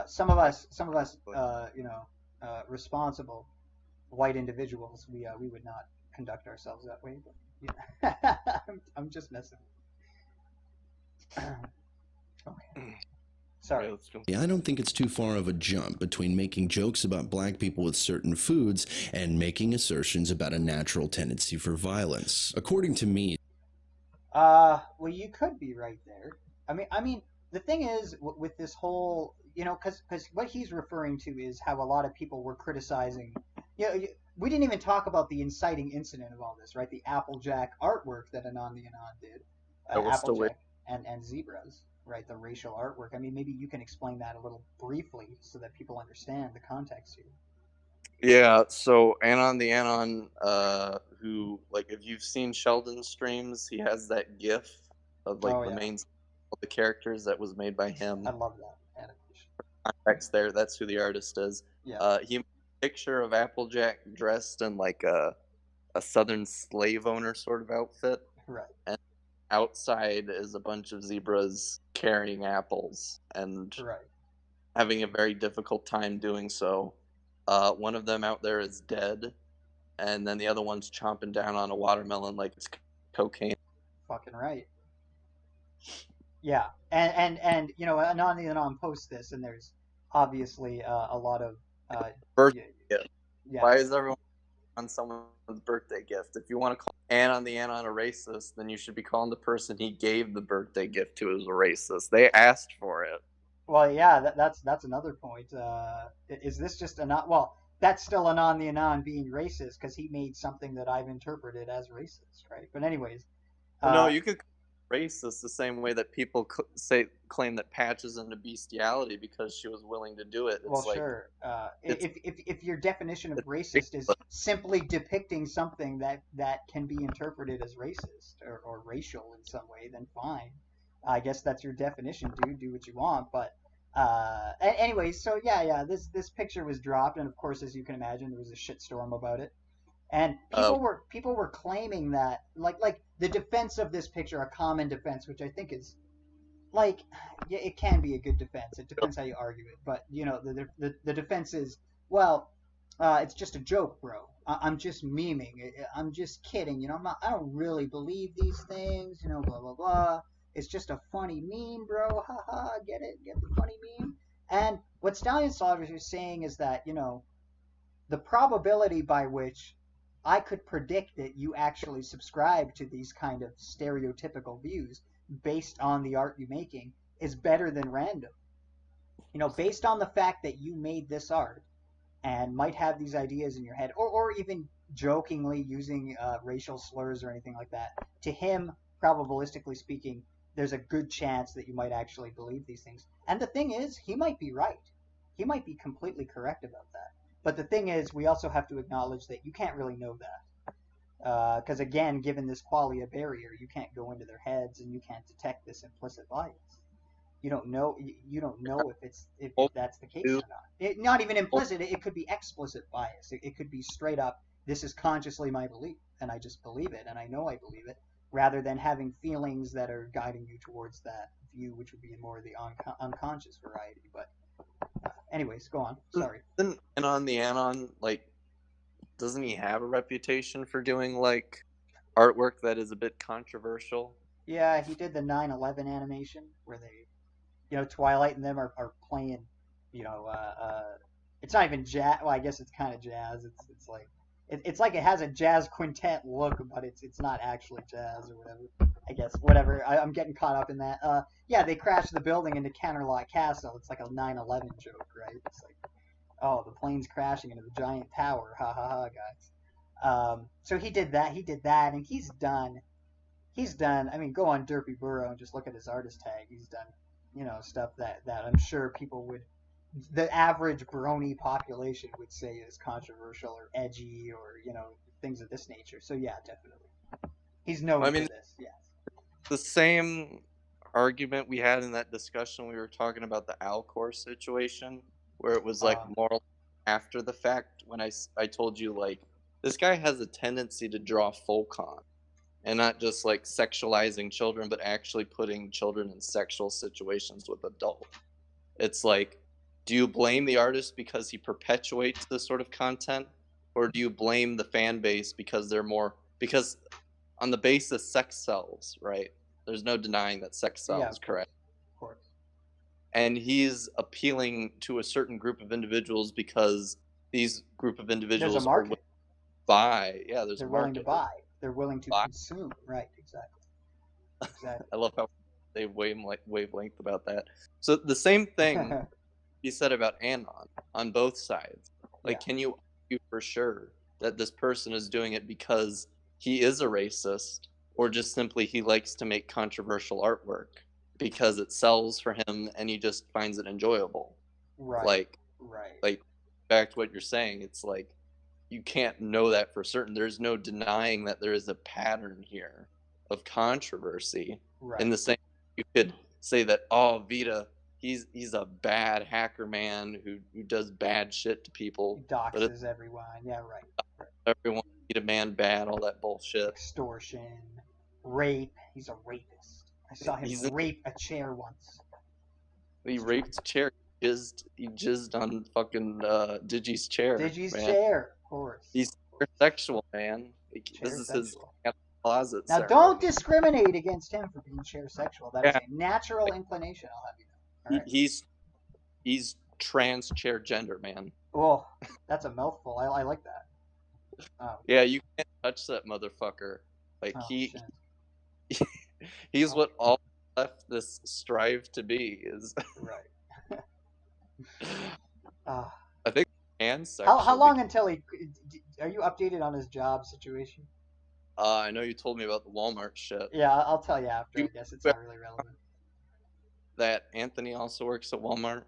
Speaker 1: some of us, responsible white individuals, we would not conduct ourselves that way. But I'm just messing. Okay. Sorry.
Speaker 4: Let's go.
Speaker 3: Yeah, I don't think it's too far of a jump between making jokes about black people with certain foods and making assertions about a natural tendency for violence. According to me.
Speaker 1: Well, you could be right there. I mean, the thing is with this whole, because what he's referring to is how a lot of people were criticizing. We didn't even talk about the inciting incident of all this, right? The Applejack artwork that Anon the Anon did. Applejack and zebras, right? The racial artwork. I mean, maybe you can explain that a little briefly so that people understand the context here.
Speaker 4: Yeah, so Anon the Anon, who, like, if you've seen Sheldon's streams, he has that GIF of, like, the characters that was made by him.
Speaker 1: I love that animation.
Speaker 4: Context there, that's who the artist is.
Speaker 1: Yeah.
Speaker 4: He made a picture of Applejack dressed in, like, a southern slave owner sort of outfit.
Speaker 1: Right.
Speaker 4: And outside is a bunch of zebras carrying apples and having a very difficult time doing so. One of them out there is dead, and then the other one's chomping down on a watermelon like it's cocaine.
Speaker 1: Fucking right. Yeah, and Anon the Anon posts this, and there's obviously a lot of
Speaker 4: birthday gift. Yeah. Why is everyone on someone's birthday gift? If you want to call Anon the Anon a racist, then you should be calling the person he gave the birthday gift to as a racist. They asked for it.
Speaker 1: Well, yeah, that's another point. Is this just well, that's still Anon the Anon being racist because he made something that I've interpreted as racist, right? But anyways,
Speaker 4: no, you could racist the same way that people claim that Patch is into bestiality because she was willing to do it. It's
Speaker 1: well, sure. If your definition of racist is simply depicting something that can be interpreted as racist or racial in some way, then fine. I guess that's your definition, dude. Do what you want. But anyways, so yeah, this picture was dropped, and of course, as you can imagine, there was a shitstorm about it. And people were claiming that like the defense of this picture, a common defense, which I think is it can be a good defense. It depends how you argue it. But the defense is, well, it's just a joke, bro. I'm just memeing. I'm just kidding. I don't really believe these things. Blah blah blah. It's just a funny meme, bro. Haha, get it? Get the funny meme? And what Stallion Slaughter is saying is that, the probability by which I could predict that you actually subscribe to these kind of stereotypical views based on the art you're making is better than random. Based on the fact that you made this art and might have these ideas in your head, or even jokingly using racial slurs or anything like that, to him, probabilistically speaking, there's a good chance that you might actually believe these things. And the thing is, he might be right. He might be completely correct about that. But the thing is, we also have to acknowledge that you can't really know that. Because again, given this qualia barrier, you can't go into their heads and you can't detect this implicit bias. You don't know. You don't know if that's the case or not. Not even implicit. It could be explicit bias. It could be straight up. This is consciously my belief, and I just believe it, and I know I believe it, rather than having feelings that are guiding you towards that view, which would be more of the unconscious variety. But anyways, go on. Sorry.
Speaker 4: And Anon the Anon, like, doesn't he have a reputation for doing like artwork that is a bit controversial?
Speaker 1: Yeah, he did the 9/11 animation where they, Twilight and them are playing, it's not even jazz. Well, I guess it's kind of jazz. It's like it's like it has a jazz quintet look, but it's not actually jazz or whatever. I guess whatever. I'm getting caught up in that. Yeah, they crashed the building into Canterlot Castle. It's like a 9/11 joke, right? It's like, oh, the plane's crashing into the giant tower. Ha ha ha, guys. So he did that. And he's done. I mean, go on Derpy Burrow and just look at his artist tag. He's done, stuff that I'm sure people would, the average Brony population would say is controversial or edgy or, things of this nature. So yeah, definitely. He's known for this, yes.
Speaker 4: The same argument we had in that discussion we were talking about the Alcor situation, where it was like more after the fact when I told you, like, this guy has a tendency to draw folk on. And not just like sexualizing children, but actually putting children in sexual situations with adults. It's like, do you blame the artist because he perpetuates this sort of content? Or do you blame the fan base because because on the basis sex sells, right? There's no denying that sex sells, correct?
Speaker 1: Of course.
Speaker 4: And he's appealing to a certain group of individuals because these group of individuals
Speaker 1: there's a market.
Speaker 4: Are buy. Yeah, there's
Speaker 1: They're
Speaker 4: a market.
Speaker 1: Willing to buy. They're willing to consume. Right, exactly.
Speaker 4: I love how they wavelength about that. So the same thing he said about Anon on both sides. Like, can you argue for sure that this person is doing it because he is a racist, or just simply he likes to make controversial artwork because it sells for him and he just finds it enjoyable?
Speaker 1: Right.
Speaker 4: Like back to what you're saying, it's like, you can't know that for certain. There's no denying that there is a pattern here of controversy.
Speaker 1: Right.
Speaker 4: In the same, you could say that, oh, Vita, he's a bad hacker man who does bad shit to people.
Speaker 1: He doxes everyone. Yeah, right.
Speaker 4: Everyone, Vita man bad, all that bullshit.
Speaker 1: Extortion, rape. He's a rapist. I saw him rape a chair once.
Speaker 4: He raped a chair. He jizzed on fucking Digi's chair.
Speaker 1: Digi's chair. Course.
Speaker 4: He's sexual, man. This is his closet.
Speaker 1: Now, don't discriminate against him for being chair sexual. That is a natural inclination. I'll have you know.
Speaker 4: Right. He's trans chair gender, man.
Speaker 1: Oh, that's a mouthful. I like that. Oh.
Speaker 4: Yeah, you can't touch that motherfucker. Like he's what all leftists strive to be. Is
Speaker 1: right.
Speaker 4: I think.
Speaker 1: How long until he? Are you updated on his job situation?
Speaker 4: I know you told me about the Walmart shit.
Speaker 1: Yeah, I'll tell you after. I guess it's not really relevant.
Speaker 4: That Anthony also works at Walmart.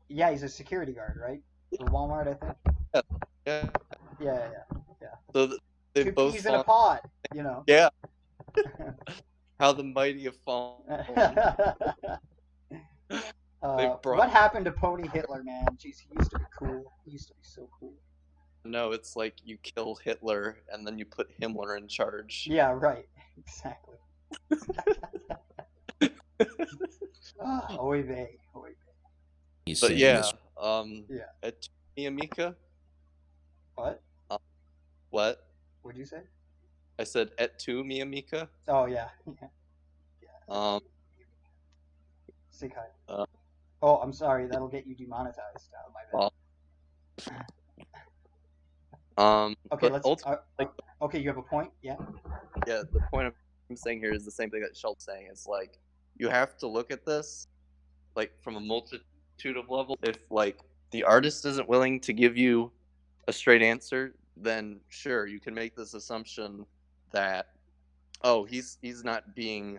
Speaker 1: Yeah, he's a security guard, right? For Walmart, I think. Yeah.
Speaker 4: So they
Speaker 1: Two
Speaker 4: both
Speaker 1: peas in a pod, you know.
Speaker 4: Yeah. How the mighty have fallen.
Speaker 1: What happened to Pony Hitler, man? Jeez, he used to be cool. He used to be so cool.
Speaker 4: No, it's like you kill Hitler and then you put Himmler in charge.
Speaker 1: Yeah, right. Exactly. Oy vey.
Speaker 4: But yeah, at Miyamika.
Speaker 1: What?
Speaker 4: What?
Speaker 1: What'd you say?
Speaker 4: I said et tu Miyamika.
Speaker 1: Oh yeah.
Speaker 4: Um.
Speaker 1: Say hi. Oh, I'm sorry. That'll get you demonetized. Oh, my bad. Okay,
Speaker 4: But
Speaker 1: let's. Okay, you have a point. Yeah.
Speaker 4: yeah, the point I'm saying here is the same thing that Sheld's saying. It's like you have to look at this like from a multitude of levels. If like the artist isn't willing to give you a straight answer, then sure, you can make this assumption that he's not being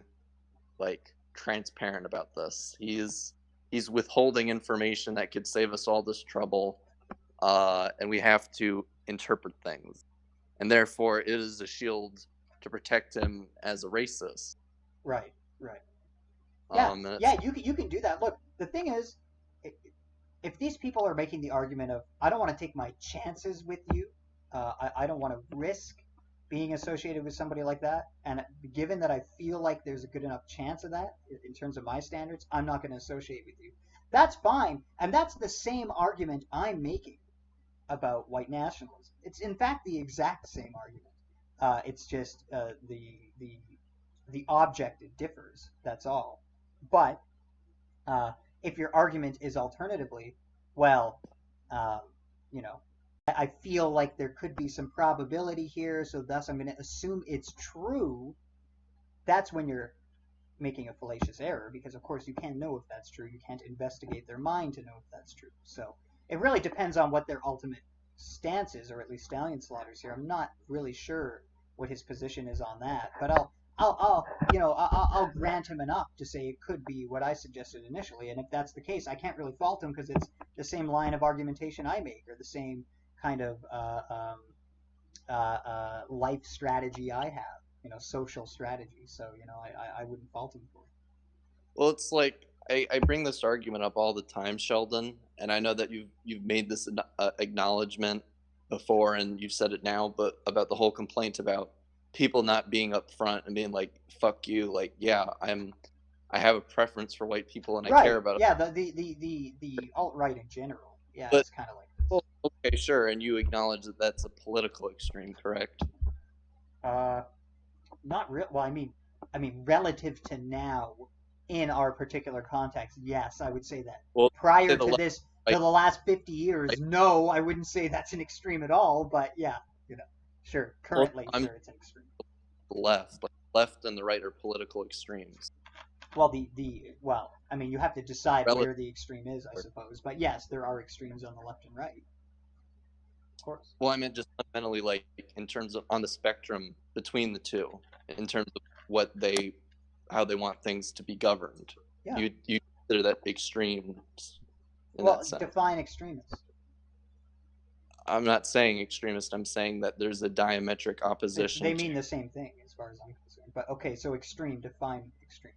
Speaker 4: like transparent about this. He's withholding information that could save us all this trouble, and we have to interpret things, and therefore it is a shield to protect him as a racist.
Speaker 1: Right. Yeah, you can do that. Look, the thing is, if these people are making the argument of, I don't want to take my chances with you, I don't want to risk being associated with somebody like that, and given that I feel like there's a good enough chance of that in terms of my standards, I'm not going to associate with you. That's fine, and that's the same argument I'm making about white nationalism. It's in fact the exact same argument. It's just the object differs. That's all. But if your argument is alternatively, well, you know, I feel like there could be some probability here, so thus I'm going to assume it's true. That's when you're making a fallacious error, because of course you can't know if that's true. You can't investigate their mind to know if that's true. So it really depends on what their ultimate stance is, or at least Stallion Slaughter's here. I'm not really sure what his position is on that, but I'll grant him enough to say it could be what I suggested initially, and if that's the case, I can't really fault him because it's the same line of argumentation I make, or the same kind of life strategy I have, social strategy. So I wouldn't fault him for it.
Speaker 4: Well, it's like I bring this argument up all the time, Sheldon, and I know that you've made this acknowledgement before, and you've said it now, but about the whole complaint about people not being upfront and being like, "Fuck you!" Like, yeah, I have a preference for white people, and
Speaker 1: right.
Speaker 4: I care about
Speaker 1: it. Yeah, the alt-right in general. Yeah, but, it's kind of like this.
Speaker 4: Well, okay, sure, and you acknowledge that that's a political extreme, correct?
Speaker 1: Not real. Well, I mean, relative to now, in our particular context, yes, I would say that. Well, prior to this, to the last 50 years, no, I wouldn't say that's an extreme at all. But yeah, sure. Currently, sure, it's an extreme.
Speaker 4: Left and the right are political extremes.
Speaker 1: Well, you have to decide where the extreme is, I suppose. But yes, there are extremes on the left and right. Of course.
Speaker 4: Well, I meant just fundamentally, like in terms of on the spectrum between the two, in terms of how they want things to be governed. Yeah. You consider that extreme.
Speaker 1: Well, define extremist.
Speaker 4: I'm not saying extremist. I'm saying that there's a diametric opposition.
Speaker 1: They mean the same thing as far as I'm concerned. But okay, so extreme. Define extreme.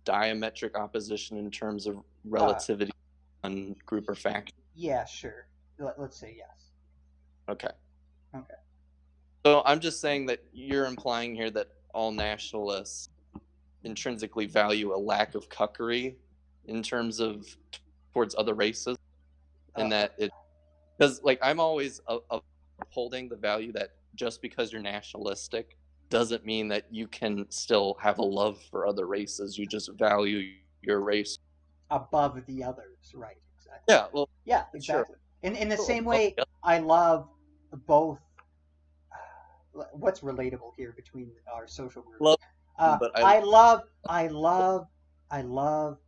Speaker 4: Diametric opposition in terms of relativity on group or faction.
Speaker 1: Yeah, sure. Let's say yes.
Speaker 4: Okay. So I'm just saying that you're implying here that all nationalists intrinsically value a lack of cuckery in terms of towards other races, and that it, because like I'm always upholding the value that just because you're nationalistic doesn't mean that you can still have a love for other races. You just value your race
Speaker 1: above the others, right? Exactly.
Speaker 4: Yeah. Well.
Speaker 1: Yeah. Exactly. Sure. In the same way, I love both. What's relatable here between our social groups? I love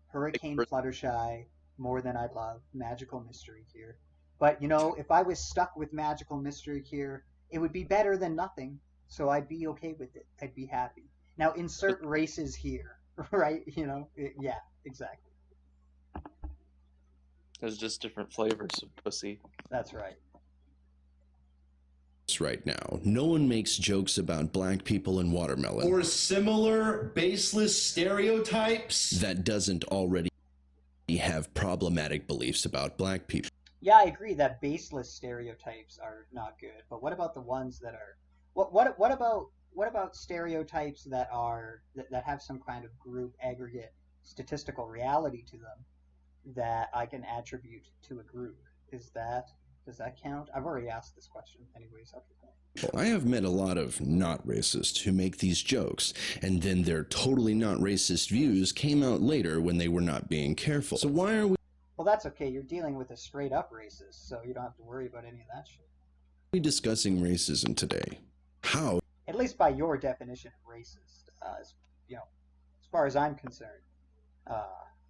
Speaker 1: Hurricane Fluttershy more than I love Magical Mystery here. But if I was stuck with Magical Mystery here, it would be better than nothing. So I'd be okay with it. I'd be happy. Now insert races here, right? Yeah, exactly.
Speaker 4: There's just different flavors of pussy.
Speaker 1: That's right.
Speaker 3: Right now, no one makes jokes about black people and watermelon
Speaker 5: or similar baseless stereotypes
Speaker 3: that doesn't already have problematic beliefs about black people.
Speaker 1: Yeah, I agree that baseless stereotypes are not good. But what about the ones that are? What about stereotypes that have some kind of group aggregate statistical reality to them that I can attribute to a group? Is that Does that count? I've already asked this question. Anyways, okay.
Speaker 3: I have met a lot of not racists who make these jokes, and then their totally not racist views came out later when they were not being careful. So why are
Speaker 1: Well, that's okay. You're dealing with a straight up racist, so you don't have to worry about any of that shit.
Speaker 3: we discussing racism today? How?
Speaker 1: At least by your definition of racist. As far as I'm concerned,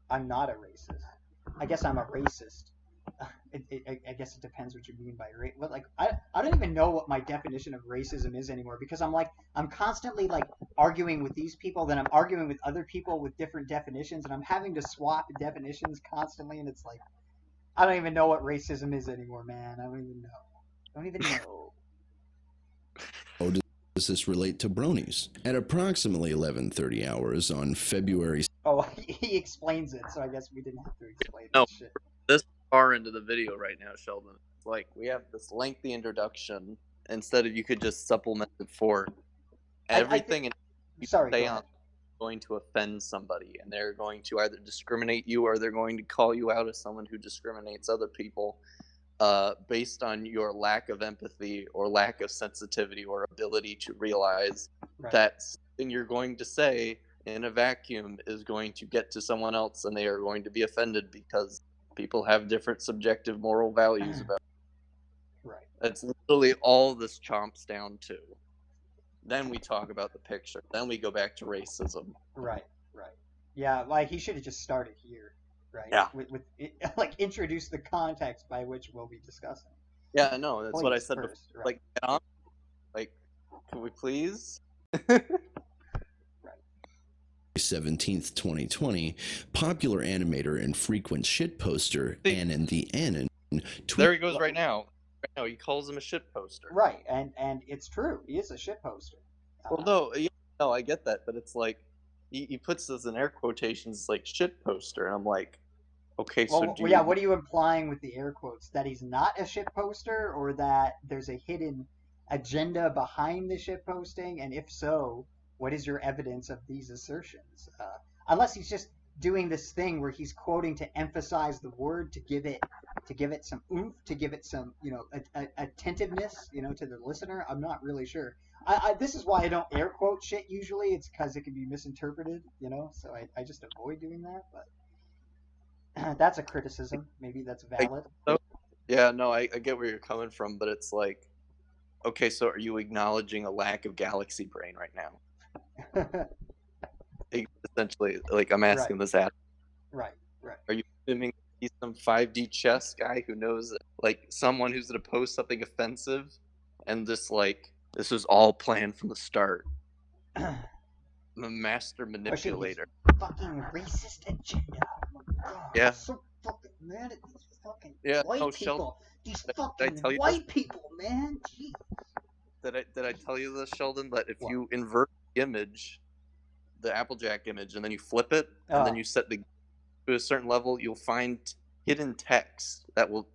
Speaker 1: I'm not a racist. I guess I'm a racist. I guess it depends what you mean by race. Well, like I don't even know what my definition of racism is anymore, because I'm constantly like arguing with these people, then I'm arguing with other people with different definitions, and I'm having to swap definitions constantly, and it's like I don't even know what racism is anymore, man. I don't even know.
Speaker 3: How does this relate to bronies? At approximately 11:30 hours on February.
Speaker 1: Oh, he explains it, so I guess we didn't have to explain
Speaker 4: No,
Speaker 1: this shit.
Speaker 4: this far into the video right now, Sheldon. Like, we have this lengthy introduction. Instead of, you could just supplement it for everything you say on going to offend somebody, and they're going to either discriminate you or they're going to call you out as someone who discriminates other people based on your lack of empathy or lack of sensitivity or ability to realize that something you're going to say in a vacuum is going to get to someone else, and they are going to be offended because people have different subjective moral values about it.
Speaker 1: Right.
Speaker 4: That's literally all this chomps down to. Then we talk about the picture. Then we go back to racism.
Speaker 1: Right. Yeah, like he should have just started here, right?
Speaker 4: Yeah.
Speaker 1: With like introduce the context by which we'll be discussing.
Speaker 4: Yeah, no, that's what I said
Speaker 1: first,
Speaker 4: before.
Speaker 1: right.
Speaker 4: Like, can we please?
Speaker 3: 17th, 2020, popular animator and frequent shit poster Anon the Anon.
Speaker 4: There he goes right now. He calls him a shit poster.
Speaker 1: Right, and it's true. He is a shit poster.
Speaker 4: Although, no, I get that, but it's like he puts this in air quotations like shit poster, and I'm like, okay, so
Speaker 1: what are you implying with the air quotes? That he's not a shit poster, or that there's a hidden agenda behind the shit posting? And if so, what is your evidence of these assertions? Unless he's just doing this thing where he's quoting to emphasize the word, to give it some oomph, to give it some attentiveness to the listener. I'm not really sure. This is why I don't air quote shit usually. It's because it can be misinterpreted, so I just avoid doing that. But that's a criticism. Maybe that's valid.
Speaker 4: Yeah, no, I get where you're coming from, but it's like, okay, so are you acknowledging a lack of galaxy brain right now? Essentially, like, I'm asking this out.
Speaker 1: Right.
Speaker 4: Are you assuming he's some 5D chess guy who knows, like, someone who's going to post something offensive and just, like, this was all planned from the start? I'm a master manipulator.
Speaker 1: Fucking racist agenda. Oh my God.
Speaker 4: Yeah.
Speaker 1: So fucking mad at these fucking
Speaker 4: white
Speaker 1: people.
Speaker 4: Sheldon,
Speaker 1: These fucking white people, man. Jeez.
Speaker 4: Did I tell you this, Sheldon? That if you invert the image, the Applejack image, and then you flip it, and then you set the to a certain level, you'll find hidden text that will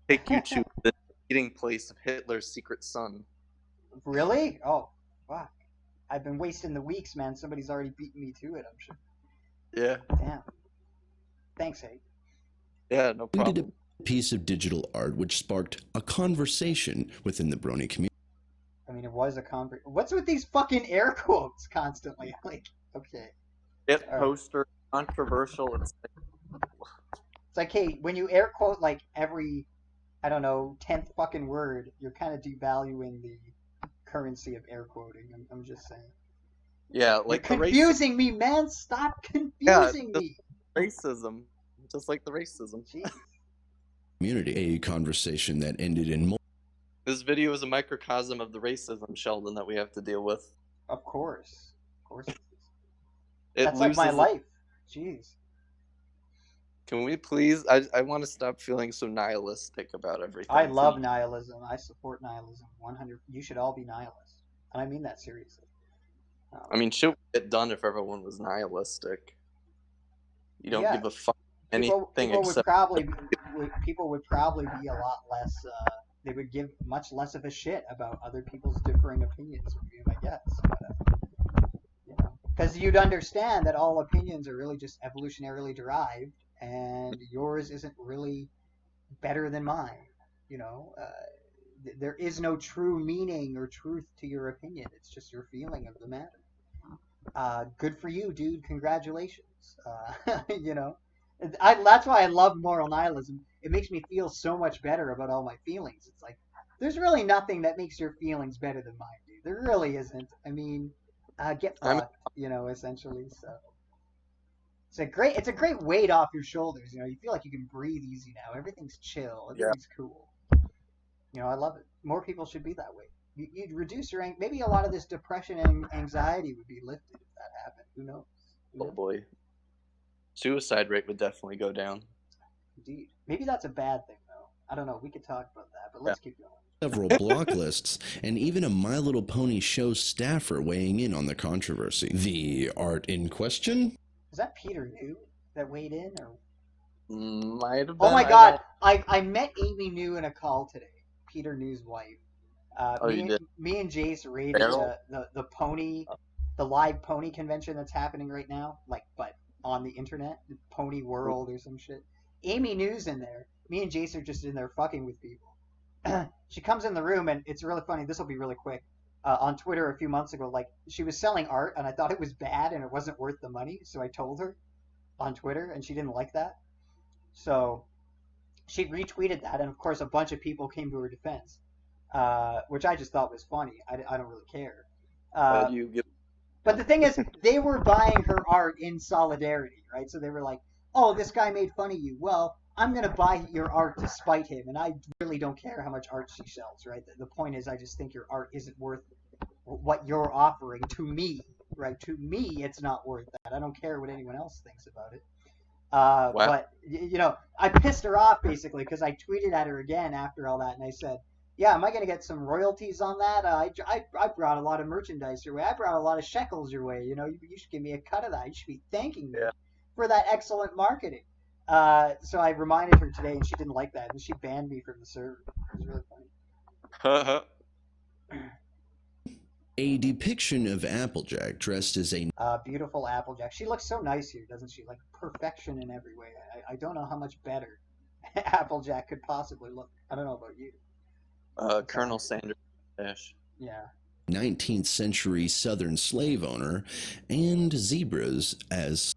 Speaker 4: take you to the meeting place of Hitler's secret son.
Speaker 1: Really? Oh, fuck. I've been wasting the weeks, man. Somebody's already beaten me to it, I'm sure.
Speaker 4: Yeah.
Speaker 1: Damn. Thanks, Hank.
Speaker 4: Yeah, no problem.
Speaker 3: Did a piece of digital art which sparked a conversation within the Brony community.
Speaker 1: I mean, it was a conversation. What's with these fucking air quotes constantly? Like, okay.
Speaker 4: Poster, controversial. It's
Speaker 1: like, hey, when you air quote like every, I don't know, 10th fucking word, you're kind of devaluing the currency of air quoting. I'm just saying.
Speaker 4: Yeah, like
Speaker 1: you're confusing me, man. Stop confusing me.
Speaker 4: Racism, just like the racism.
Speaker 1: Jeez.
Speaker 3: Community, a conversation that ended in.
Speaker 4: This video is a microcosm of the racism, Sheldon, that we have to deal with.
Speaker 1: Of course.
Speaker 4: It
Speaker 1: That's like my life. Jeez.
Speaker 4: Can we please? I want to stop feeling so nihilistic about everything.
Speaker 1: I love nihilism. I support nihilism. 100. You should all be nihilists. And I mean that seriously.
Speaker 4: I mean, shit would get done if everyone was nihilistic. You don't give a fuck anything
Speaker 1: people
Speaker 4: except.
Speaker 1: People would probably be a lot less. They would give much less of a shit about other people's differing opinions from you, I guess. But, because you'd understand that all opinions are really just evolutionarily derived, and yours isn't really better than mine. You know, there is no true meaning or truth to your opinion. It's just your feeling of the matter. Good for you, dude. Congratulations. You know, that's why I love moral nihilism. It makes me feel so much better about all my feelings. It's like there's really nothing that makes your feelings better than mine, dude. There really isn't. I mean, get fucked, you know, essentially. So it's a great weight off your shoulders. You know, you feel like you can breathe easy now. Everything's chill. Everything's cool. You know, I love it. More people should be that way. You'd reduce your maybe a lot of this depression and anxiety would be lifted if that happened. Who knows?
Speaker 4: Oh boy, suicide rate would definitely go down.
Speaker 1: Indeed. Maybe that's a bad thing though. I don't know. We could talk about that, but let's keep going.
Speaker 3: Several block lists, and even a My Little Pony show staffer weighing in on the controversy. The art in question?
Speaker 1: Is that Peter New that weighed in, or?
Speaker 4: Might have been.
Speaker 1: Oh my God! I met Amy New in a call today. Peter New's wife. Me and Jace raided the pony, the live pony convention that's happening right now, but on the internet, Pony World or some shit. Amy New's in there. Me and Jace are just in there fucking with people. She comes in the room and it's really funny. This will be really quick. On Twitter a few months ago, she was selling art and I thought it was bad and it wasn't worth the money, so I told her on Twitter and she didn't like that. So she retweeted that, and of course a bunch of people came to her defense, which I just thought was funny. I don't really care. But the thing is, they were buying her art in solidarity, right? So they were like, oh, this guy made fun of you. Well, I'm going to buy your art to spite him, and I really don't care how much art she sells, right? The point is, I just think your art isn't worth what you're offering to me, right? To me, it's not worth that. I don't care what anyone else thinks about it. But, you know, I pissed her off, basically, because I tweeted at her again after all that, and I said, yeah, am I going to get some royalties on that? I brought a lot of merchandise your way. I brought a lot of shekels your way. You know, you should give me a cut of that. You should be thanking me for that excellent marketing. So I reminded her today, and she didn't like that, and she banned me from the server. It was really funny.
Speaker 3: A depiction of Applejack dressed as a
Speaker 1: beautiful Applejack. She looks so nice here, doesn't she? Like perfection in every way. I don't know how much better Applejack could possibly look. I don't know about you.
Speaker 4: Colonel Sanders.
Speaker 1: Yeah.
Speaker 3: 19th century Southern slave owner, and zebras as...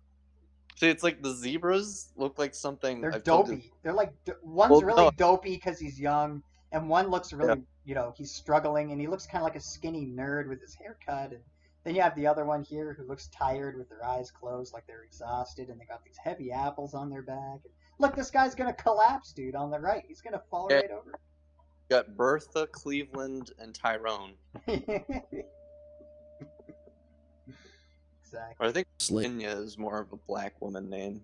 Speaker 4: See, it's like the zebras look like something...
Speaker 1: They're dopey. They're like... One's really dopey because he's young, and one looks really, you know, he's struggling, and he looks kind of like a skinny nerd with his haircut, and then you have the other one here who looks tired with their eyes closed like they're exhausted, and they got these heavy apples on their back. And look, this guy's going to collapse, dude, on the right. He's going to fall right over.
Speaker 4: Got Bertha, Cleveland, and Tyrone.
Speaker 1: Exactly.
Speaker 4: Or I think Virginia is more of a black woman name.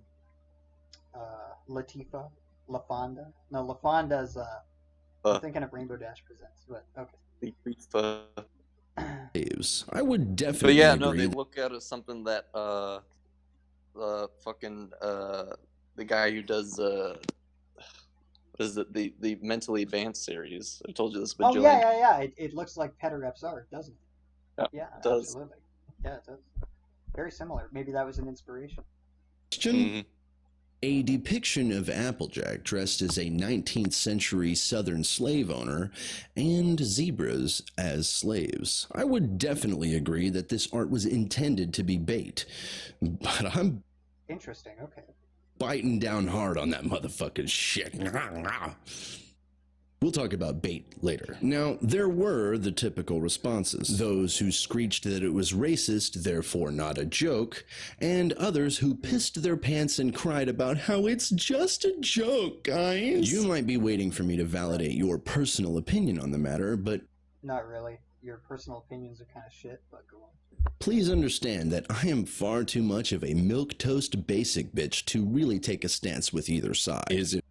Speaker 1: Latifah? LaFonda? No, LaFonda's, I'm thinking of Rainbow Dash Presents, but okay.
Speaker 3: Latifah. I would definitely agree.
Speaker 4: They look at it as something that, the guy who does, is it the mentally advanced series? I told you this.
Speaker 1: Oh yeah. It looks like Petarep's art, doesn't it? Yeah, it does. Absolutely. Yeah, it does. Very similar. Maybe that was an inspiration.
Speaker 3: Mm-hmm. A depiction of Applejack dressed as a 19th century Southern slave owner, and zebras as slaves. I would definitely agree that this art was intended to be bait, but I'm
Speaker 1: interesting. Okay.
Speaker 3: Biting down hard on that motherfucking shit. We'll talk about bait later. Now, there were the typical responses. Those who screeched that it was racist, therefore not a joke, and others who pissed their pants and cried about how it's just a joke, guys. You might be waiting for me to validate your personal opinion on the matter, but...
Speaker 1: Not really. Your personal opinions are kind of shit, but go on.
Speaker 3: Please understand that I am far too much of a milquetoast basic bitch to really take a stance with either side. Is it?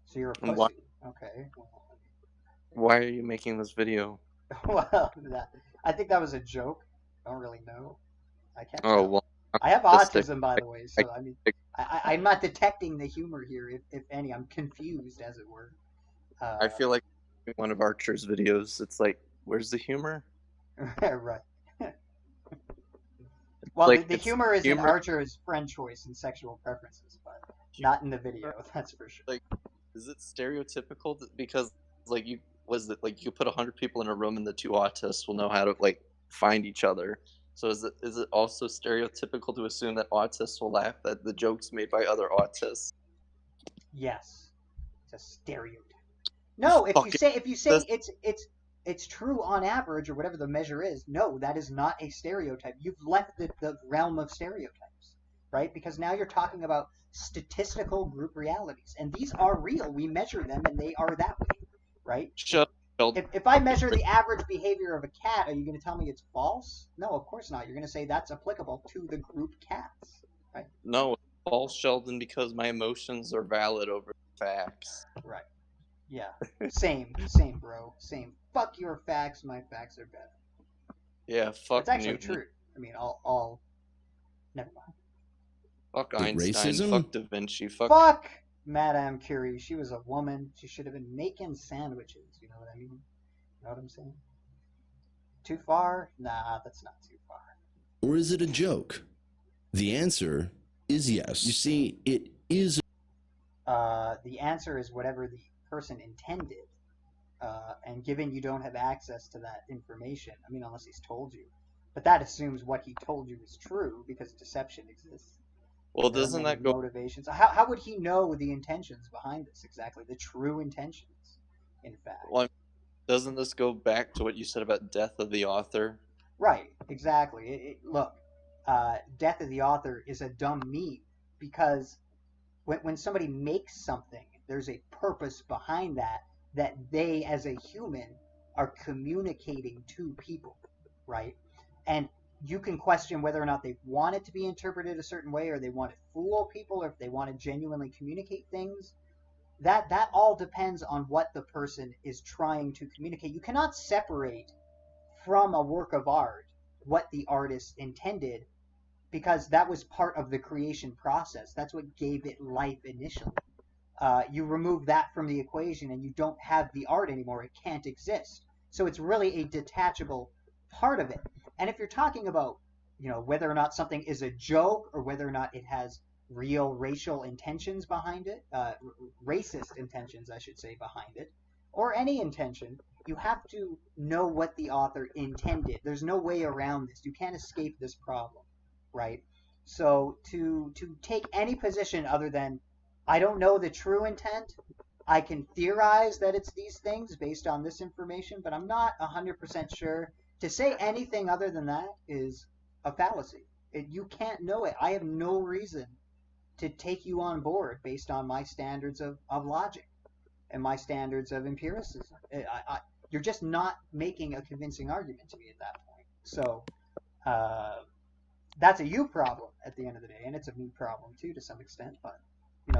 Speaker 1: So you're a pussy. Okay.
Speaker 4: Why are you making this video?
Speaker 1: Well, I think that was a joke. I don't really know. I can't.
Speaker 4: Well,
Speaker 1: I have autism, by the way, so I mean, I'm not detecting the humor here, if any. I'm confused, as it were.
Speaker 4: I feel like one of Archer's videos. It's like, where's the humor?
Speaker 1: Right. Well, like, the humor is in Archer's friend choice and sexual preferences, but not in the video. That's for sure.
Speaker 4: Like, is it stereotypical because like you put 100 people in a room and the two autists will know how to like find each other. So is it also stereotypical to assume that autists will laugh at the jokes made by other autists?
Speaker 1: Yes, it's a stereotype. No, if you say it's true on average or whatever the measure is, no, that is not a stereotype. You've left the realm of stereotypes, right? Because now you're talking about statistical group realities, and these are real. We measure them, and they are that way, right? If I measure the average behavior of a cat, are you going to tell me it's false? No, of course not. You're going to say that's applicable to the group cats, right?
Speaker 4: No, it's false, Sheldon, because my emotions are valid over facts.
Speaker 1: Right. Yeah. Same, bro. Same. Fuck your facts. My facts are better.
Speaker 4: Yeah, fuck
Speaker 1: That's actually
Speaker 4: Newton.
Speaker 1: true. I mean, all. Never mind.
Speaker 4: Fuck Einstein.
Speaker 3: Racism?
Speaker 4: Fuck Da Vinci.
Speaker 1: Fuck Madame Curie. She was a woman. She should have been making sandwiches. You know what I mean? You know what I'm saying? Too far? Nah, that's not too far.
Speaker 3: Or is it a joke? The answer is yes. You see, it is.
Speaker 1: The answer is whatever the person intended. And given you don't have access to that information, I mean, unless he's told you. But that assumes what he told you is true because deception exists.
Speaker 4: Well, doesn't that go
Speaker 1: motivations? How would he know the intentions behind this exactly? The true intentions, in fact.
Speaker 4: Well, doesn't this go back to what you said about death of the author?
Speaker 1: Right, exactly. Look, death of the author is a dumb meme because when somebody makes something, there's a purpose behind that they, as a human, are communicating to people, right? And you can question whether or not they want it to be interpreted a certain way, or they want to fool people, or if they want to genuinely communicate things. That all depends on what the person is trying to communicate. You cannot separate from a work of art what the artist intended, because that was part of the creation process. That's what gave it life initially. You remove that from the equation and you don't have the art anymore. It can't exist. So it's really a detachable part of it. And if you're talking about, whether or not something is a joke or whether or not it has real racial intentions behind it, racist intentions, I should say, behind it, or any intention, you have to know what the author intended. There's no way around this. You can't escape this problem, right? So to take any position other than, I don't know the true intent, I can theorize that it's these things based on this information, but I'm not 100% sure. To say anything other than that is a fallacy. You can't know it. I have no reason to take you on board based on my standards of logic and my standards of empiricism. You're just not making a convincing argument to me at that point. So that's a you problem at the end of the day, and it's a me problem too to some extent. But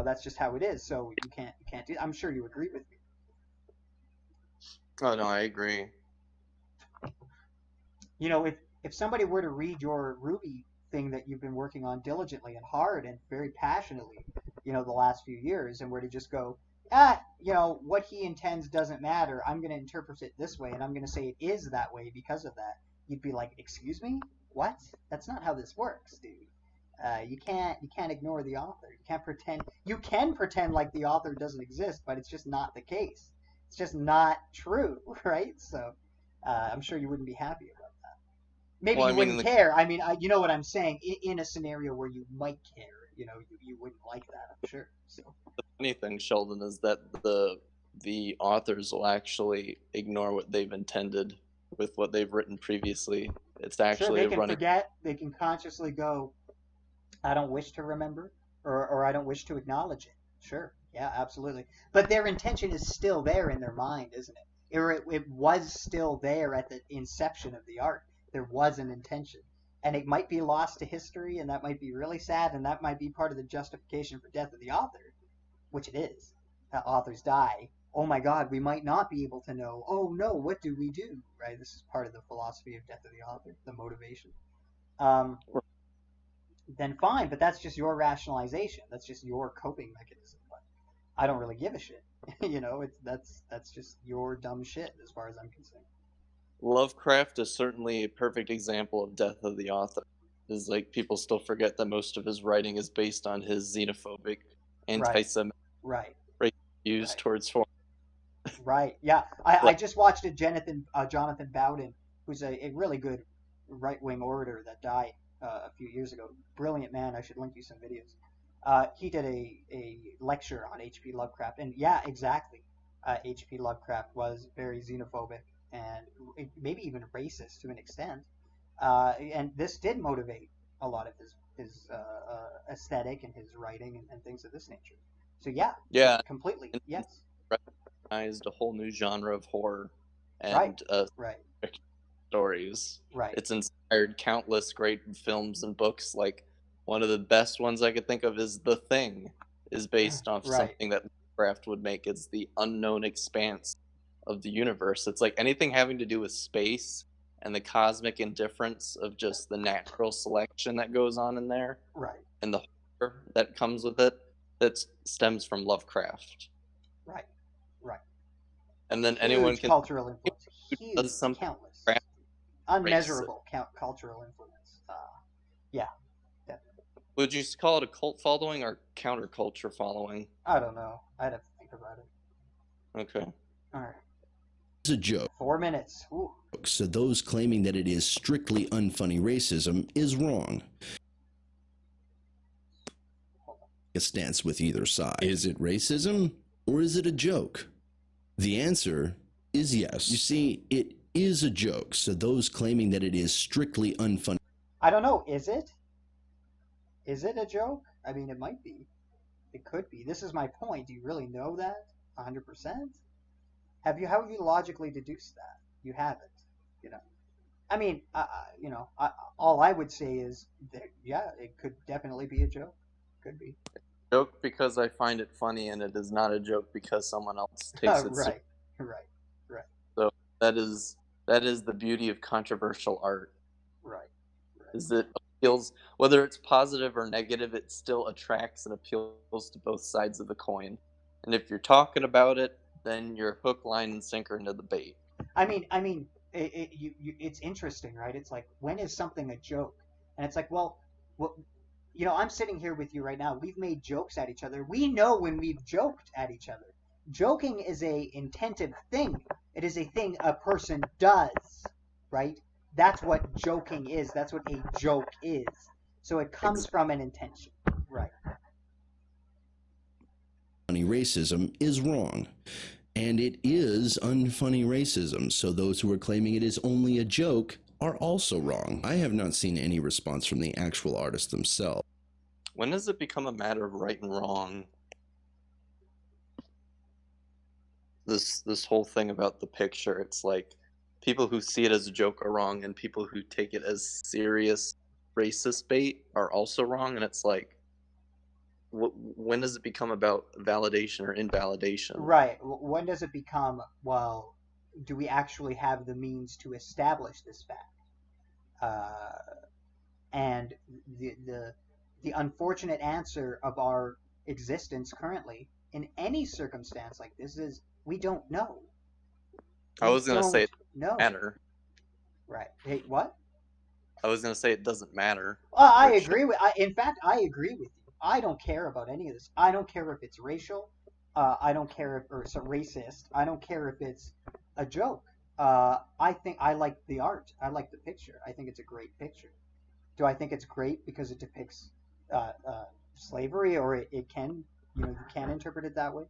Speaker 1: that's just how it is. So you can't do. I'm sure you agree with me.
Speaker 4: Oh no, I agree.
Speaker 1: If somebody were to read your Ruby thing that you've been working on diligently and hard and very passionately, the last few years, and were to just go, what he intends doesn't matter. I'm going to interpret it this way, and I'm going to say it is that way because of that. You'd be like, excuse me? What? That's not how this works, dude. You can't ignore the author. You can't pretend. You can pretend like the author doesn't exist, but it's just not the case. It's just not true, right? So I'm sure you wouldn't be happy about that. Maybe you wouldn't care. I mean, you know what I'm saying. In a scenario where you might care, you wouldn't like that, I'm sure. So
Speaker 4: the funny thing, Sheldon, is that the authors will actually ignore what they've intended with what they've written previously. It's actually
Speaker 1: sure, they can forget. They can consciously go, I don't wish to remember, or I don't wish to acknowledge it. Sure, yeah, absolutely. But their intention is still there in their mind, isn't it? Or it was still there at the inception of the art. There was an intention. And it might be lost to history, and that might be really sad, and that might be part of the justification for death of the author, which it is. Authors die. Oh my God, we might not be able to know. Oh no, what do we do? Right? This is part of the philosophy of death of the author, the motivation. Then fine, but that's just your rationalization. That's just your coping mechanism. But I don't really give a shit. That's just your dumb shit as far as I'm concerned.
Speaker 4: Lovecraft is certainly a perfect example of death of the author. Is like people still forget that most of his writing is based on his xenophobic, anti-Semitic views towards foreign.
Speaker 1: Right. Yeah. I just watched a Jonathan Bowden, who's a really good right-wing orator that died a few years ago. Brilliant man. I should link you some videos. He did a lecture on H.P. Lovecraft, and yeah, exactly. H.P. Lovecraft was very xenophobic and maybe even racist to an extent. And this did motivate a lot of his aesthetic and his writing and things of this nature. So yeah,
Speaker 4: Yeah,
Speaker 1: completely.
Speaker 4: and
Speaker 1: Yes.
Speaker 4: recognized a whole new genre of horror
Speaker 1: Right.
Speaker 4: and
Speaker 1: Right.
Speaker 4: stories.
Speaker 1: Right.
Speaker 4: It's inspired countless great films and books. Like one of the best ones I could think of is The Thing, is based off
Speaker 1: Right.
Speaker 4: something that Lovecraft would make. It's the unknown expanse of the universe. It's like anything having to do with space and the cosmic indifference of just the natural selection that goes on in there
Speaker 1: Right.
Speaker 4: and the horror that comes with it that stems from Lovecraft.
Speaker 1: Right. Right.
Speaker 4: And then anyone
Speaker 1: Huge
Speaker 4: can
Speaker 1: cultural influence.
Speaker 4: does
Speaker 1: Huge.
Speaker 4: something
Speaker 1: Countless.
Speaker 4: racist.
Speaker 1: Unmeasurable cultural influence. Yeah. Definitely.
Speaker 4: Would you call it a cult following or counterculture following?
Speaker 1: I don't know. I'd have to think about it.
Speaker 4: Okay.
Speaker 1: All right.
Speaker 3: It's a joke.
Speaker 1: 4 minutes. Ooh.
Speaker 3: So those claiming that it is strictly unfunny racism is wrong. A stance with either side. Is it racism or is it a joke? The answer is yes. You see, it is a joke, so those claiming that it is strictly unfunny.
Speaker 1: I don't know. Is it? Is it a joke? I mean, it might be. It could be. This is my point. Do you really know that? 100%? How have you logically deduced that? You haven't. You know. I mean, all I would say is that, yeah, it could definitely be a joke. Could be.
Speaker 4: Joke because I find it funny, and it is not a joke because someone else takes it
Speaker 1: Right. Right. Right.
Speaker 4: So that is the beauty of controversial art.
Speaker 1: Right.
Speaker 4: Is it appeals, whether it's positive or negative, it still attracts and appeals to both sides of the coin. And if you're talking about it, then you're hook, line, and sinker into the bait.
Speaker 1: I mean, it's interesting, right? It's like, when is something a joke? And it's like, well, I'm sitting here with you right now. We've made jokes at each other. We know when we've joked at each other. Joking is a intentive thing. It is a thing a person does, right? That's what joking is. That's what a joke is. So it comes from an intention, right?
Speaker 3: Funny racism is wrong. And it is unfunny racism, so those who are claiming it is only a joke are also wrong. I have not seen any response from the actual artists themselves.
Speaker 4: When does it become a matter of right and wrong? This whole thing about the picture, it's like people who see it as a joke are wrong, and people who take it as serious racist bait are also wrong. And it's like, when does it become about validation or invalidation?
Speaker 1: Right. When does it become, well, do we actually have the means to establish this fact? And the unfortunate answer of our existence currently in any circumstance like this is, we don't know.
Speaker 4: I was going to say it
Speaker 1: doesn't
Speaker 4: matter.
Speaker 1: Right. Hey, what?
Speaker 4: I was going to say it doesn't matter.
Speaker 1: I agree with. In fact, I agree with you. I don't care about any of this. I don't care if it's racial. I don't care if it's racist. I don't care if it's a joke. I think I like the art. I like the picture. I think it's a great picture. Do I think it's great because it depicts slavery, or it can, you can interpret it that way?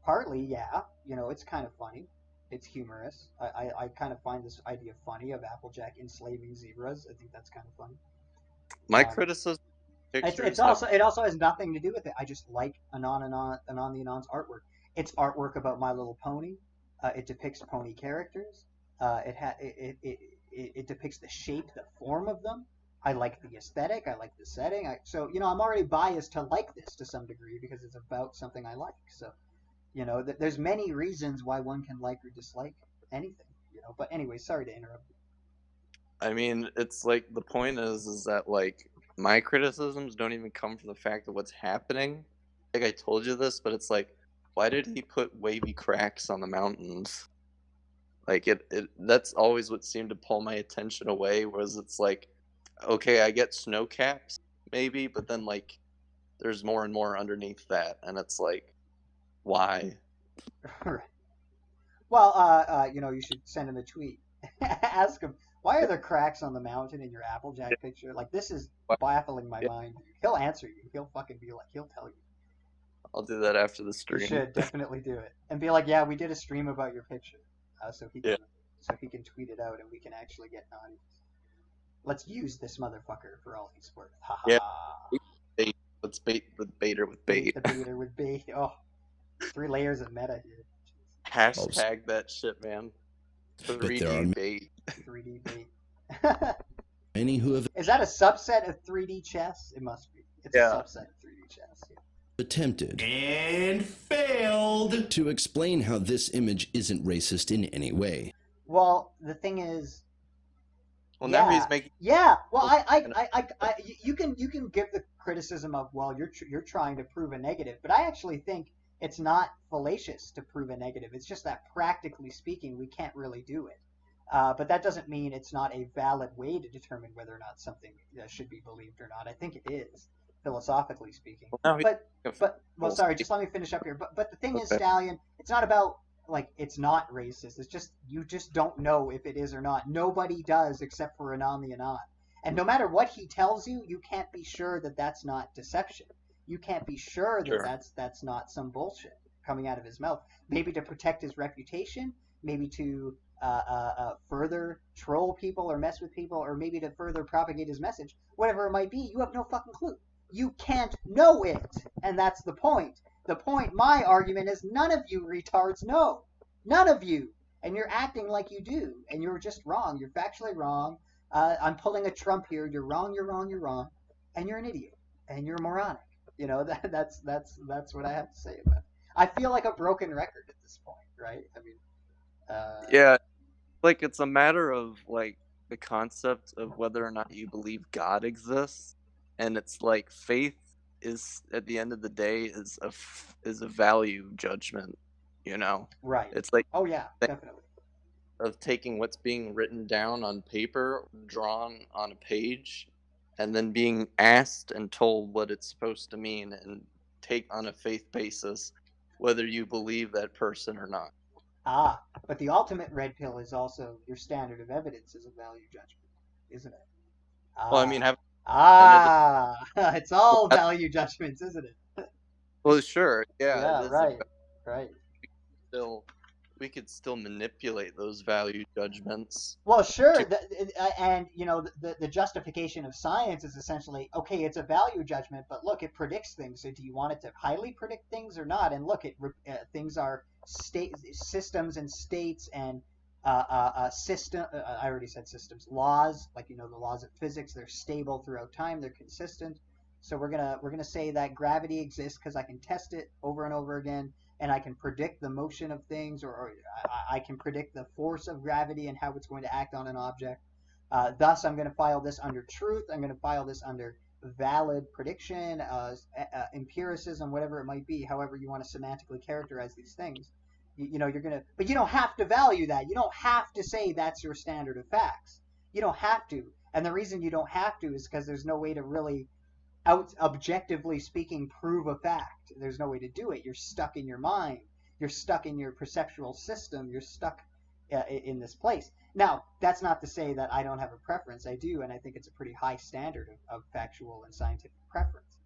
Speaker 1: Partly, yeah. It's kind of funny. It's humorous. I kind of find this idea funny of Applejack enslaving zebras. I think that's kind of funny.
Speaker 4: My criticism.
Speaker 1: It also has nothing to do with it. I just like Anon the Anon's artwork. It's artwork about My Little Pony. It depicts pony characters. It depicts the shape, the form of them. I like the aesthetic. I like the setting. So I'm already biased to like this to some degree because it's about something I like. So there's many reasons why one can like or dislike anything. But anyway, sorry to interrupt you.
Speaker 4: I mean, it's like the point is that like my criticisms don't even come from the fact of what's happening. Like I told you this, but it's like, why did he put wavy cracks on the mountains? Like that's always what seemed to pull my attention away. Was it's like, okay, I get snow caps maybe, but then like there's more and more underneath that, and it's like, Why?
Speaker 1: Right. Well, you should send him a tweet. Ask him, why are there cracks on the mountain in your Applejack picture? Like, this is baffling my mind. He'll answer you. He'll fucking be like, he'll tell you.
Speaker 4: I'll do that after the
Speaker 1: You
Speaker 4: stream.
Speaker 1: should definitely do it. And be like, yeah, we did a stream about your picture. So he can tweet it out and we can actually get an audience. Let's use this motherfucker for all he's worth. Ha ha.
Speaker 4: Yeah. Let's bait the baiter with bait.
Speaker 1: The baiter with bait. Oh, 3 layers of meta here.
Speaker 4: Hashtag that shit, man. 3D bait.
Speaker 1: 3D bait.
Speaker 3: Many who have
Speaker 1: Is that a subset of 3D chess? It must be. It's a subset of 3D chess. Yeah.
Speaker 3: attempted
Speaker 5: And failed
Speaker 3: to explain how this image isn't racist in any way.
Speaker 1: Well, the thing is,
Speaker 4: well, now he's making.
Speaker 1: Yeah. Well, you can give the criticism of, well, you're trying to prove a negative, but I actually think it's not fallacious to prove a negative. It's just that practically speaking, we can't really do it. But that doesn't mean it's not a valid way to determine whether or not something should be believed or not. I think it is, philosophically speaking.
Speaker 4: Well,
Speaker 1: sorry, just let me finish up here. But the thing is, Stallion, it's not about, like, it's not racist. It's just, you just don't know if it is or not. Nobody does except for Anon the Anon. And no matter what he tells you, you can't be sure that that's not deception. You can't be sure that that's not some bullshit coming out of his mouth. Maybe to protect his reputation, maybe to further troll people or mess with people, or maybe to further propagate his message. Whatever it might be, you have no fucking clue. You can't know it, and that's the point. The point, my argument is, none of you retards know. None of you. And you're acting like you do, and you're just wrong. You're factually wrong. I'm pulling a Trump here. You're wrong, you're wrong, you're wrong. And you're an idiot. And you're moronic. You know, that's what I have to say about it. I feel like a broken record at this point, right? I mean,
Speaker 4: yeah, like, it's a matter of, like, the concept of whether or not you believe God exists, and it's like faith is, at the end of the day, is a value judgment, you know?
Speaker 1: Right.
Speaker 4: It's like,
Speaker 1: oh yeah, definitely.
Speaker 4: Of taking what's being written down on paper, drawn on a page, and then being asked and told what it's supposed to mean, and take on a faith basis whether you believe that person or not.
Speaker 1: But the ultimate red pill is also your standard of evidence as a value judgment, isn't it?
Speaker 4: Well, I mean,
Speaker 1: it's all value judgments, isn't it?
Speaker 4: Well, sure,
Speaker 1: yeah, right.
Speaker 4: We could still manipulate those value judgments.
Speaker 1: Well, sure, and you know, the justification of science is essentially, okay, it's a value judgment, but look, it predicts things. So do you want it to highly predict things or not? And look, things are systems and states and system. I already said systems. Laws, like, you know, the laws of physics, they're stable throughout time. They're consistent. So we're gonna say that gravity exists because I can test it over and over again. And I can predict the motion of things, or I can predict the force of gravity and how it's going to act on an object. Thus, I'm going to file this under truth. I'm going to file this under valid prediction, empiricism, whatever it might be, however you want to semantically characterize these things. You know, but you don't have to value that. You don't have to say that's your standard of facts. You don't have to. And the reason you don't have to is because there's no way to really, objectively speaking, prove a fact. There's no way to do it. You're stuck in your mind. You're stuck in your perceptual system. You're stuck in this place. Now, that's not to say that I don't have a preference. I do, and I think it's a pretty high standard of factual and scientific preference.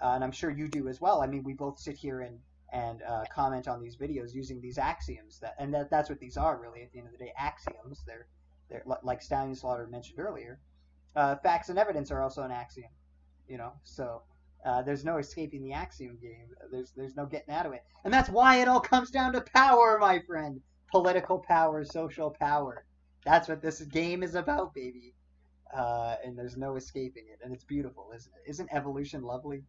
Speaker 1: And I'm sure you do as well. I mean, we both sit here and comment on these videos using these axioms. That's what these are, really, at the end of the day, axioms. They're like Stallion Slaughter mentioned earlier. Facts and evidence are also an axiom. You know, so there's no escaping the axiom game. There's no getting out of it. And that's why it all comes down to power, my friend. Political power, social power. That's what this game is about, baby. And there's no escaping it. And it's beautiful, isn't it? Isn't evolution lovely?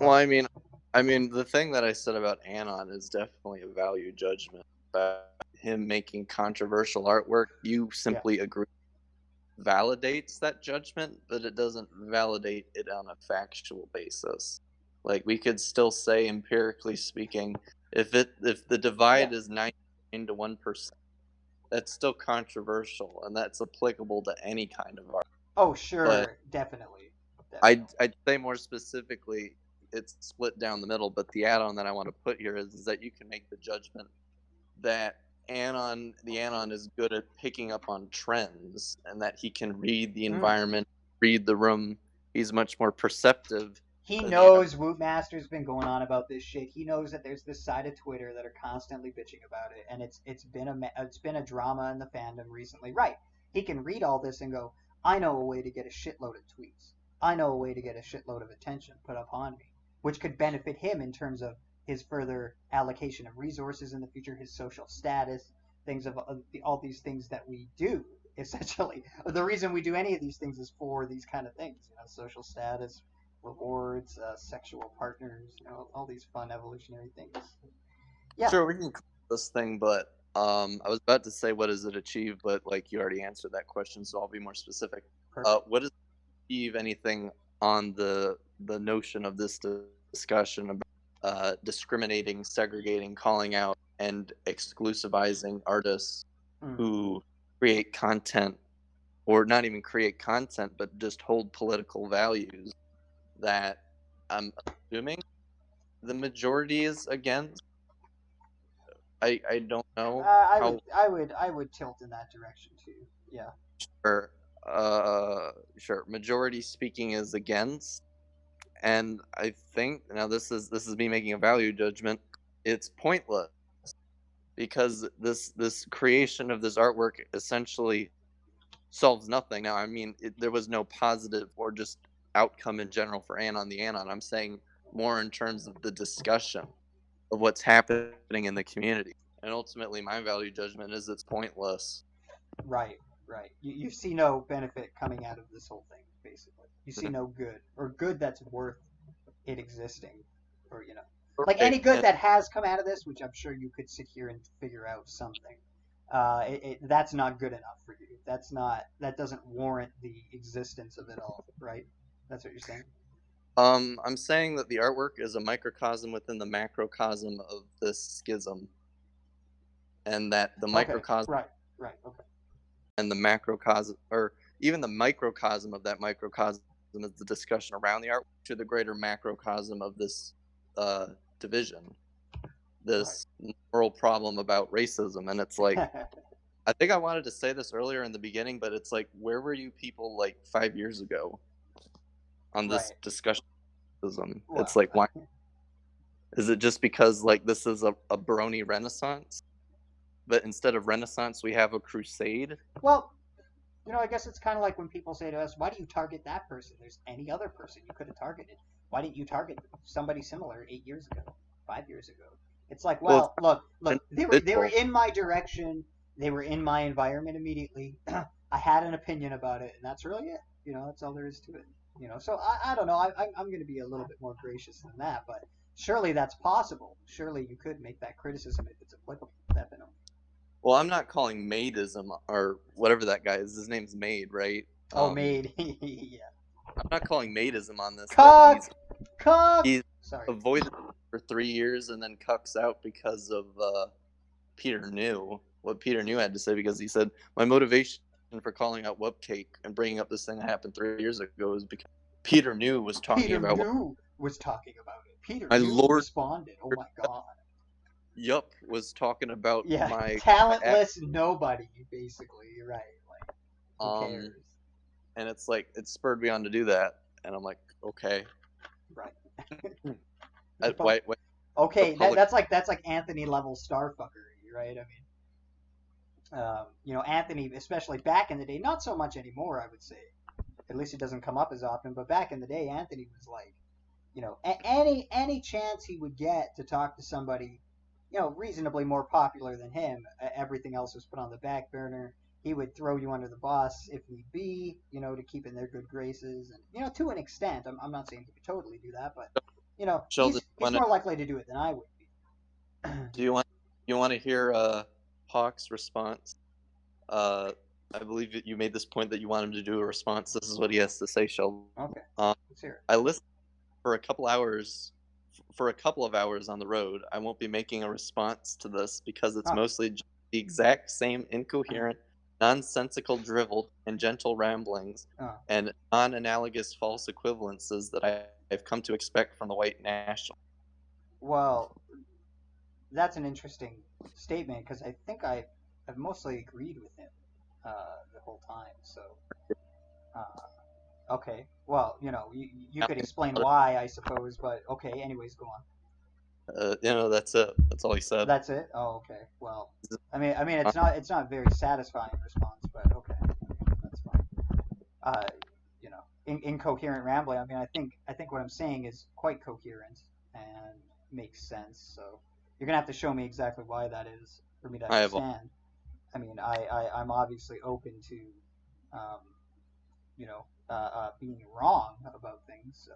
Speaker 4: Well, I mean, the thing that I said about Anon is definitely a value judgment. About him making controversial artwork, you simply agree. Validates that judgment, but it doesn't validate it on a factual basis. Like, we could still say, empirically speaking, if the divide is 99 to 1%, that's still controversial, and that's applicable to any kind of art.
Speaker 1: Oh, sure, but definitely.
Speaker 4: I'd say more specifically, it's split down the middle, but the add-on that I want to put here is that you can make the judgment that Anon the Anon is good at picking up on trends, and that he can read the environment, read the room. He's much more perceptive.
Speaker 1: He knows Wootmaster's been going on about this shit. He knows that there's this side of Twitter that are constantly bitching about it, and it's been a drama in the fandom recently. Right? He can read all this and go, I know a way to get a shitload of tweets. I know a way to get a shitload of attention put up on me, which could benefit him in terms of his further allocation of resources in the future, his social status, things of all these things that we do. Essentially, the reason we do any of these things is for these kind of things, social status, rewards, sexual partners, all these fun evolutionary things. Yeah.
Speaker 4: Sure, we can call this thing, but I was about to say, what does it achieve? But like you already answered that question, so I'll be more specific. What does it achieve? Anything on the notion of this discussion about discriminating, segregating, calling out, and exclusivizing artists who create content, or not even create content, but just hold political values that I'm assuming the majority is against? I don't know.
Speaker 1: I would tilt in that direction too. Yeah.
Speaker 4: Sure. Sure. Majority speaking is against, and I think now this is me making a value judgment. It's pointless because this creation of this artwork essentially solves nothing. Now, I mean, there was no positive or just outcome in general for Anon the Anon. I'm saying more in terms of the discussion of what's happening in the community. And ultimately, my value judgment is it's pointless.
Speaker 1: Right. You see no benefit coming out of this whole thing, basically. You see no good, or good that's worth it existing, or, like any good that has come out of this, which I'm sure you could sit here and figure out something. That's not good enough for you. That doesn't warrant the existence of it all, right? That's what you're saying?
Speaker 4: I'm saying that the artwork is a microcosm within the macrocosm of this schism. And that the microcosm...
Speaker 1: Right, okay.
Speaker 4: And the macrocosm, or even the microcosm of that microcosm is the discussion around the artwork to the greater macrocosm of this division. This moral problem about racism. And it's like... I think I wanted to say this earlier in the beginning, but it's like, where were you people like 5 years ago on this discussion? It's like, why? Is it just because like this is a Brony Renaissance, but instead of Renaissance we have a crusade?
Speaker 1: Well, I guess it's kind of like when people say to us, "Why do you target that person? There's any other person you could have targeted. Why didn't you target somebody similar 8 years ago, 5 years ago?" It's like, well, look, they were in my direction. They were in my environment immediately. I had an opinion about it, and that's really it. That's all there is to it. So I don't know. I'm going to be a little bit more gracious than that, but surely that's possible. Surely you could make that criticism if it's applicable. Definitely.
Speaker 4: Well, I'm not calling Maidism or whatever that guy is. His name's Maid, right?
Speaker 1: Oh, Maid. Yeah.
Speaker 4: I'm not calling Maidism on this.
Speaker 1: Cuck!
Speaker 4: He's avoided for 3 years and then cucks out because of Peter New. What Peter New had to say, because he said, my motivation for calling out Wupcake and bringing up this thing that happened 3 years ago is because Peter New was talking about it.
Speaker 1: Peter New responded. Oh my god.
Speaker 4: Yup, was talking about my
Speaker 1: talentless nobody, basically. You're right. Like, who cares?
Speaker 4: And it's like, it spurred me on to do that, and I'm like, okay.
Speaker 1: Right.
Speaker 4: Why,
Speaker 1: okay, that's like Anthony level starfuckery, right? I mean, Anthony, especially back in the day, not so much anymore, I would say. At least it doesn't come up as often. But back in the day, Anthony was like, any chance he would get to talk to somebody, reasonably more popular than him, everything else was put on the back burner. He would throw you under the bus if need be, to keep in their good graces, and to an extent. I'm not saying he would totally do that, but he's more likely to do it than I would be.
Speaker 4: Do you want to hear Hawk's response? I believe that you made this point that you want him to do a response. This is what he has to say, Sheldon.
Speaker 1: Okay. Let's hear it.
Speaker 4: I listened for a couple of hours on the road. I won't be making a response to this because it's mostly the exact same incoherent, nonsensical drivel and gentle ramblings and non-analogous false equivalences that I I've come to expect from the white national.
Speaker 1: Well, that's an interesting statement because I think I've mostly agreed with him the whole time. So, okay. Well, you could explain why, I suppose, but okay. Anyways, go on.
Speaker 4: That's it. That's all he said.
Speaker 1: That's it. Oh, okay. Well, I mean, it's not a very satisfying response, but okay, that's fine. Incoherent rambling. I mean, I think what I'm saying is quite coherent and makes sense. So you're gonna have to show me exactly why that is for me to understand. I mean, I'm obviously open to, being wrong about things. So,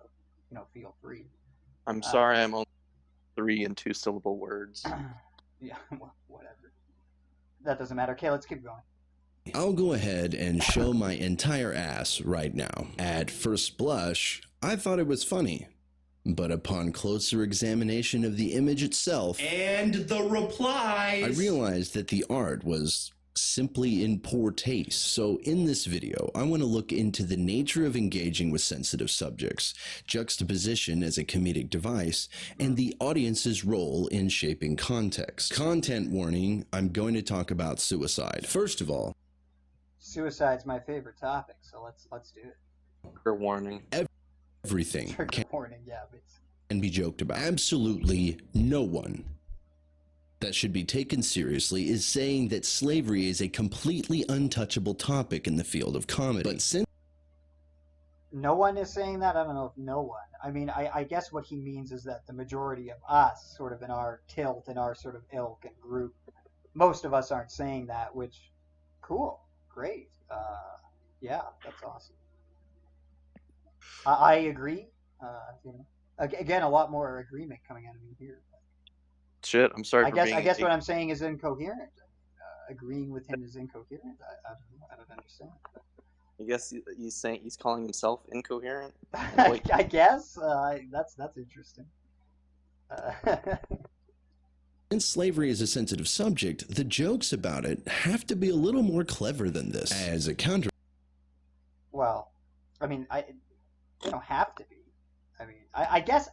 Speaker 1: feel free.
Speaker 4: I'm sorry, I'm only 3 and 2 syllable words.
Speaker 1: Yeah, well, whatever. That doesn't matter. Okay, let's keep going.
Speaker 3: I'll go ahead and show my entire ass right now. At first blush, I thought it was funny. But upon closer examination of the image itself,
Speaker 5: and the replies,
Speaker 3: I realized that the art was simply in poor taste. So in this video, I want to look into the nature of engaging with sensitive subjects, juxtaposition as a comedic device, and the audience's role in shaping context. Content warning, I'm going to talk about suicide. First of all,
Speaker 1: suicide's my favorite topic, so let's do it.
Speaker 4: Trigger warning.
Speaker 3: Everything
Speaker 1: can
Speaker 3: be joked about. Absolutely no one that should be taken seriously is saying that slavery is a completely untouchable topic in the field of comedy. But since
Speaker 1: no one is saying that, I don't know if no one. I mean, I guess what he means is that the majority of us, sort of in our tilt, in our sort of ilk and group, most of us aren't saying that, which, cool, great. Yeah, that's awesome. I agree. Again, a lot more agreement coming out of me here.
Speaker 4: Shit, I'm sorry.
Speaker 1: I guess what I'm saying is incoherent. Agreeing with him is incoherent. I don't understand.
Speaker 4: I guess he's calling himself incoherent.
Speaker 1: I guess that's interesting.
Speaker 3: Since slavery is a sensitive subject, the jokes about it have to be a little more clever than this. As a counter,
Speaker 1: well, I mean, they don't have to be. I mean, I guess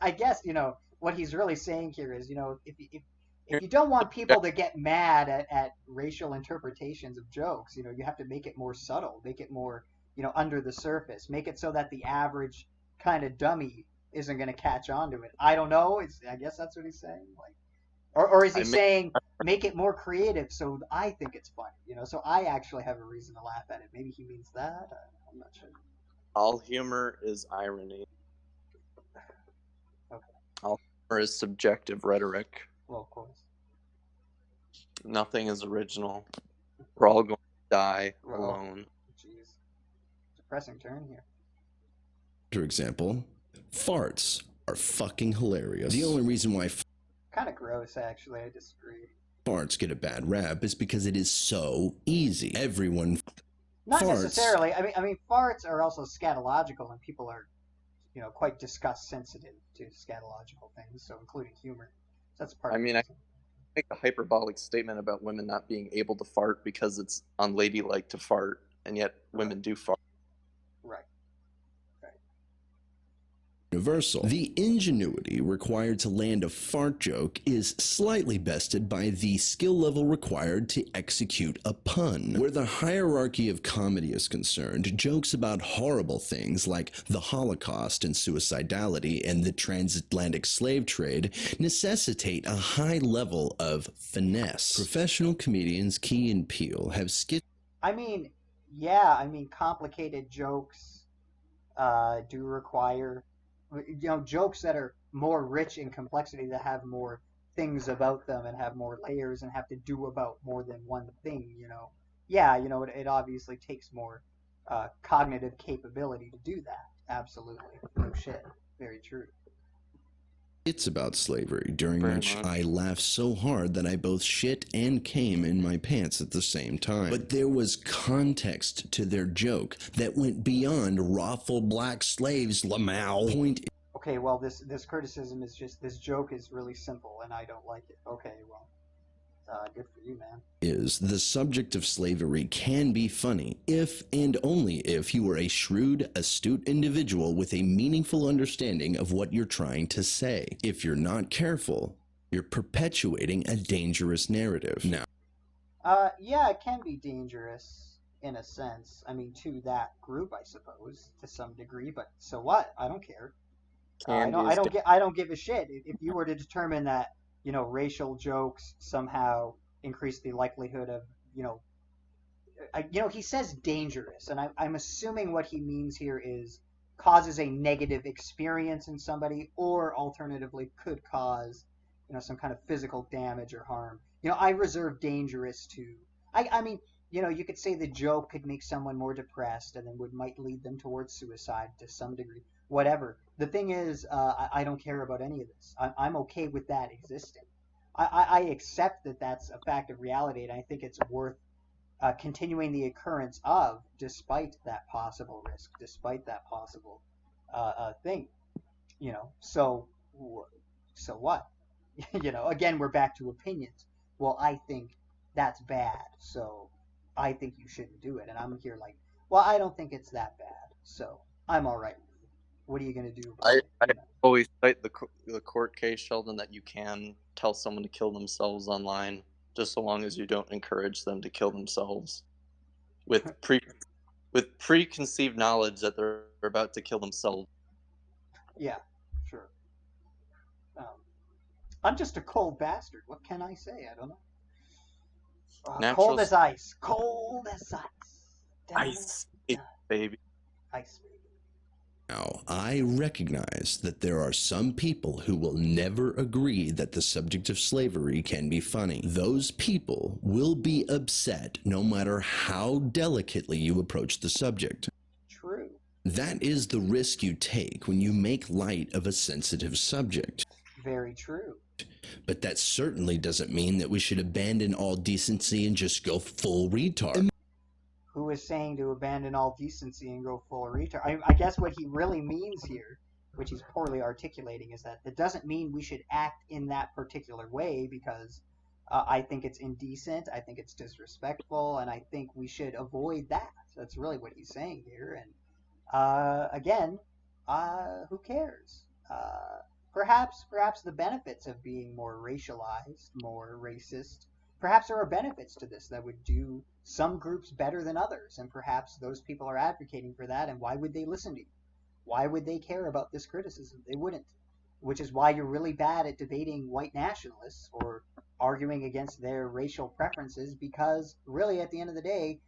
Speaker 1: what he's really saying here is, if you don't want people to get mad at racial interpretations of jokes, you have to make it more subtle, make it more, under the surface, make it so that the average kind of dummy isn't going to catch on to it. I don't know. I guess that's what he's saying. Like, or is he saying make it more creative so I think it's funny, so I actually have a reason to laugh at it. Maybe he means that. I'm not sure.
Speaker 4: All humor is irony.
Speaker 1: Okay.
Speaker 4: All humor is subjective rhetoric.
Speaker 1: Well, of course.
Speaker 4: Nothing is original. We're all going to die alone.
Speaker 1: Jeez. Depressing turn here.
Speaker 3: For example, farts are fucking hilarious. The only reason why
Speaker 1: kind of gross, actually. I disagree.
Speaker 3: Farts get a bad rap is because it is so easy. Everyone
Speaker 1: Not
Speaker 3: farts.
Speaker 1: Necessarily. I mean, farts are also scatological, and people are, quite disgust sensitive to scatological things, so including humor. So that's part. I
Speaker 4: make a hyperbolic statement about women not being able to fart because it's unladylike to fart, and yet women do fart.
Speaker 1: Right.
Speaker 3: Universal. The ingenuity required to land a fart joke is slightly bested by the skill level required to execute a pun. Where the hierarchy of comedy is concerned, jokes about horrible things like the Holocaust and suicidality and the transatlantic slave trade necessitate a high level of finesse. Professional comedians Key and Peele have
Speaker 1: complicated jokes do require jokes that are more rich in complexity, that have more things about them and have more layers and have to do about more than one thing, it obviously takes more cognitive capability to do that. Absolutely. No shit. Very true.
Speaker 3: It's about slavery, during which I laughed so hard that I both shit and came in my pants at the same time. But there was context to their joke that went beyond raffle black slaves, Lamau.
Speaker 1: Okay, well, this criticism is just, this joke is really simple and I don't like it. Okay, well, Good for you, man.
Speaker 3: Is the subject of slavery can be funny if and only if you are a shrewd, astute individual with a meaningful understanding of what you're trying to say. If you're not careful, you're perpetuating a dangerous narrative. Now,
Speaker 1: Yeah, it can be dangerous in a sense. I mean, to that group, I suppose, to some degree. But so what? I don't care.
Speaker 4: Candy
Speaker 1: I don't give a shit. If you were to determine that, racial jokes somehow increase the likelihood of, he says dangerous, and I'm assuming what he means here is causes a negative experience in somebody, or alternatively could cause, some kind of physical damage or harm. I reserve dangerous to. I mean, you could say the joke could make someone more depressed, and then might lead them towards suicide to some degree. Whatever. The thing is, I don't care about any of this. I'm okay with that existing. I accept that that's a fact of reality, and I think it's worth continuing the occurrence of, despite that possible risk, despite that possible thing. So what? Again, we're back to opinions. Well, I think that's bad, so I think you shouldn't do it. And I'm here like, well, I don't think it's that bad, so I'm all right with it. What are you going to do about
Speaker 4: I
Speaker 1: it?
Speaker 4: always cite the court case, Sheldon, that you can tell someone to kill themselves online, just so long as you don't encourage them to kill themselves with preconceived knowledge that they're about to kill themselves.
Speaker 1: Yeah, sure. Um, I'm just a cold bastard. What can I say? I don't know. Cold as ice. Cold as ice.
Speaker 4: Ice, baby.
Speaker 1: Ice, baby.
Speaker 3: Now, I recognize that there are some people who will never agree that the subject of slavery can be funny. Those people will be upset no matter how delicately you approach the subject.
Speaker 1: True.
Speaker 3: That is the risk you take when you make light of a sensitive subject.
Speaker 1: Very true.
Speaker 3: But that certainly doesn't mean that we should abandon all decency and just go full retard.
Speaker 1: Who is saying to abandon all decency and go full retard? I guess what he really means here, which he's poorly articulating, is that it doesn't mean we should act in that particular way, because I think it's indecent, I think it's disrespectful, and I think we should avoid that. That's really what he's saying here. And again, who cares? Perhaps the benefits of being more racialized, more racist, perhaps there are benefits to this that would do some groups better than others, and perhaps those people are advocating for that, and why would they listen to you? Why would they care about this criticism? They wouldn't. Which is why you're really bad at debating white nationalists or arguing against their racial preferences, because really at the end of the day,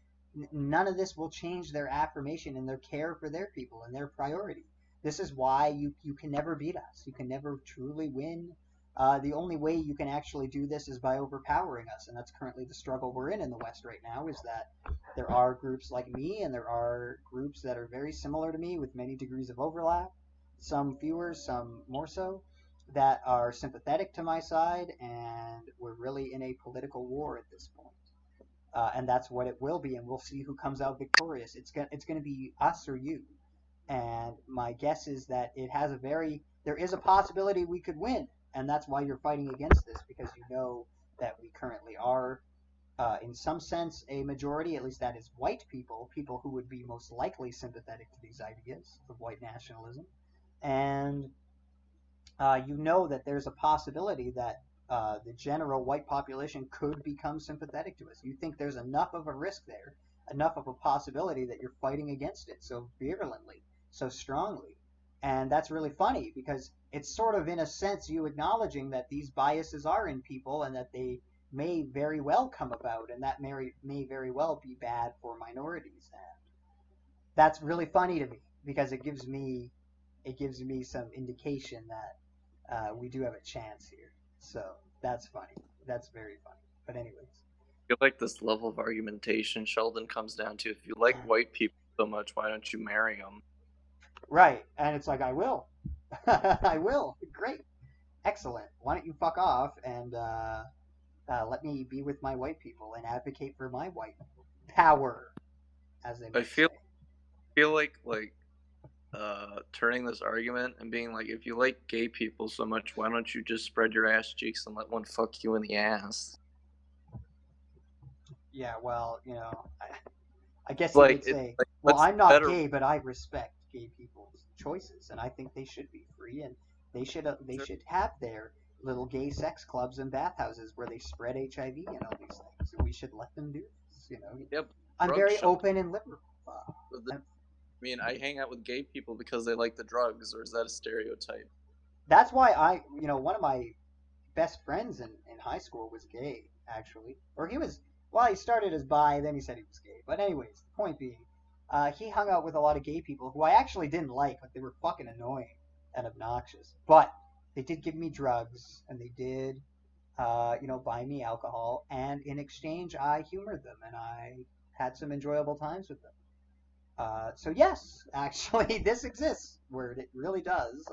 Speaker 1: none of this will change their affirmation and their care for their people and their priority. This is why you can never beat us. You can never truly win. The only way you can actually do this is by overpowering us, and that's currently the struggle we're in the West right now, is that there are groups like me, and there are groups that are very similar to me with many degrees of overlap, some fewer, some more so, that are sympathetic to my side, and we're really in a political war at this point. And that's what it will be, and we'll see who comes out victorious. It's going to be us or you. And my guess is that there is a possibility we could win, and that's why you're fighting against this, because you know that we currently are, in some sense, a majority, at least that is white people who would be most likely sympathetic to these ideas of white nationalism. And you know that there's a possibility that the general white population could become sympathetic to us. You think there's enough of a risk there, enough of a possibility, that you're fighting against it so virulently, so strongly. And that's really funny, because it's sort of, in a sense, you acknowledging that these biases are in people and that they may very well come about, and that may very well be bad for minorities. And that's really funny to me, because it gives me some indication that we do have a chance here. So that's funny. That's very funny. But anyways.
Speaker 4: I feel like this level of argumentation, Sheldon, comes down to, if you like white people so much, why don't you marry them?
Speaker 1: Right. And it's like, I will. I will. Great. Excellent. Why don't you fuck off and let me be with my white people and advocate for my white power, as they might say.
Speaker 4: I feel like turning this argument and being like, if you like gay people so much, why don't you just spread your ass cheeks and let one fuck you in the ass?
Speaker 1: Yeah, well, I guess
Speaker 4: It's
Speaker 1: you
Speaker 4: like
Speaker 1: could say,
Speaker 4: like
Speaker 1: well,
Speaker 4: what's
Speaker 1: I'm not
Speaker 4: better?
Speaker 1: gay, but I respect gay people's choices, and I think they should be free, and they should have their little gay sex clubs and bathhouses where they spread HIV and all these things. We should let them do this.
Speaker 4: Yep,
Speaker 1: I'm
Speaker 4: drug
Speaker 1: very
Speaker 4: shelter.
Speaker 1: open and liberal.
Speaker 4: I mean, I hang out with gay people because they like the drugs, or is that a stereotype?
Speaker 1: That's why one of my best friends in high school was gay, actually. Or he started as bi, then he said he was gay. But anyways, the point being, he hung out with a lot of gay people who I actually didn't like they were fucking annoying and obnoxious. But they did give me drugs, and they did, buy me alcohol, and in exchange, I humored them, and I had some enjoyable times with them. So yes, actually, this exists, where it really does.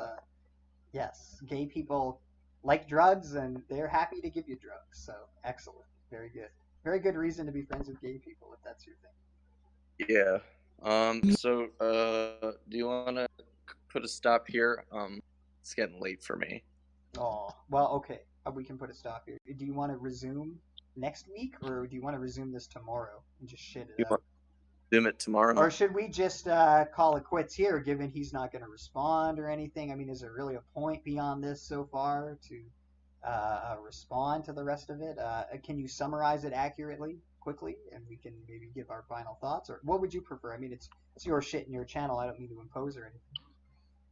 Speaker 1: Yes, gay people like drugs and they're happy to give you drugs. So excellent, very good, very good reason to be friends with gay people if that's your thing.
Speaker 4: Yeah. So, do you want to put a stop here? It's getting late for me.
Speaker 1: Oh well, okay, we can put a stop here. Do you want to resume next week, or do you want to resume this tomorrow and just shit
Speaker 4: You
Speaker 1: it
Speaker 4: want
Speaker 1: out?
Speaker 4: to zoom it tomorrow?
Speaker 1: Or should we just call it quits here, given he's not going to respond or anything? I mean, is there really a point beyond this so far to respond to the rest of it? Can you summarize it accurately, quickly, and we can maybe give our final thoughts? Or what would you prefer? I mean, it's your shit and your channel. I don't mean to impose or anything.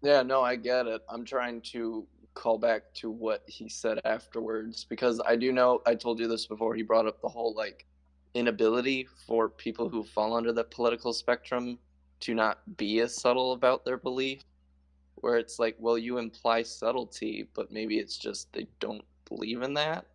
Speaker 4: Yeah, no, I get it. I'm trying to call back to what he said afterwards because I do know I told you this before. He brought up the whole like inability for people who fall under the political spectrum to not be as subtle about their belief, where it's like, well, you imply subtlety, but maybe it's just they don't believe in that,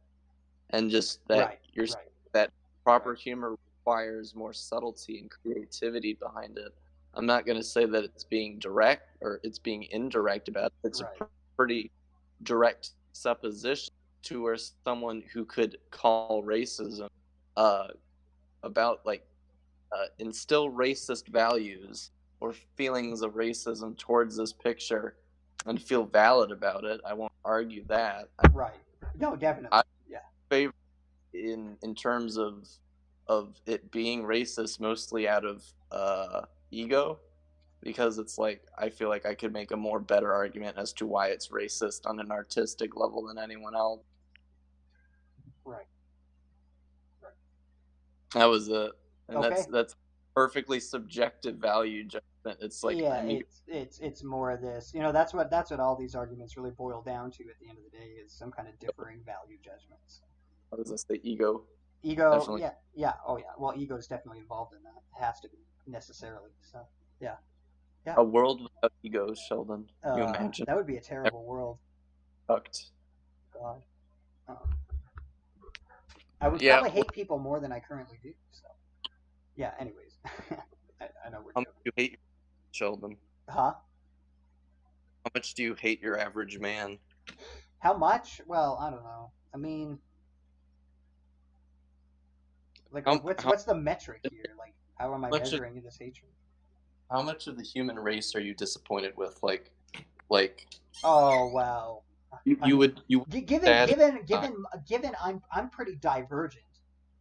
Speaker 4: and just that
Speaker 1: Right,
Speaker 4: you're
Speaker 1: right,
Speaker 4: that proper
Speaker 1: right,
Speaker 4: humor requires more subtlety and creativity behind it. I'm not going to say that it's being direct or it's being indirect about it. It's a
Speaker 1: right.
Speaker 4: pretty direct supposition to where someone who could call racism uh, about like instill racist values or feelings of racism towards this picture and feel valid about it. I won't argue that.
Speaker 1: Right. No, definitely.
Speaker 4: I
Speaker 1: Yeah.
Speaker 4: favor in terms of it being racist mostly out of ego because it's like I feel like I could make a more better argument as to why it's racist on an artistic level than anyone else.
Speaker 1: Right. Right.
Speaker 4: That was it, and
Speaker 1: Okay.
Speaker 4: that's perfectly subjective value judgment. It's like
Speaker 1: Yeah,
Speaker 4: I mean,
Speaker 1: it's more of this. That's what all these arguments really boil down to at the end of the day is some kind of differing value judgments.
Speaker 4: I was gonna say ego,
Speaker 1: Ego,
Speaker 4: definitely.
Speaker 1: yeah, yeah, oh yeah. Well, ego is definitely involved in that. It has to be necessarily. So, yeah, yeah.
Speaker 4: A world without egos, Sheldon. Can you imagine?
Speaker 1: That would be a terrible world.
Speaker 4: Fucked.
Speaker 1: God, I would
Speaker 4: Yeah.
Speaker 1: probably hate people more than I currently do. So, yeah. Anyways, I know we're
Speaker 4: How much
Speaker 1: joking.
Speaker 4: do you hate Sheldon?
Speaker 1: Huh?
Speaker 4: How much do you hate your average man?
Speaker 1: How much? Well, I don't know. I mean, like
Speaker 4: How
Speaker 1: what's the metric here? Like, how am I
Speaker 4: much?
Speaker 1: measuring this hatred?
Speaker 4: How much of the human race are you disappointed with? Like
Speaker 1: Oh well. I
Speaker 4: you
Speaker 1: mean,
Speaker 4: would you
Speaker 1: given
Speaker 4: sad.
Speaker 1: given given given I'm pretty divergent,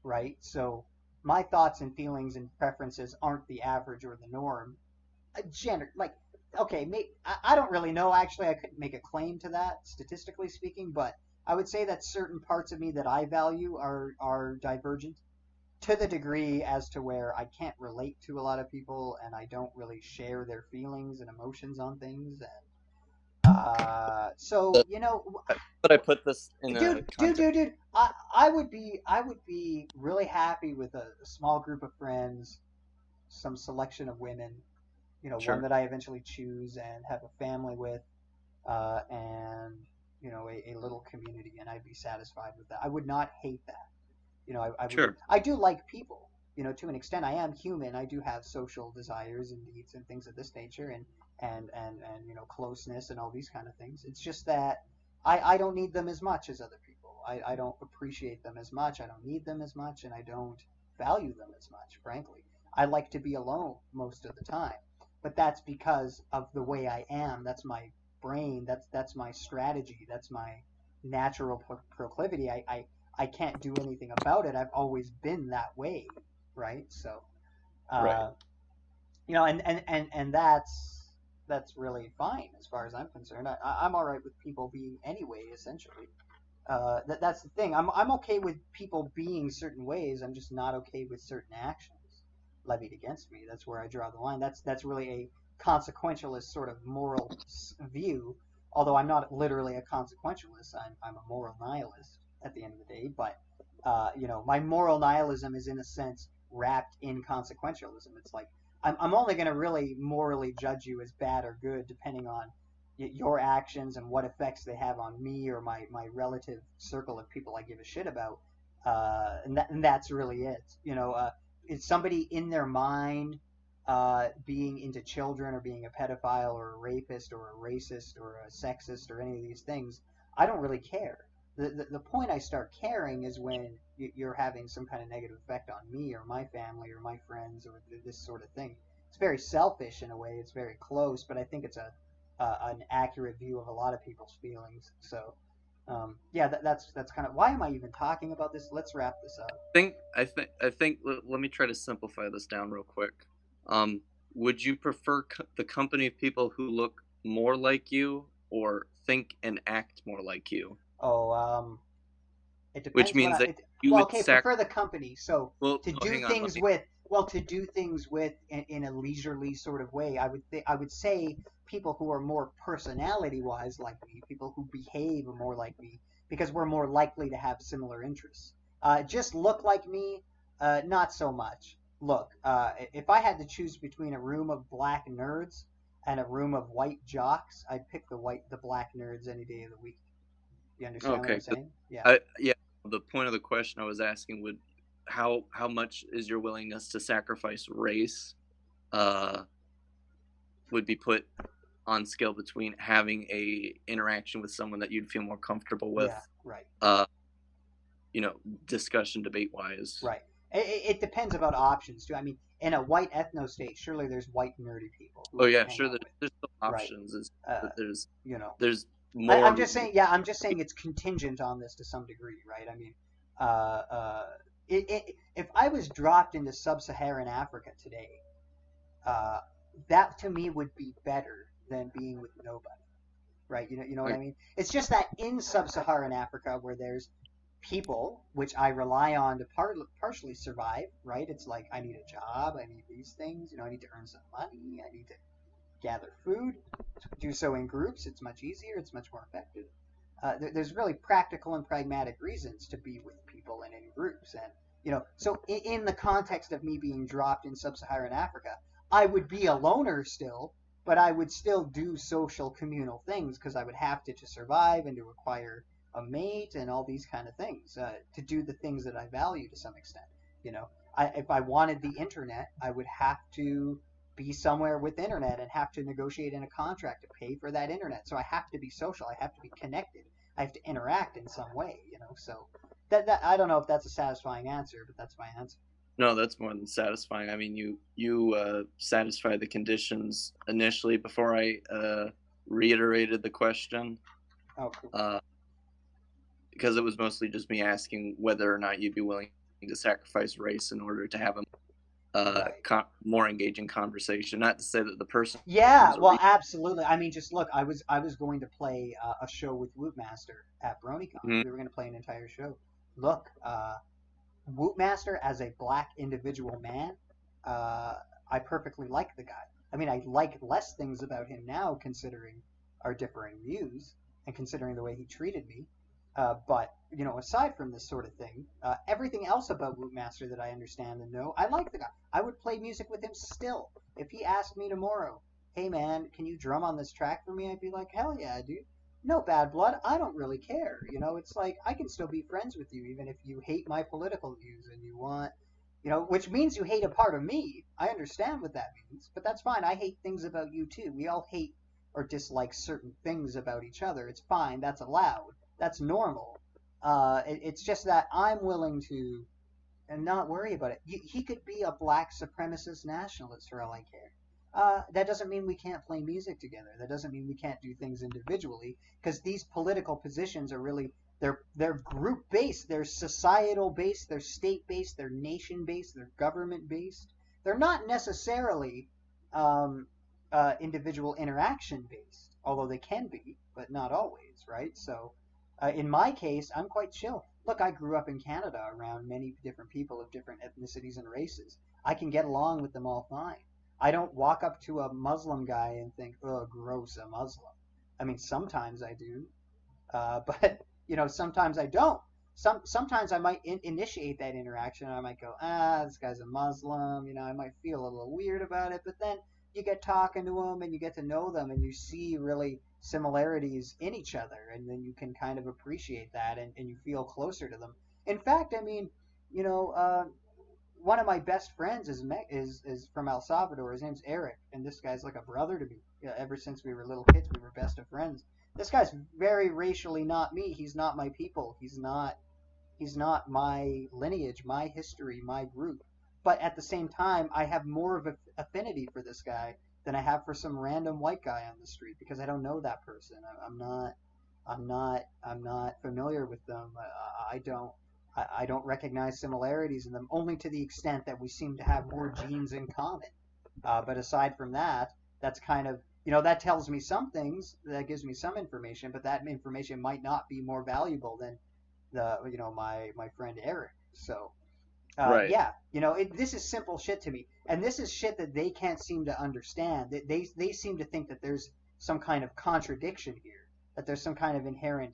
Speaker 1: right? So my thoughts and feelings and preferences aren't the average or the norm. Like, okay, I don't really know. Actually, I couldn't make a claim to that statistically speaking, but I would say that certain parts of me that I value are divergent to the degree as to where I can't relate to a lot of people and I don't really share their feelings and emotions on things. And so
Speaker 4: But I put this in a context.
Speaker 1: dude, I would be really happy with a small group of friends, some selection of women, one
Speaker 4: Sure.
Speaker 1: that I eventually choose and have a family with, and a little community, and I'd be satisfied with that. I would not hate that. I would.
Speaker 4: Sure.
Speaker 1: I do like people. To an extent, I am human. I do have social desires and needs and things of this nature, and closeness and all these kind of things. It's just that I don't need them as much as other people. I don't appreciate them as much. I don't need them as much, and I don't value them as much. Frankly, I like to be alone most of the time, but that's because of the way I am. That's my brain. That's my strategy. That's my natural proclivity. I can't do anything about it. I've always been that way, right? So,
Speaker 4: Right.
Speaker 1: you know, and that's really fine as far as I'm concerned. I'm all right with people being anyway, essentially. That's the thing. I'm okay with people being certain ways. I'm just not okay with certain actions levied against me. That's where I draw the line. That's really a consequentialist sort of moral view. Although I'm not literally a consequentialist, I'm a moral nihilist at the end of the day. But you know, my moral nihilism is in a sense wrapped in consequentialism. It's like I'm only going to really morally judge you as bad or good depending on your actions and what effects they have on me or my relative circle of people I give a shit about. And that's really it. You know, is somebody in their mind being into children or being a pedophile or a rapist or a racist or a sexist or any of these things? I don't really care. The point I start caring is when you're having some kind of negative effect on me or my family or my friends or this sort of thing. It's very selfish in a way. It's very close, but I think it's an accurate view of a lot of people's feelings. So, yeah, that's kind of why am I even talking about this? Let's wrap this up.
Speaker 4: I think. Let me try to simplify this down real quick. Would you prefer the company of people who look more like you or think and act more like you?
Speaker 1: Oh, it depends.
Speaker 4: Which means that you
Speaker 1: Well,
Speaker 4: would
Speaker 1: okay, prefer the company. So
Speaker 4: Well,
Speaker 1: to do
Speaker 4: hang on.
Speaker 1: things with, well, to do things with in a leisurely sort of way, I would say people who are more personality-wise like me, people who behave more like me, because we're more likely to have similar interests. Just look like me, not so much. Look, if I had to choose between a room of black nerds and a room of white jocks, I'd pick the black nerds any day of the week. You understand what
Speaker 4: Okay.
Speaker 1: I'm saying? Yeah.
Speaker 4: Yeah. The point of the question I was asking would how much is your willingness to sacrifice race would be put on scale between having a interaction with someone that you'd feel more comfortable with,
Speaker 1: Yeah, right.
Speaker 4: You know, discussion debate wise.
Speaker 1: Right. It depends about options too. I mean, in a white ethno state, surely there's white nerdy people.
Speaker 4: Oh yeah, sure. There's still options.
Speaker 1: Right.
Speaker 4: Is that
Speaker 1: You know,
Speaker 4: there's more.
Speaker 1: I'm just saying. Yeah, I'm just saying it's contingent on this to some degree, right? I mean, if I was dropped into sub-Saharan Africa today, that to me would be better than being with nobody, right? You know what I mean? It's just that in sub-Saharan Africa, where there's people which I rely on to partially survive, right? It's like I need a job, I need these things, you know, I need to earn some money, I need to gather food. Do so in groups, it's much easier, it's much more effective. There's really practical and pragmatic reasons to be with people and in groups, and you know, so in the context of me being dropped in sub-Saharan Africa, I would be a loner still, but I would still do social communal things because I would have to survive and to acquire a mate and all these kind of things to do the things that I value to some extent. You know, if I wanted the internet, I would have to be somewhere with internet and have to negotiate in a contract to pay for that internet. So I have to be social. I have to be connected. I have to interact in some way. You know, so that I don't know if that's a satisfying answer, but that's my answer.
Speaker 4: No, that's more than satisfying. I mean, you satisfied the conditions initially before I reiterated the question.
Speaker 1: Oh, cool.
Speaker 4: Because it was mostly just me asking whether or not you'd be willing to sacrifice race in order to have a more engaging conversation. Not to say that the person.
Speaker 1: Yeah, well, absolutely. I mean, just look. I was going to play a show with Wootmaster at BronyCon.
Speaker 4: Mm-hmm.
Speaker 1: We were going to play an entire show. Look, Wootmaster as a black individual man, I perfectly like the guy. I mean, I like less things about him now, considering our differing views and considering the way he treated me. But you know, aside from this sort of thing, everything else about Wootmaster that I understand and know, I like the guy. I would play music with him still. If he asked me tomorrow, "Hey man, can you drum on this track for me?" I'd be like, "Hell yeah, dude. No bad blood. I don't really care." You know, it's like I can still be friends with you even if you hate my political views and you want, you know, which means you hate a part of me. I understand what that means, but that's fine. I hate things about you too. We all hate or dislike certain things about each other. It's fine. That's allowed. That's normal. It's just that I'm willing to and not worry about it. He could be a black supremacist nationalist for all I care. That doesn't mean we can't play music together. That doesn't mean we can't do things individually, because these political positions are really They're group based, they're societal based, they're state based, they're nation based, they're government based. They're not necessarily individual interaction based, although they can be, but not always, right? So, in my case, I'm quite chill. Look, I grew up in Canada around many different people of different ethnicities and races. I can get along with them all fine. I don't walk up to a Muslim guy and think, "Oh, gross, a Muslim." I mean, sometimes I do, but sometimes I don't. Sometimes I might initiate that interaction. And I might go, this guy's a Muslim. I might feel a little weird about it. But then you get talking to them and you get to know them and you see really similarities in each other, and then you can kind of appreciate that and you feel closer to them. In fact, I mean, one of my best friends is from El Salvador. His name's Eric, and this guy's like a brother to me. Ever since we were little kids, we were best of friends. This guy's very racially not me. He's not my people. He's not my lineage, my history, my group. But at the same time, I have more of an affinity for this guy than I have for some random white guy on the street because I don't know that person. I'm not familiar with them. I don't recognize similarities in them, only to the extent that we seem to have more genes in common. But aside from that, that's kind of, that tells me some things, that gives me some information, but that information might not be more valuable than my friend Eric. So,
Speaker 4: Right.
Speaker 1: yeah, this is simple shit to me, and this is shit that they can't seem to understand. They seem to think that there's some kind of contradiction here, that there's some kind of inherent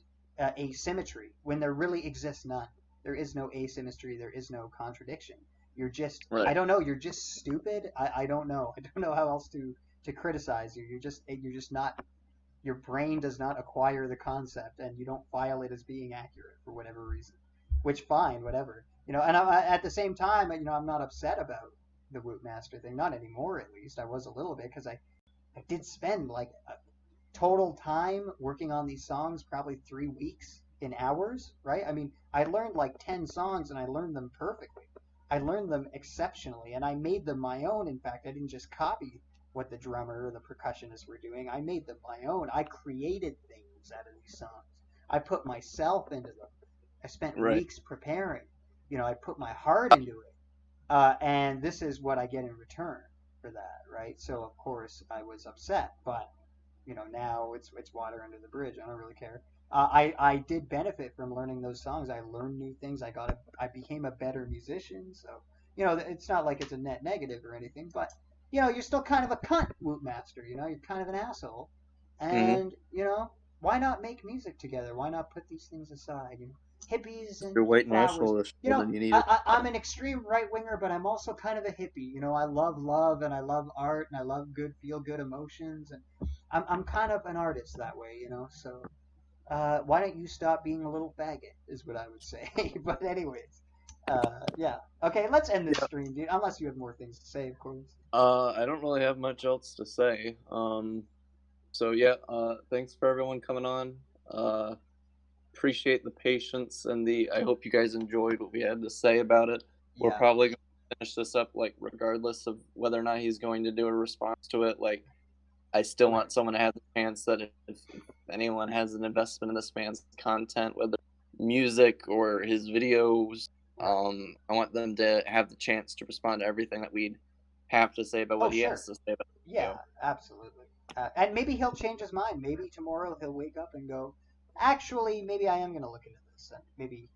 Speaker 1: asymmetry, when there really exists none. There is no asymmetry. There is no contradiction. You're just,
Speaker 4: Right.
Speaker 1: I don't know. You're just stupid. I don't know. I don't know how else to criticize you. You're just not. Your brain does not acquire the concept, and you don't file it as being accurate for whatever reason. Which, fine, whatever. And at the same time, I'm not upset about the Wootmaster thing. Not anymore, at least. I was a little bit, because I did spend like a total time working on these songs, probably 3 weeks in hours, right? I mean, I learned like 10 songs, and I learned them perfectly. I learned them exceptionally, and I made them my own. In fact, I didn't just copy what the drummer or the percussionists were doing. I made them my own. I created things out of these songs. I put myself into them. I spent weeks preparing. I put my heart into it. And this is what I get in return for that, right? So, of course, I was upset, but, now it's water under the bridge. I don't really care. I did benefit from learning those songs. I learned new things. I became a better musician. So, it's not like it's a net negative or anything, but, you're still kind of a cunt, Wootmaster. You're kind of an asshole. And, why not make music together? Why not put these things aside? Hippies and
Speaker 4: You're white
Speaker 1: flowers.
Speaker 4: nationalist. Then you need it.
Speaker 1: I'm an extreme right winger, but I'm also kind of a hippie. I love love, and I love art, and I love feel good emotions, and I'm kind of an artist that way. So why don't you stop being a little faggot? Is what I would say. But anyways, yeah. Okay, let's end this stream, dude. Unless you have more things to say, of course.
Speaker 4: I don't really have much else to say. So yeah, thanks for everyone coming on. Appreciate the patience and I hope you guys enjoyed what we had to say about it. We're probably going to finish this up, like, regardless of whether or not he's going to do a response to it. Like, I still want someone to have the chance that if anyone has an investment in this man's content, whether music or his videos, I want them to have the chance to respond to everything that we'd have to say about what he has to say about it.
Speaker 1: Yeah, absolutely. And maybe he'll change his mind. Maybe tomorrow he'll wake up and go, actually, maybe I am going to look into this. And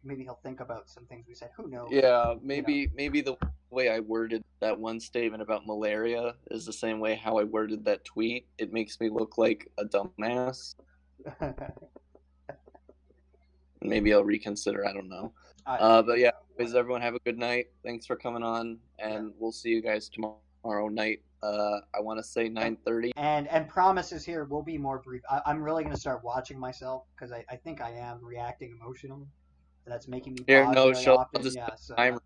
Speaker 1: maybe he'll think about some things we said. Who knows?
Speaker 4: Yeah, maybe the way I worded that one statement about malaria is the same way how I worded that tweet. It makes me look like a dumbass. Maybe I'll reconsider. I don't know. But yeah, anyways, everyone have a good night. Thanks for coming on, and we'll see you guys tomorrow night. I want to say 9:30.
Speaker 1: And promises here will be more brief. I'm really going to start watching myself because I think I am reacting emotionally. That's making me pause very often.
Speaker 4: I'll just
Speaker 1: and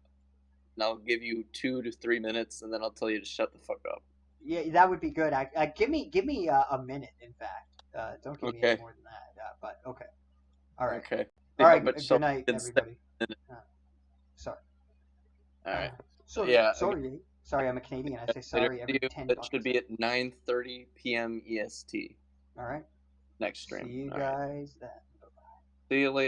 Speaker 4: I'll give you 2 to 3 minutes, and then I'll tell you to shut the fuck up.
Speaker 1: Yeah, that would be good. Give me a minute. In fact, don't give me any more than that. But okay. All right.
Speaker 4: Okay.
Speaker 1: All right. Good night, everybody. Sorry.
Speaker 4: All right.
Speaker 1: Sorry, I'm a Canadian. I say sorry every 10
Speaker 4: That should be at 9:30 p.m. EST.
Speaker 1: All right.
Speaker 4: Next stream.
Speaker 1: See you guys then.
Speaker 4: See you later.